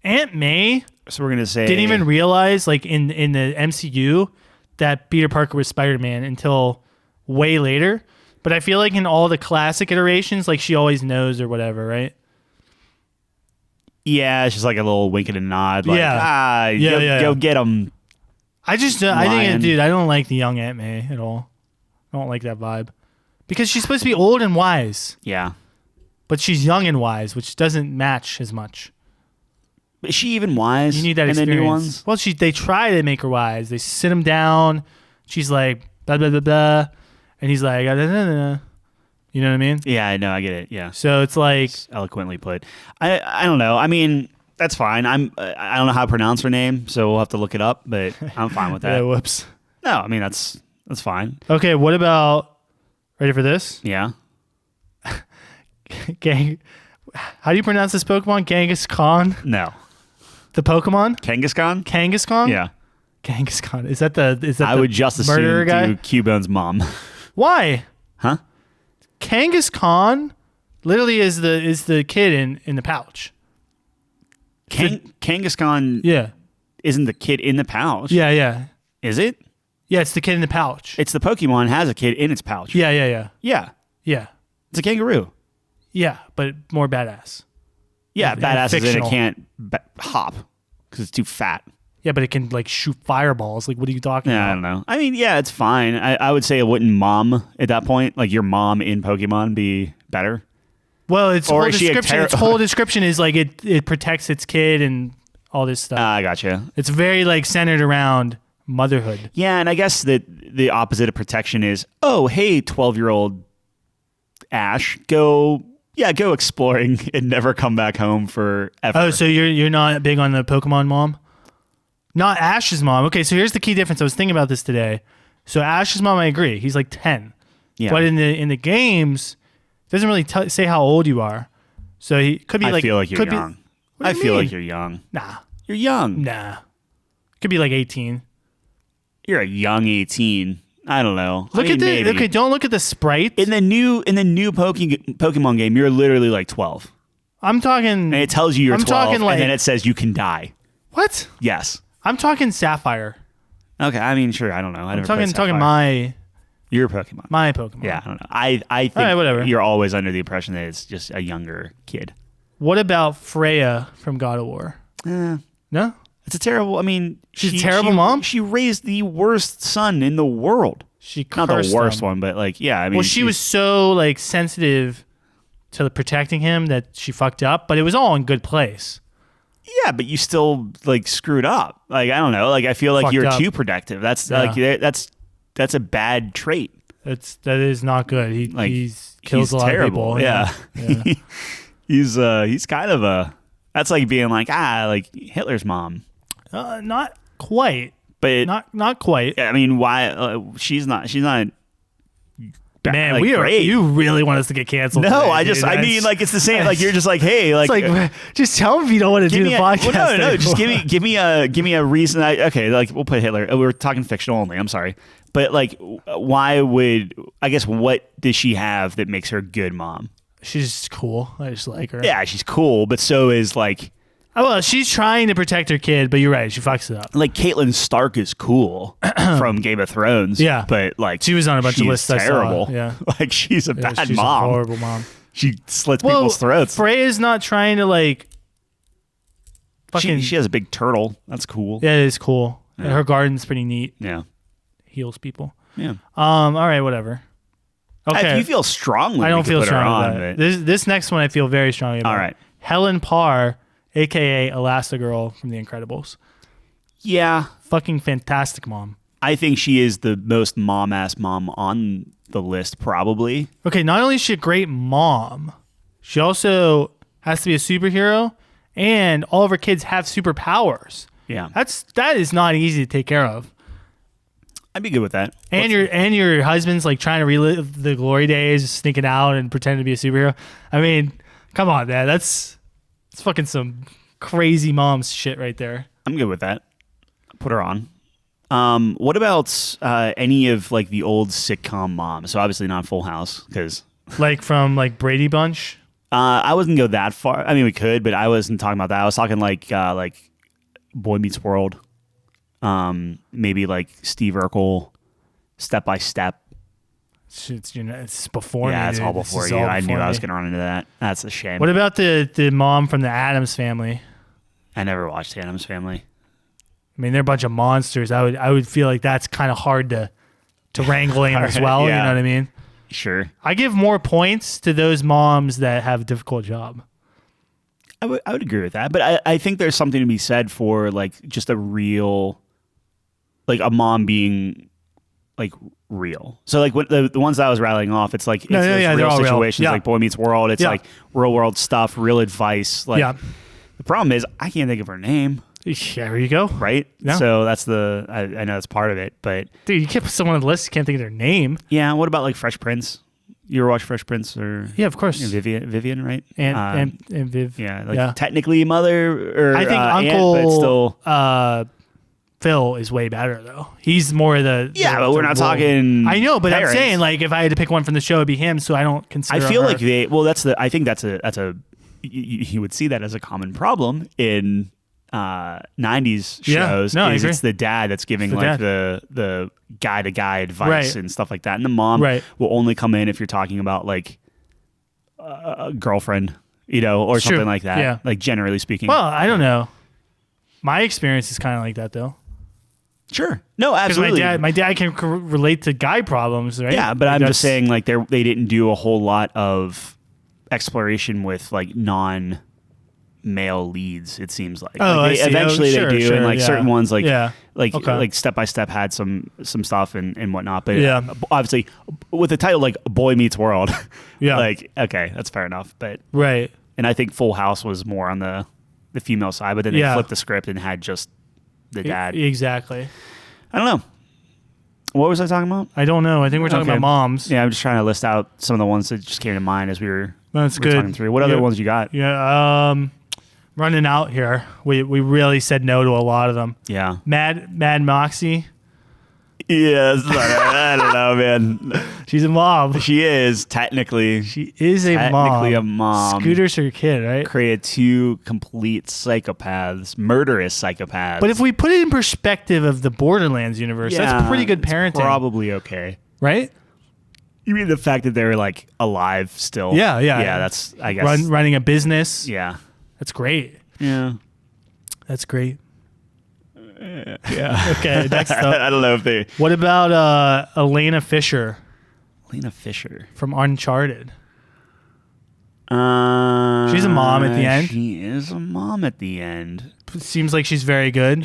Aunt May So we're gonna say didn't even realize, like in the MCU, that Peter Parker was Spider-Man until way later. But I feel like in all the classic iterations, like she always knows or whatever, right? Yeah, it's just like a little wink and a nod. Like, Yeah. Go get him. I think, Lion. dude, I don't like the young Aunt May at all. I don't like that vibe. Because she's supposed to be old and wise, Yeah. but she's young and wise, which doesn't match as much. Is she even wise? You need that in experience. the new ones? Well, they try to make her wise. They sit him down. She's like, blah, blah, blah, blah. And he's like, ah, nah, nah, nah. You know what I mean? Yeah, I know. I get it. Yeah. So it's like, Eloquently put. I don't know. I mean, that's fine. I don't know how to pronounce her name, so we'll have to look it up. But I'm fine with that. yeah, whoops. No, I mean that's fine. Okay, what about, ready for this? Yeah. How do you pronounce this Pokemon? Genghis Khan? No. The Pokemon? Kangaskhan? Kangaskhan? Yeah. Genghis Khan. Is that the I would just murderer assume guy? to Cubone's mom. Why? Huh? Kangaskhan Khan literally is the kid in the pouch. Kangaskhan Yeah. isn't the kid in the pouch. Yeah. Is it? Yeah, it's the kid in the pouch. It's the Pokemon has a kid in its pouch. Yeah. Yeah. It's a kangaroo. Yeah, but more badass. Yeah, And badass is in it fictional. can't hop because it's too fat. Yeah, but it can like shoot fireballs. Like, what are you talking Yeah, I about? don't know. I mean, yeah, it's fine. I would say it wouldn't mom at that point, like your mom in Pokemon, be better. Well, its Or whole is she a description. Its whole description is like it protects its kid and all this stuff. I gotcha. It's very like centered around motherhood. Yeah, and I guess that the opposite of protection is, oh, hey, 12-year-old Ash, go exploring and never come back home forever. Oh, so you're not big on the Pokemon mom? Not Ash's mom. Okay, so here's the key difference. I was thinking about this today. So Ash's mom, I agree. He's like 10. Yeah. But in the games, it doesn't really say how old you are. So he could be I like feel like you're could young. What do I you feel mean? like you're young. Nah. You're young. Nah. Could be like 18. You're a young 18. I don't know. Look at the maybe. okay. Don't look at the sprite. In the new Pokemon game, you're literally like 12, I'm talking. and it tells you you're I'm 12, talking like and then it says you can die. what? Yes. I'm talking Sapphire. Okay. I mean, sure. I don't know. I I'm never talking played talking Sapphire. my Your Pokemon. Pokemon. Yeah, I don't know. I think All right, whatever. you're always under the impression that it's just a younger kid. What about Freya from God of War? No. It's a terrible. I mean, She's a terrible mom? She raised the worst son in the world. She Not the cursed worst him. one, but like, yeah. I mean, Well, she was so like sensitive to protecting him that she fucked up, but it was all in good place. Yeah, but you still like screwed up. Like, I don't know. Like, I feel like Fucked you're up. too protective. That's Yeah. like that's a bad trait. That is not good. Like, He's kills he's a lot terrible. of people. Yeah. He's kind of a. That's like being like Hitler's mom. Not quite. But Not quite. I mean, why? She's not. Man, like, we are. great. You really want us to get canceled? No, today, dude. I mean, like, it's the same. Like, you're just like, hey, like, It's like, just tell him if you don't want to do the podcast. Well, no, just anymore. give me a reason. Okay, like, we'll put Hitler. We're talking fictional only. I'm sorry, but like, why would I guess what does she have that makes her a good mom? She's cool. I just like her. Yeah, she's cool, but so is like Oh, well, she's trying to protect her kid, but you're right. She fucks it up. Caitlyn Stark is cool from Game of Thrones. Yeah. but like She was on a bunch of she's lists I saw. terrible. Yeah. like she's a Yeah, bad she's mom. a horrible mom. She slits people's throats. Freya's not trying to like. Fucking. She has a big turtle. That's cool. Yeah, it is cool. And her garden's pretty neat. Yeah. Heals people. Yeah. All right, whatever. Okay. If you feel strongly, I don't we could feel put her strong on, about it. but This next one I feel very strongly about. All right. Helen Parr, aka Elastigirl from The Incredibles. yeah, Fucking fantastic mom. I think she is the most mom-ass mom on the list, probably. Okay, not only is she a great mom, she also has to be a superhero, and all of her kids have superpowers. Yeah, That is not easy to take care of. I'd be good with that. And your husband's like trying to relive the glory days, sneaking out and pretending to be a superhero. I mean, come on, man. It's fucking some crazy mom's shit right there. I'm good with that. Put her on. What about any of like the old sitcom moms? So obviously not Full House because Like from like Brady Bunch. I wouldn't go that far. I mean, we could, but I wasn't talking about that. I was talking like Boy Meets World. Maybe like Steve Urkel, Step by Step. It's before me. Yeah, it's all dude. This before is you. all I knew before I was me. going to run into that. That's a shame. What about the mom from the Addams Family? I never watched Addams Family. I mean, they're a bunch of monsters. I would feel like that's kind of hard to wrangle in as Alright, well. yeah. You know what I mean? Sure. I give more points to those moms that have a difficult job. I would agree with that. But I think there's something to be said for like just a real, like a mom being like real. So like when the ones that I was rattling off, it's like it's those they're real all real. situations Yeah. like Boy Meets World. It's Yeah. like real world stuff, real advice. Like Yeah. the problem is I can't think of her name, There you go. right? Yeah. So that's I know that's part of it. But Dude, you can't put someone on the list, you can't think of their name. yeah, what about like Fresh Prince? You ever watch Fresh Prince or Yeah, of course. Vivian, right? And Viv. Yeah, like Yeah. technically mother or I think aunt, Uncle but still. Phil is way better though. He's more the Yeah, the- but we're the not role. talking I know, but parents. I'm saying like if I had to pick one from the show, it'd be him. So I don't consider. I feel her. like I think that's a you would see that as a common problem in 90s Yeah. shows. No, I is agree. it's the dad that's giving It's the like dad. the guy to guy advice Right. and stuff like that, and the mom Right. will only come in if you're talking about like a girlfriend, or It's true. something like that. Yeah. Like generally speaking. Well, I don't know. My experience is kind of like that though, sure, no, because absolutely. my dad can relate to guy problems, right? Yeah, but Like, I'm just that's- saying, like they didn't do a whole lot of exploration with like non-male leads. It seems like. Oh, Like, I see. eventually Sure, they do, sure, and like yeah. certain ones, like Yeah. like Okay. like Step by Step had some stuff and whatnot. But Yeah. obviously, with the title like Boy Meets World, Yeah. like okay, that's fair enough. But Right. and I think Full House was more on the female side, but then they Yeah. flipped the script and had just the dad. Exactly. I don't know. What was I talking about? I don't know. I think we're talking Okay. about moms. Yeah, I'm just trying to list out some of the ones that just came to mind as we were That's talking good. through. What other Yeah. ones you got? Yeah. running out here. We really said no to a lot of them. Yeah. Mad Moxie. Yeah, I don't know, man. She's a mom. She is technically She is a technically mom. a mom. Scooter's her kid, right? Created two complete psychopaths, murderous psychopaths. But if we put it in perspective of the Borderlands universe, that's pretty good it's parenting, probably okay. right? You mean the fact that they're like alive still? Yeah. Yeah, that's I guess. Running a business. Yeah. That's great. Yeah. That's great. Yeah. Okay, next up. I don't know if they. What about Elena Fisher Lena Fisher. from Uncharted? She's She's a mom at the end. She is a mom at the end. Seems like she's very good.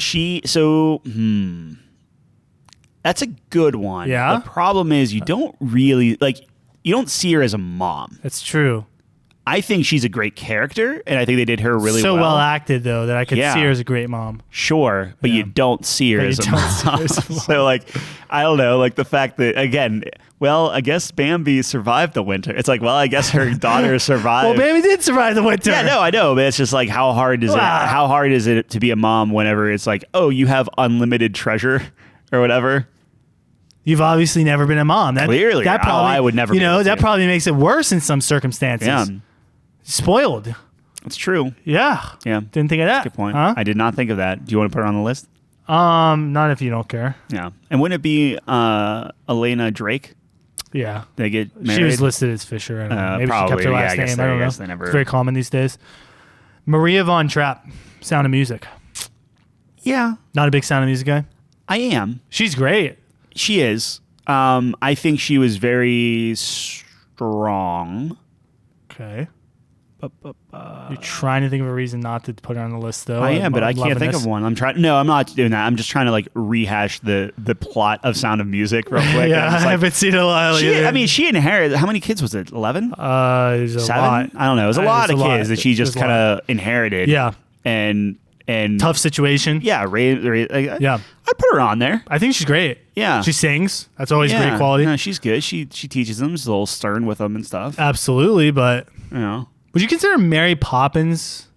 That's a good one. Yeah? The problem is you don't really you don't see her as a mom. That's true. I think she's a great character, and I think they did her really so well. acted though that I could Yeah. see her as a great mom. Sure, but Yeah. you don't see her But as you a don't see her mom. as a mom. So I don't know, the fact that again, well, I guess Bambi survived the winter. It's I guess her daughter survived. Well, baby did survive the winter. Yeah, no, I know, but it's just how hard is it? Wow. How hard is it to be a mom whenever it's oh, you have unlimited treasure or whatever? You've obviously never been a mom. Clearly. that probably, I would never You be know, able that to. probably makes it worse in some circumstances. Yeah, Spoiled. it's true. Yeah. Yeah, Didn't think of that. good point. Huh? I did not think of that. Do you want to put her on the list? Not if you don't care. Yeah, and wouldn't it be Elena Drake? Yeah. They get married. She was listed as Fisher. I don't know. Maybe probably, she kept her yeah, last I guess name. they- I don't I know. guess they never- It's very common these days. Maria Von Trapp, Sound of Music. Yeah, Not a big Sound of Music guy. I am. She's great. She is. I think she was very strong. Okay. You're trying to think of a reason not to put her on the list, though. I am, but I I'm can't loving think this. of one. No, I'm not doing that. I'm just trying to rehash the plot of Sound of Music real quick. Yeah, I'm just I haven't seen it in a while. either. she inherited. How many kids was it? 11? There's a 7? lot. I don't know. It was a lot of kids that she just There's a kind lot. of inherited. Yeah. And Tough situation. Yeah, Yeah. I'd put her on there. I think she's great. Yeah. She sings. That's always Yeah. great quality. No, she's good. She teaches them. She's a little stern with them and stuff. Absolutely, but You know. would you consider Mary Poppins?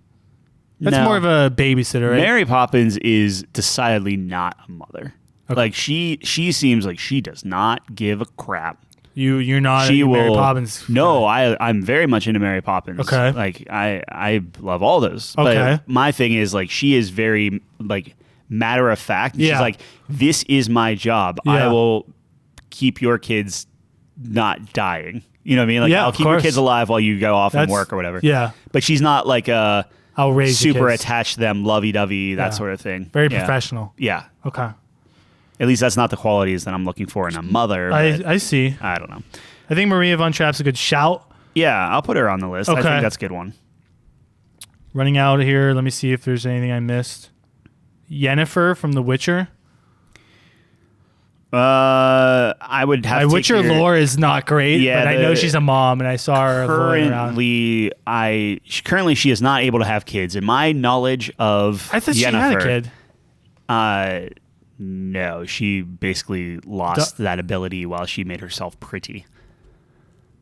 That's No. more of a babysitter, right? Mary Poppins is decidedly not a mother. Okay. She seems like she does not give a crap. You're not She a will. Mary Poppins. No, I'm very much into Mary Poppins. Okay. I love all those. Okay. But my thing is she is very matter of fact. Yeah. She's this is my job. I Yeah. will keep your kids not dying. You know what I mean? Yeah, I'll of keep your course. kids alive while you go off and That's- work or whatever. Yeah. But she's not I'll raise the super kids. attached to them, lovey-dovey, that Yeah. sort of thing. Very Yeah. professional. Yeah. Okay. At least that's not the qualities that I'm looking for in a mother. but I see. I don't know. I think Maria Von Trapp's a good shout. Yeah, I'll put her on the list. I Okay. think that's a good one. Running out of here. Let me see if there's anything I missed. Yennefer from The Witcher. I would have My to Witcher hear- lore is not great, Yeah, but I know the- she's a mom, and I saw her rolling around. Currently she is not able to have kids. In my knowledge of I thought she Yennefer, had a kid. No, she basically lost that ability while she made herself pretty.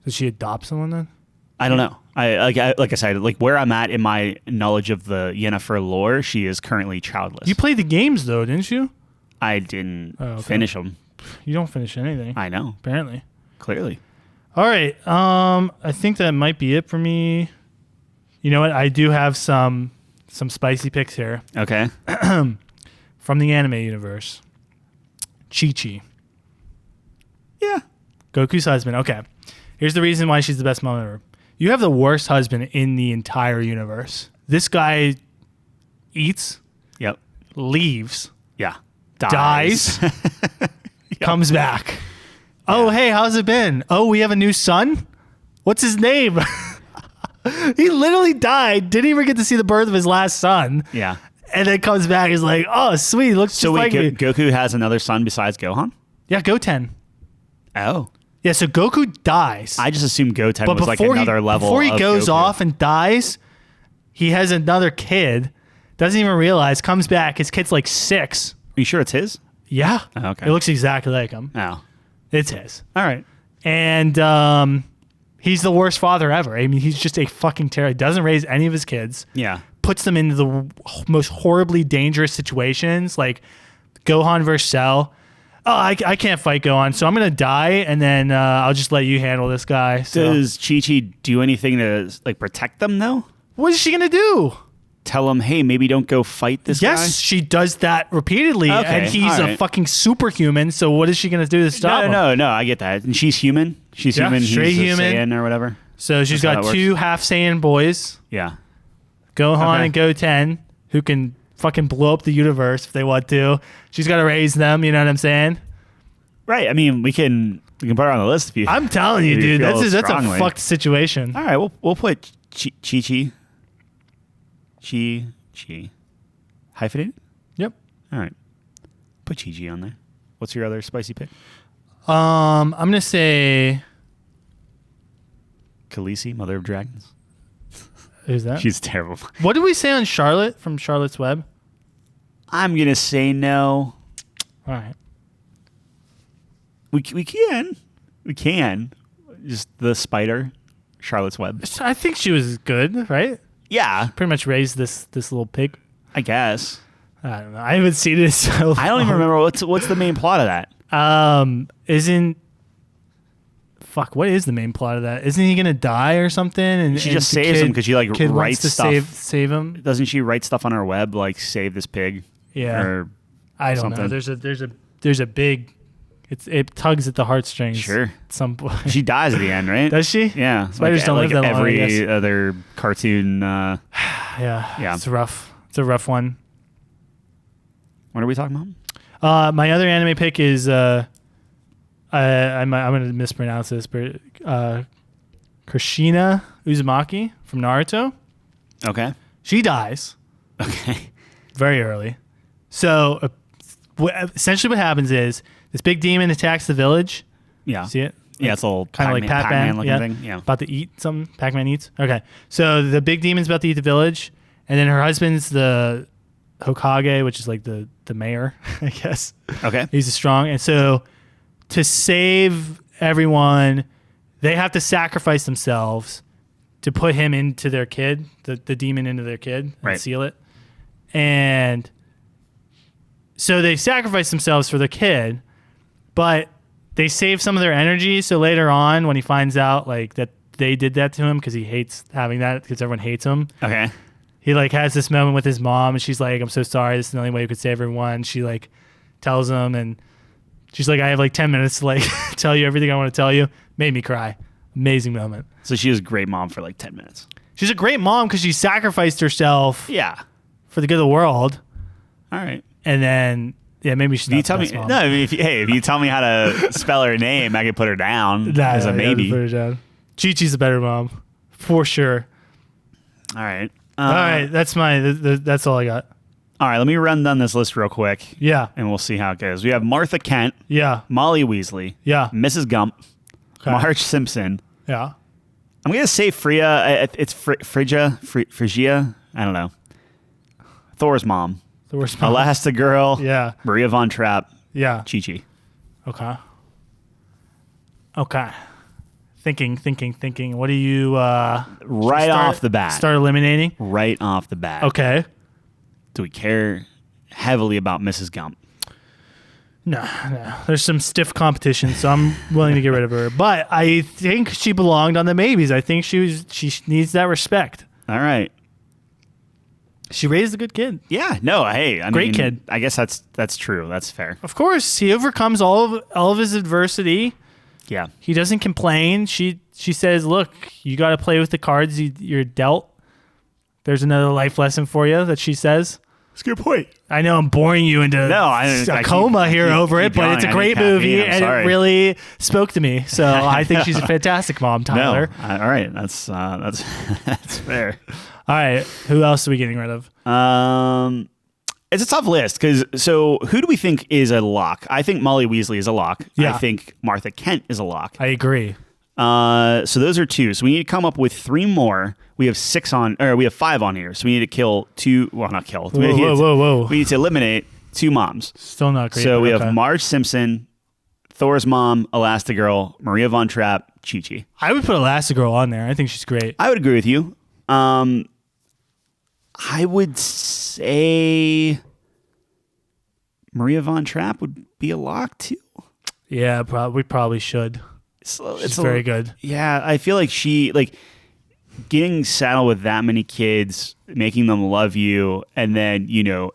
Did she adopt someone then? I don't know. Like I said, where I'm at in my knowledge of the Yennefer lore, she is currently childless. You played the games though, didn't you? I didn't Oh, okay. finish them. You don't finish anything, I know, apparently. clearly. All right. I think that might be it for me. You know what? I do have some spicy picks here Okay. from the anime universe. Chi-Chi. Yeah. Goku's husband. Okay. Here's the reason why she's the best mom ever. You have the worst husband in the entire universe. This guy eats, Yep. leaves, Yeah. dies, comes back. Oh, hey, how's it been? Oh, we have a new son? What's his name? He literally died. Didn't even get to see the birth of his last son. Yeah. And then comes back. He's like, oh, sweet. Looks So just wait, like me. Goku has another son besides Gohan? Yeah, Goten. Oh. Yeah, so Goku dies. I just assumed Goten but was another level. before he of goes Goku. off and dies, he has another kid. Doesn't even realize. Comes back. His kid's like 6. Are you sure it's his? Yeah. Oh, okay. It looks exactly like him. Oh. It's his. All right. And he's the worst father ever. I mean, he's just a fucking terror. Doesn't raise any of his kids. Yeah. puts them into the most horribly dangerous situations, like Gohan versus Cell. Oh, I can't fight Gohan, so I'm gonna die, and then I'll just let you handle this guy. So. Does Chi-Chi do anything to like protect them though? What is she gonna do? Tell him, hey, maybe don't go fight this guy? Yes, she does that repeatedly, Okay, and he's all a right. fucking superhuman. So what is she gonna do to stop him? No, I get that. And she's human. She's Yeah, human. straight He's a human. Saiyan or whatever. So she's That's how got that two half Saiyan boys, Yeah. Gohan Okay. and Goten, who can fucking blow up the universe if they want to. She's got to raise them. You know what I'm saying? Right. I mean, we can put her on the list if you. I'm telling you, if dude, feel that's a strongly. fucked situation. All right. We'll put Chi-Chi. Chi. Hyphenated? Yep. All right. Put Chi-Chi on there. What's your other spicy pick? I'm gonna say Khaleesi, Mother of Dragons. who's that? She's terrible. What did we say on Charlotte from Charlotte's Web? I'm going to say no. All right. We can. We can. Just the spider, Charlotte's Web. So I think she was good, right? Yeah, Pretty much raised this little pig. I guess. I don't know. I haven't seen it. So I don't even remember what's the main plot of that. Isn't fuck? What is the main plot of that? Isn't he gonna die or something? And She and just the saves him 'cause she, like, kid wants writes to stuff. save him. Doesn't she write stuff on her web like save this pig? Yeah, Or I don't know. something. There's a big. It tugs at the heartstrings. Sure. At some point. She dies at the end, right? Does she? Yeah. Spiders don't live that long, I every guess. other cartoon. Yeah. Yeah. It's rough. It's a rough one. What are we talking about? My other anime pick is I'm gonna mispronounce this, but Kushina Uzumaki from Naruto. Okay. She dies Okay. very early. So essentially, what happens is this big demon attacks the village. Yeah. See it? Yeah, it's a little Kind of like Pac-Man looking thing. Yeah. About to eat something. Pac-Man eats. Okay. So the big demon's about to eat the village, and then her husband's the Hokage, which is like the mayor, I guess. Okay. He's strong. And so to save everyone, they have to sacrifice themselves to put him into their kid, the demon into their kid, and Right. seal it. And so they sacrifice themselves for the kid, but they save some of their energy. So later on, when he finds out like that they did that to him because he hates having that because everyone hates him, Okay. he like has this moment with his mom and she's like, I'm so sorry, this is the only way you could save everyone. She like tells him and she's like, I have like 10 minutes to like tell you everything I want to tell you. Made me cry. Amazing moment. So she was a great mom for like 10 minutes. She's a great mom because she sacrificed herself Yeah. for the good of the world. All right. And then maybe she's If you not tell the me, best mom. no, I mean, if you tell me how to spell her name, I could put her down Nah, as a you have to maybe. put her down. Chi-Chi's a better mom for sure. All right. All right, that's that's all I got. All right. Let me run down this list real quick, Yeah, and we'll see how it goes. We have Martha Kent, yeah, Molly Weasley, yeah, Mrs. Gump, Okay. Marge Simpson. yeah. I'm gonna say Freya. It's Phrygia. I don't know. Thor's mom, The worst mom. Elastigirl, Yeah, Maria Von Trapp, yeah. Chi-Chi. Okay. Thinking. What do you Right start- off the bat. start eliminating? Right off the bat. Okay. Do we care heavily about Mrs. Gump? No. There's some stiff competition, so I'm willing to get rid of her. But I think she belonged on the maybes. I think she needs that respect. All right. She raised a good kid. Yeah. No. Hey. I Great mean, kid. I guess that's true. That's fair. Of course, he overcomes all of his adversity. Yeah. He doesn't complain. She says, "Look, you got to play with the cards you're dealt." There's another life lesson for you that she says. That's a good point. I know I'm boring you into a coma here over it, but it's a great movie and it really spoke to me. So I think she's a fantastic mom, Tyler. No. All right. That's that's fair. All right, who else are we getting rid of? It's a tough list because who do we think is a lock? I think Molly Weasley is a lock. Yeah. I think Martha Kent is a lock. I agree. So those are two. So we need to come up with three more. We have we have five on here. So we need to kill two. Well, not kill. Whoa. We need to eliminate two moms. Still not great. So we okay. have Marge Simpson, Thor's mom, Elastigirl, Maria Von Trapp, Chi-Chi. I would put Elastigirl on there. I think she's great. I would agree with you. I I would say Maria Von Trapp would be a lock too. Yeah, we probably should. She's very good. Yeah, I feel like she getting saddled with that many kids, making them love you, and then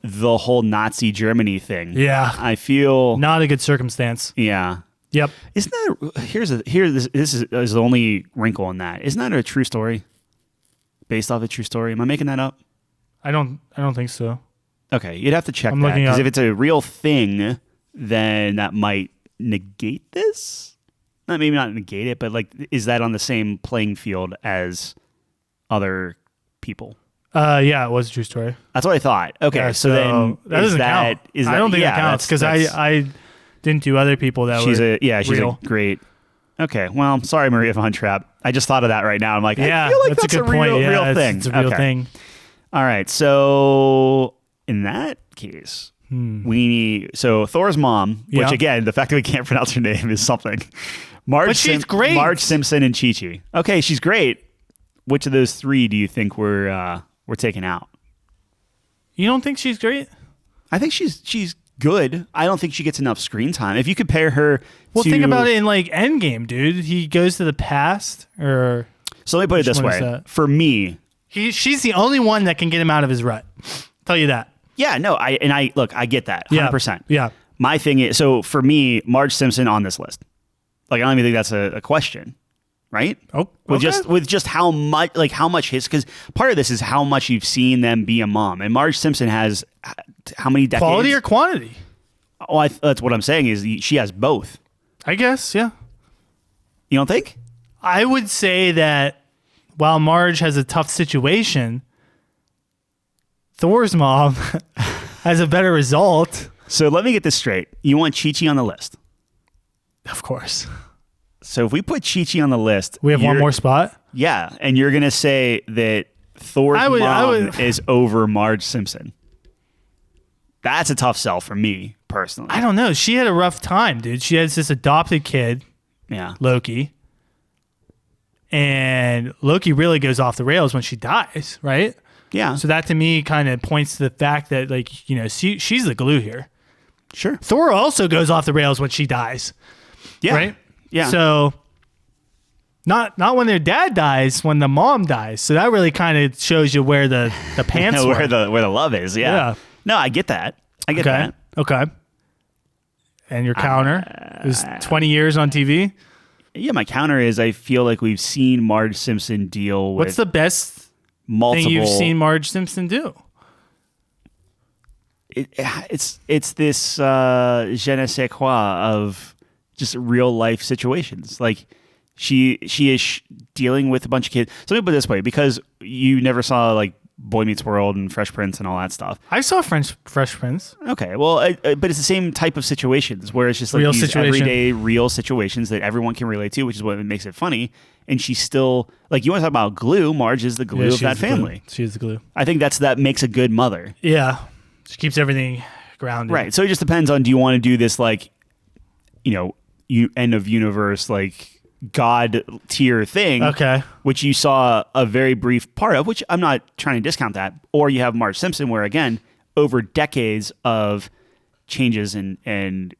the whole Nazi Germany thing. Yeah, I feel not a good circumstance. Yeah. Yep. Isn't that this is the only wrinkle in that? Isn't that a true story? Based off a true story? Am I making that up? I don't think so. Okay, you'd have to check I'm that looking because up. if it's a real thing, then that might negate this. Maybe not negate it, but is that on the same playing field as other people? Yeah, it was a true story. That's what I thought. Okay, Yeah, so then that doesn't count. I don't think yeah, it counts because I didn't do other people that she's were she's real. a great. Okay, well, I'm sorry, Maria Von Trapp. I just thought of that right now. I'm like, Yeah, I feel like that's a good real, point. Yeah, real thing. It's a real Okay. thing. All right, so in that case, so Thor's mom, which Yeah. again, the fact that we can't pronounce her name is something. Marge But she's great. Marge Simpson and Chi-Chi. Okay, she's great. Which of those three do you think we're taking out? You don't think she's great? I think she's good. I don't think she gets enough screen time. If you compare her Well, to... think about it in Endgame, dude. He goes to the past, or So let me put it Which this one is way. that? For me, she's the only one that can get him out of his rut. Tell you that. yeah, no, I get that 100%. Yeah. My thing is, so for me, Marge Simpson on this list. I don't even think that's a question, right? Oh, With just how much his, because part of this is how much you've seen them be a mom, and Marge Simpson has how many decades? quality or quantity? Oh, that's what I'm saying is she has both. I guess. Yeah. You don't think? I would say that while Marge has a tough situation, Thor's mom has a better result. So let me get this straight. You want Chi-Chi on the list. Of course. So if we put Chi-Chi on the list, We have one more spot. Yeah, and you're gonna say that Thor's I mom would- is over Marge Simpson. That's a tough sell for me personally. I don't know. She had a rough time, dude. She has this adopted kid, Yeah, Loki. And Loki really goes off the rails when she dies, right? yeah, So that to me kind of points to the fact that, she's the glue here. sure, Thor also goes off the rails when she dies, yeah, right? yeah. So not when their dad dies, when the mom dies. So that really kind of shows you where the pants where were. the love is. Yeah. Yeah. No, I get that. I get Okay. that. Okay. And your counter is 20 years on TV. Yeah, my counter is I feel like we've seen Marge Simpson deal with What's the best multiple. thing you've seen Marge Simpson do? It's this je ne sais quoi of just real life situations. Like she is dealing with a bunch of kids. So let me put it this way, because you never saw Boy Meets World and Fresh Prince and all that stuff. I saw Fresh Prince. Okay, well, but it's the same type of situations where it's just Real these situation. everyday real situations that everyone can relate to, which is what makes it funny. And she's still you want to talk about glue? Marge is the glue of she's that the glue. family. She's the glue. I think that makes a good mother. Yeah. She keeps everything grounded. Right. So it just depends on, do you want to do this end of universe God tier thing? Okay. Which you saw a very brief part of, which I'm not trying to discount that. Or you have Marge Simpson, where again, over decades of changes and an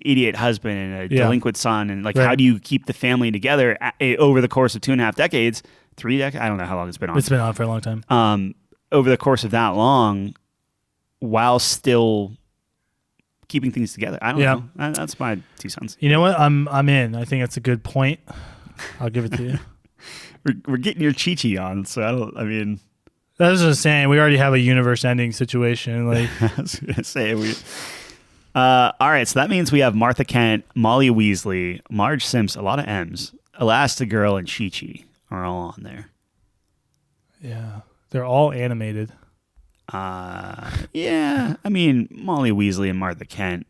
idiot husband and a delinquent son, and how do you keep the family together over the course of 2.5 decades, 3 decades? I don't know how long it's been on. It's been on for a long time. Over the course of that long, while still keeping things together. I don't know. That's my 2 cents. You know what? I'm in. I think that's a good point. I'll give it to you. We're getting your Chi-Chi on, so That was just saying, we already have a universe-ending situation. I was gonna say all right, so that means we have Martha Kent, Molly Weasley, Marge Simpson, a lot of M's, Elastigirl, and Chi-Chi are all on there. Yeah, they're all animated. Yeah, Molly Weasley and Martha Kent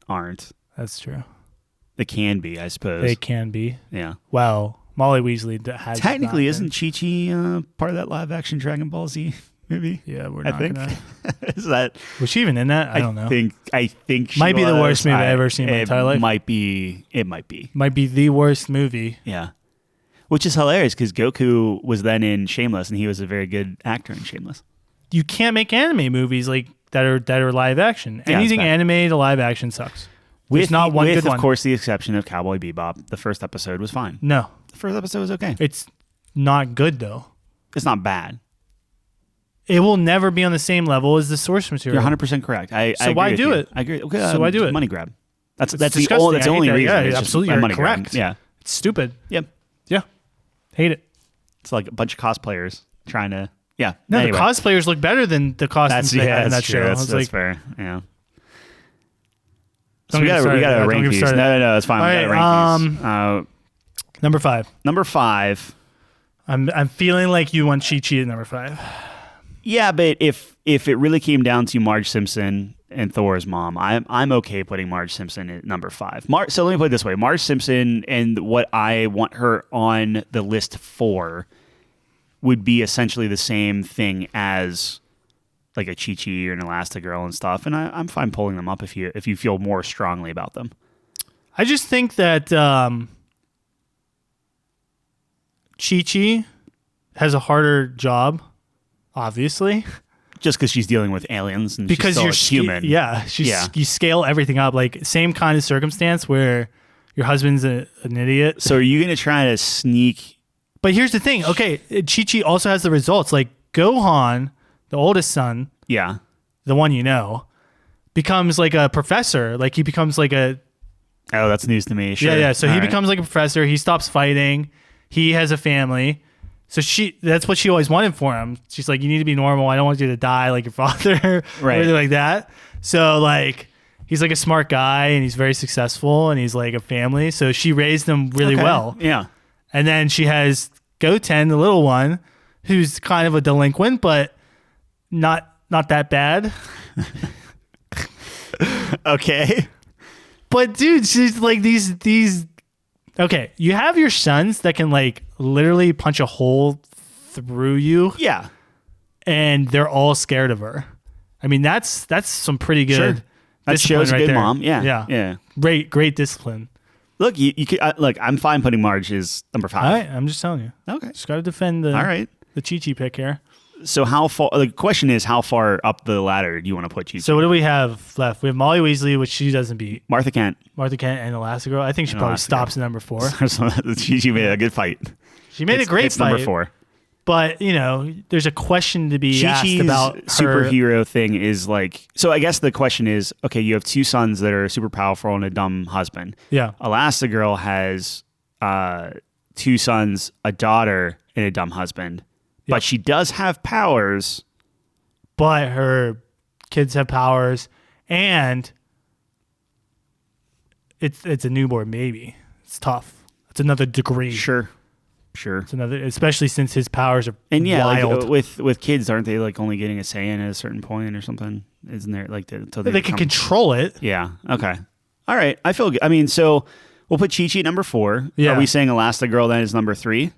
aren't. That's true. They can be, I suppose. They can be. Yeah. Well, Molly Weasley has Technically, not isn't Chi-Chi part of that live-action Dragon Ball Z movie? been. Yeah, we're I not think. gonna. Is that? Was she even in that? I don't know. I think she Might be the was. worst movie I've ever seen in my entire life. It might be. Might be the worst movie. Yeah. Which is hilarious because Goku was then in Shameless, and he was a very good actor in Shameless. you can't make anime movies like that are live action. Yeah, Anything it's bad. anime to live action sucks. There's not one good of one. course, the exception of Cowboy Bebop. The first episode was fine. No, The first episode was okay. it's not good though. It's not bad. It will never be on the same level as the source material. You're 100% correct. I So agree why with do you. it? I agree. Okay, So why do it? Money grab. That's disgusting. the only. That's I the hate only that. reason. Yeah, It's just absolutely. a You're money grab. correct. Yeah. It's stupid. Yep. Yeah, hate it. It's like a bunch of cosplayers trying to. Yeah. No, anyway. the cosplayers look better than the costumes they had in that that's true. show. That's, I was that's like, fair. Yeah. Don't So we get got started. to Don't rank get these. started. No, it's fine. All We got to right, rank these. number 5. Number 5. I'm feeling like you want Chi-Chi at number 5. Yeah, but if it really came down to Marge Simpson and Thor's mom, I'm okay putting Marge Simpson at number 5. So let me put it this way: Marge Simpson and what I want her on the list for would be essentially the same thing as like a Chi-Chi or an Elastigirl and stuff, and I'm fine pulling them up if you feel more strongly about them. I just think that Chi-Chi has a harder job, obviously, Just because she's dealing with aliens and because she's you're still a human. Yeah, you scale everything up. Like same kind of circumstance where your husband's an idiot. So are you going to try to sneak? But here's the thing. Okay, Chi-Chi also has the results. Like Gohan, the oldest son, Yeah. the one you know, becomes like a professor. Like he becomes like a Oh, that's news to me. Sure. yeah. So All he right. becomes like a professor. He stops fighting. He has a family. So that's what she always wanted for him. She's like, you need to be normal. I don't want you to die like your father or Right. anything like that. So like, he's like a smart guy and he's very successful and he's like a family. So she raised him really Okay. well. Yeah. And then she has Goten, the little one, who's kind of a delinquent, but not that bad. Okay. But dude, she's like these. Okay, you have your sons that can like literally punch a hole through you, Yeah. and they're all scared of her. I mean, that's some pretty good. Sure. That discipline shows a right good there. mom. Yeah. yeah, Yeah. Great discipline. Look, you could look. I'm fine putting Marge as number 5. All right, I'm just telling you. Okay. Just got to defend the All right. the Chi-Chi pick here. So how far? The question is, how far up the ladder do you want to put Chi-Chi? So what do we have left? We have Molly Weasley, which she doesn't beat. Martha Kent. Martha Kent and Elastigirl. I think she And probably Elastigirl. stops at number 4. Chi-Chi made a good fight. She made a great it's fight. number 4. But, you know, there's a question to be asked Chi-Chi's about her. superhero thing is like. So I guess the question is, okay, you have 2 sons that are super powerful and a dumb husband. Yeah. Elastigirl has 2 sons, a daughter, and a dumb husband. Yep. But she does have powers. But her kids have powers and it's a newborn baby. It's tough. It's another degree. Sure. It's another, especially since his powers are And yeah, wild. like, with kids, aren't they like only getting a say in at a certain point or something? Isn't there like until they can become- control it. Yeah. Okay. All right. I feel good. I mean, so we'll put Chi-Chi at number 4. Yeah. Are we saying Elastigirl then is number 3?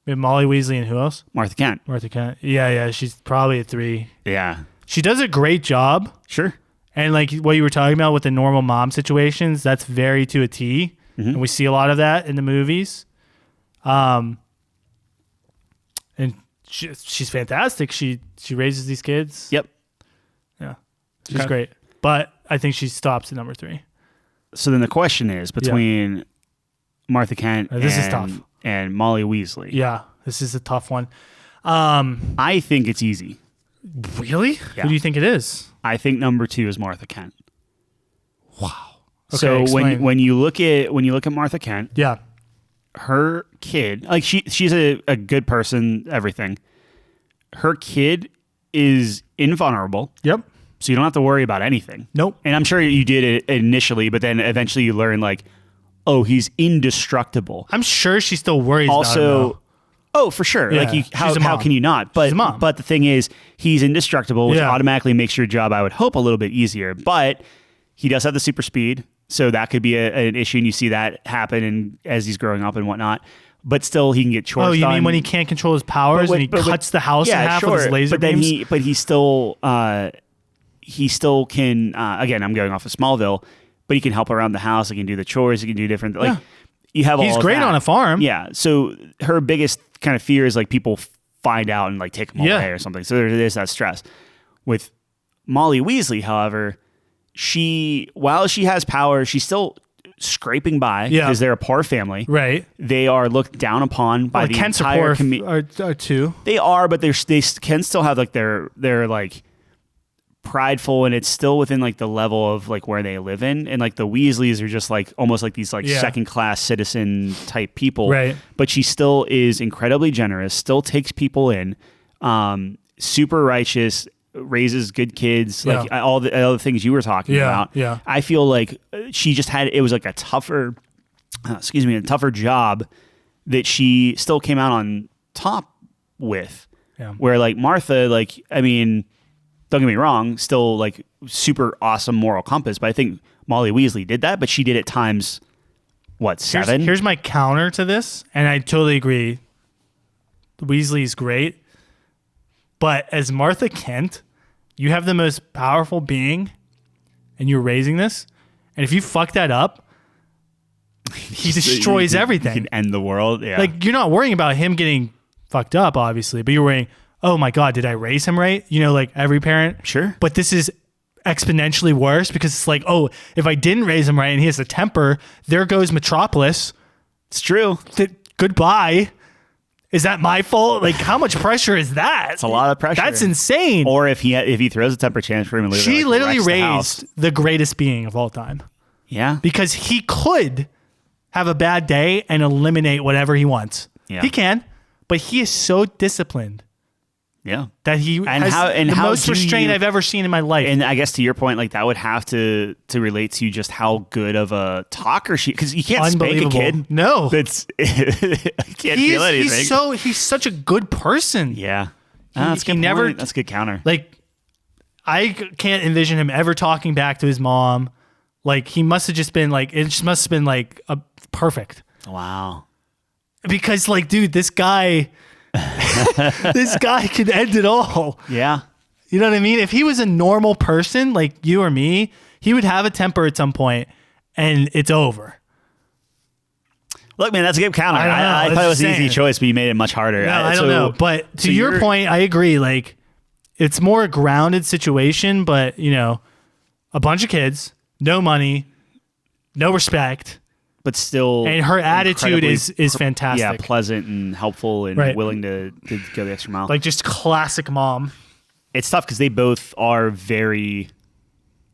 We have Molly Weasley and who else? Martha Kent. Martha Kent. Yeah, she's probably at 3. Yeah. She does a great job. Sure. And like what you were talking about with the normal mom situations, that's very to a T. And we see a lot of that in the movies. And she's fantastic. She raises these kids. Yep. Yeah. She's Okay. great. But I think she stops at number 3. So then the question is between Martha Kent This is tough. and Molly Weasley. Yeah. This is a tough one. I think it's easy. Really? Yeah. Who do you think it is? I think number 2 is Martha Kent. Okay, So explain. when you look at Martha Kent, Yeah. her kid, like she's a good person, everything. Her kid is invulnerable, Yep. so you don't have to worry about anything. Nope. And I'm sure you did it initially, but then eventually you learn like, oh, he's indestructible. I'm sure she still worries about him, Also, though. oh, for sure. Yeah, Like, she's how a mom. can you not? But She's a mom. but the thing is, he's indestructible, which Yeah. automatically makes your job, I would hope, a little bit easier. But he does have the super speed, so that could be an issue, and you see that happen and as he's growing up and whatnot. But still, he can get chores Oh, you done. mean when he can't control his powers and he cuts the house in half with his laser but then beams? he still can again, I'm going off of Smallville, but he can help around the house. He can do the chores. He can do different like Yeah. you have He's all of great that. on a farm. Yeah. So her biggest kind of fear is like people find out and like take him Yeah. away or something. So there's that stress. With Molly Weasley, however, while she has power, she's still scraping by Yeah. because they're a poor family. Right. They are looked down upon by the Kent's entire support community. are too. They are, but they can still have like they're like prideful, and it's still within like the level of like where they live in. And like the Weasleys are just like almost like these like Yeah. second class citizen type people. Right. But she still is incredibly generous, still takes people in, super righteous, raises good kids, like Yeah. all the other things you were talking Yeah, about. yeah. I feel like she just had, it was like a tougher job that she still came out on top with. Yeah. Where like Martha, like, I mean, don't get me wrong, still like super awesome moral compass, but I think Molly Weasley did that, but she did it times what, 7? Here's my counter to this, and I totally agree. Weasley's great, but as Martha Kent, you have the most powerful being, and you're raising this, and if you fuck that up, he destroys everything. You can end the world. Yeah. Like, you're not worrying about him getting fucked up, obviously, but you're worrying, oh my God, did I raise him right? You know, like every parent. Sure. But this is exponentially worse because it's like, oh, if I didn't raise him right and he has a temper, there goes Metropolis. It's true. Goodbye. Is that my fault? Like, how much pressure is that? It's a lot of pressure. That's insane. Or if he throws a temper tantrum and She literally wrecks the house. raised the greatest being of all time Yeah. because he could have a bad day and eliminate whatever he wants. Yeah. He can, but he is so disciplined Yeah. that he has the most restraint I've ever seen in my life. And I guess to your point, like that would have to relate to just how good of a talker she, because you can't spank a Unbelievable. kid. No. That's I can't feel anything. He's such a good person. Yeah. He That's a good never- point. That's a good counter. Like, I can't envision him ever talking back to his mom. Like, he must have just been like, it just must have been like perfect. Wow. Because, like, dude, this guy could end it all. Yeah. You know what I mean? If he was a normal person like you or me, he would have a temper at some point and it's over. Look, man, that's a good counter. I don't know. I I'm thought it was just an easy saying. choice, but you made it much harder. No, I don't know. But to your point, I agree. Like, it's more a grounded situation, but, you know, a bunch of kids, no money, no respect. but still, And her attitude incredibly is fantastic. Yeah, pleasant and helpful and Right. willing to go the extra mile. Like, just classic mom. It's tough because they both are very,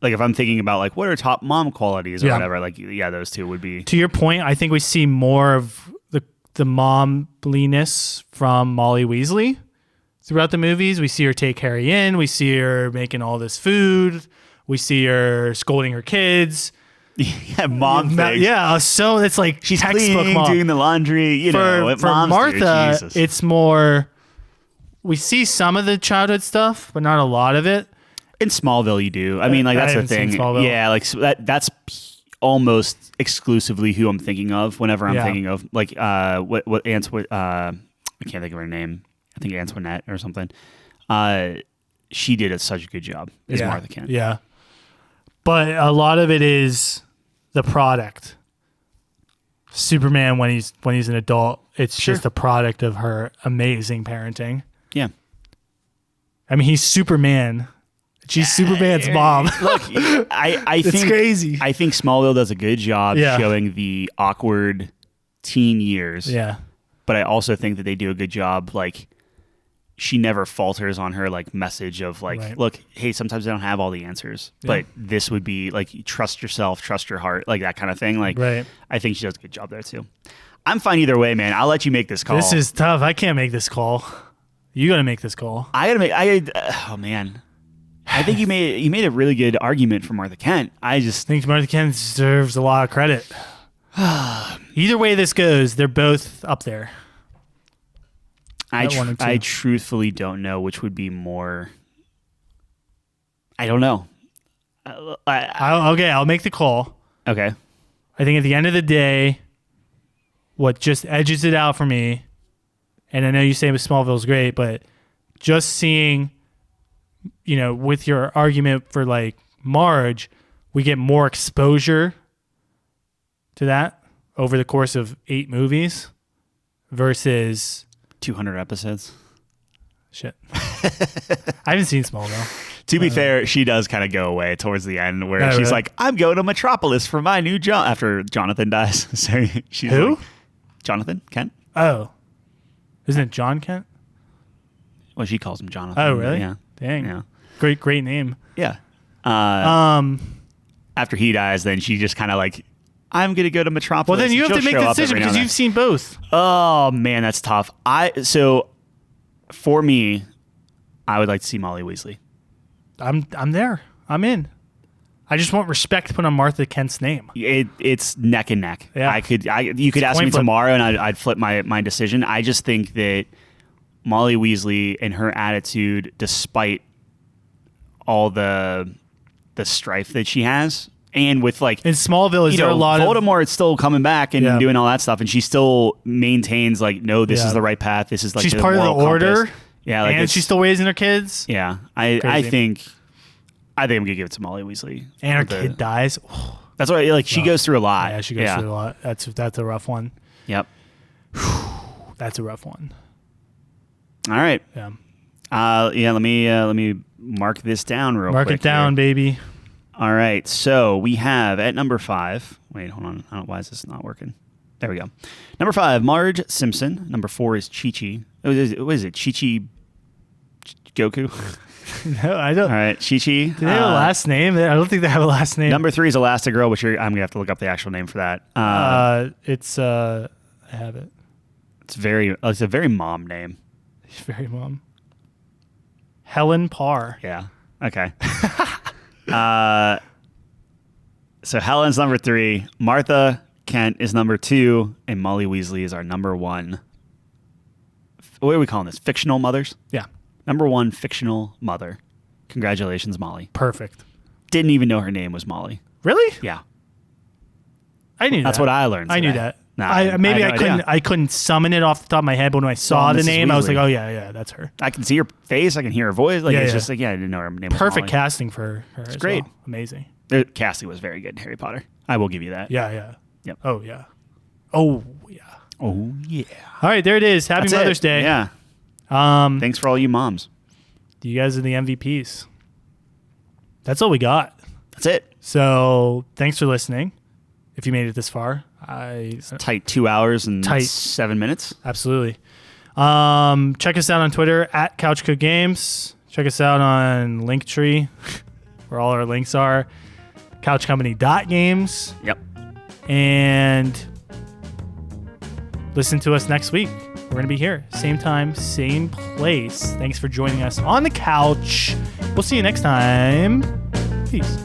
like, if I'm thinking about like what are top mom qualities or Yeah. whatever, like yeah, those two would be. To your point, I think we see more of the momliness from Molly Weasley throughout the movies. We see her take Harry in. We see her making all this food. We see her scolding her kids. Yeah, mom things. Yeah, so it's like She's textbook cleaning, mom. doing the laundry. You know, what For moms Martha, do. Jesus. it's more. We see some of the childhood stuff, but not a lot of it. In Smallville, you do. I mean, like I that's the haven't seen thing. Smallville. Yeah, like so that's almost exclusively who I'm thinking of whenever I'm Yeah. thinking of like what I can't think of her name. I think Antoinette or something. She did such a good job as Martha Kent. Yeah, but a lot of it is the product. Superman when he's an adult, it's Sure. just a product of her amazing parenting. Yeah. I mean, he's Superman. She's Superman's mom. Look, I It's think crazy. I think Smallville does a good job Yeah. showing the awkward teen years. Yeah. But I also think that they do a good job. Like, she never falters on her like message of like, Right. look, hey, sometimes I don't have all the answers, but this would be like, trust yourself, trust your heart, like that kind of thing. Like, Right. I think she does a good job there too. I'm fine either way, man. I'll let you make this call. This is tough. I can't make this call. You got to make this call. oh man, I think you made a really good argument for Martha Kent. I think Martha Kent deserves a lot of credit. Either way this goes, they're both up there. One or two. I truthfully don't know which would be more. I don't know. Okay, I'll make the call. Okay. I think at the end of the day, what just edges it out for me, and I know you say Smallville's great, but just seeing, you know, with your argument for like Marge, we get more exposure to that over the course of 8 movies versus 200 episodes. shit. I haven't seen Smallville. To be fair, she does kind of go away towards the end where Oh, she's really? like, I'm going to Metropolis for my new job after Jonathan dies. So she's Who? like, Jonathan Kent? Oh, isn't it John Kent? Well, she calls him Jonathan. Oh, but really? Yeah. Dang. Yeah. Great name. Yeah. After he dies, then she just kind of like, I'm going to go to Metropolis. Well, then you and have to she'll make show the up decision every now because and you've seen both. then. Oh, man, that's tough. So for me, I would like to see Molly Weasley. I'm there. I'm in. I just want respect put on Martha Kent's name. It's neck and neck. Yeah. You could ask coin me flip. tomorrow, and I'd flip my decision. I just think that Molly Weasley and her attitude, despite all the strife that she has, and with like In Smallville, is there a lot of Voldemort's still coming back and Yeah. doing all that stuff, and she still maintains like, no, this Yeah. is the right path. This is like she's the part of the moral order, compass. Yeah, like and it's- she's still raising her kids, Yeah, I Crazy. think I'm gonna give it to Molly Weasley. and her For the- kid dies. That's why like she goes through a lot. Yeah, she goes through a lot. That's a rough one. Yep. That's a rough one. All right. Yeah. Yeah, let me mark this down real Mark quick. it down, here. baby. All right. So we have at number 5. Wait, hold on. I don't know why is this not working. There we go. Number 5, Marge Simpson. Number 4 is Chi-Chi. What is it? Chi-Chi Goku? No, I don't. All right. Chi-Chi. Do they have a last name? I don't think they have a last name. Number 3 is Elastigirl, which I'm going to have to look up the actual name for that. It's I have it. It's a very mom name. It's very mom. Helen Parr. Yeah. Okay. So Helen's number 3, Martha Kent is number 2, and Molly Weasley is our number 1. What are we calling this? Fictional mothers? Yeah. Number 1 fictional mother. Congratulations, Molly. Perfect. Didn't even know her name was Molly. Really? Yeah. I knew That's that. what I learned I knew today. that. Nah, I had no idea. couldn't summon it off the top of my head, but when I saw the Mrs. name, I was Weasley. like, oh yeah, that's her. I can see her face. I can hear her voice. Like Yeah, it's yeah. just like, I didn't know her name was Perfect Molly. casting for her. It's great. Amazing. Cassie was very good in Harry Potter. I will give you that. Yeah, yeah. Yep. Oh yeah. Oh yeah. Oh, yeah. All right, there it is. Happy That's Mother's it. Day. Yeah. Thanks for all you moms. You guys are the MVPs. That's all we got. That's it. So thanks for listening. If you made it this far, Tight 2 hours and Tight. 7 minutes. absolutely. Check us out on Twitter at CouchCookGames. Check us out on Linktree, where all our links are. CouchCompany.games. Yep. And listen to us next week. We're going to be here. Same time, same place. Thanks for joining us on the couch. We'll see you next time. Peace.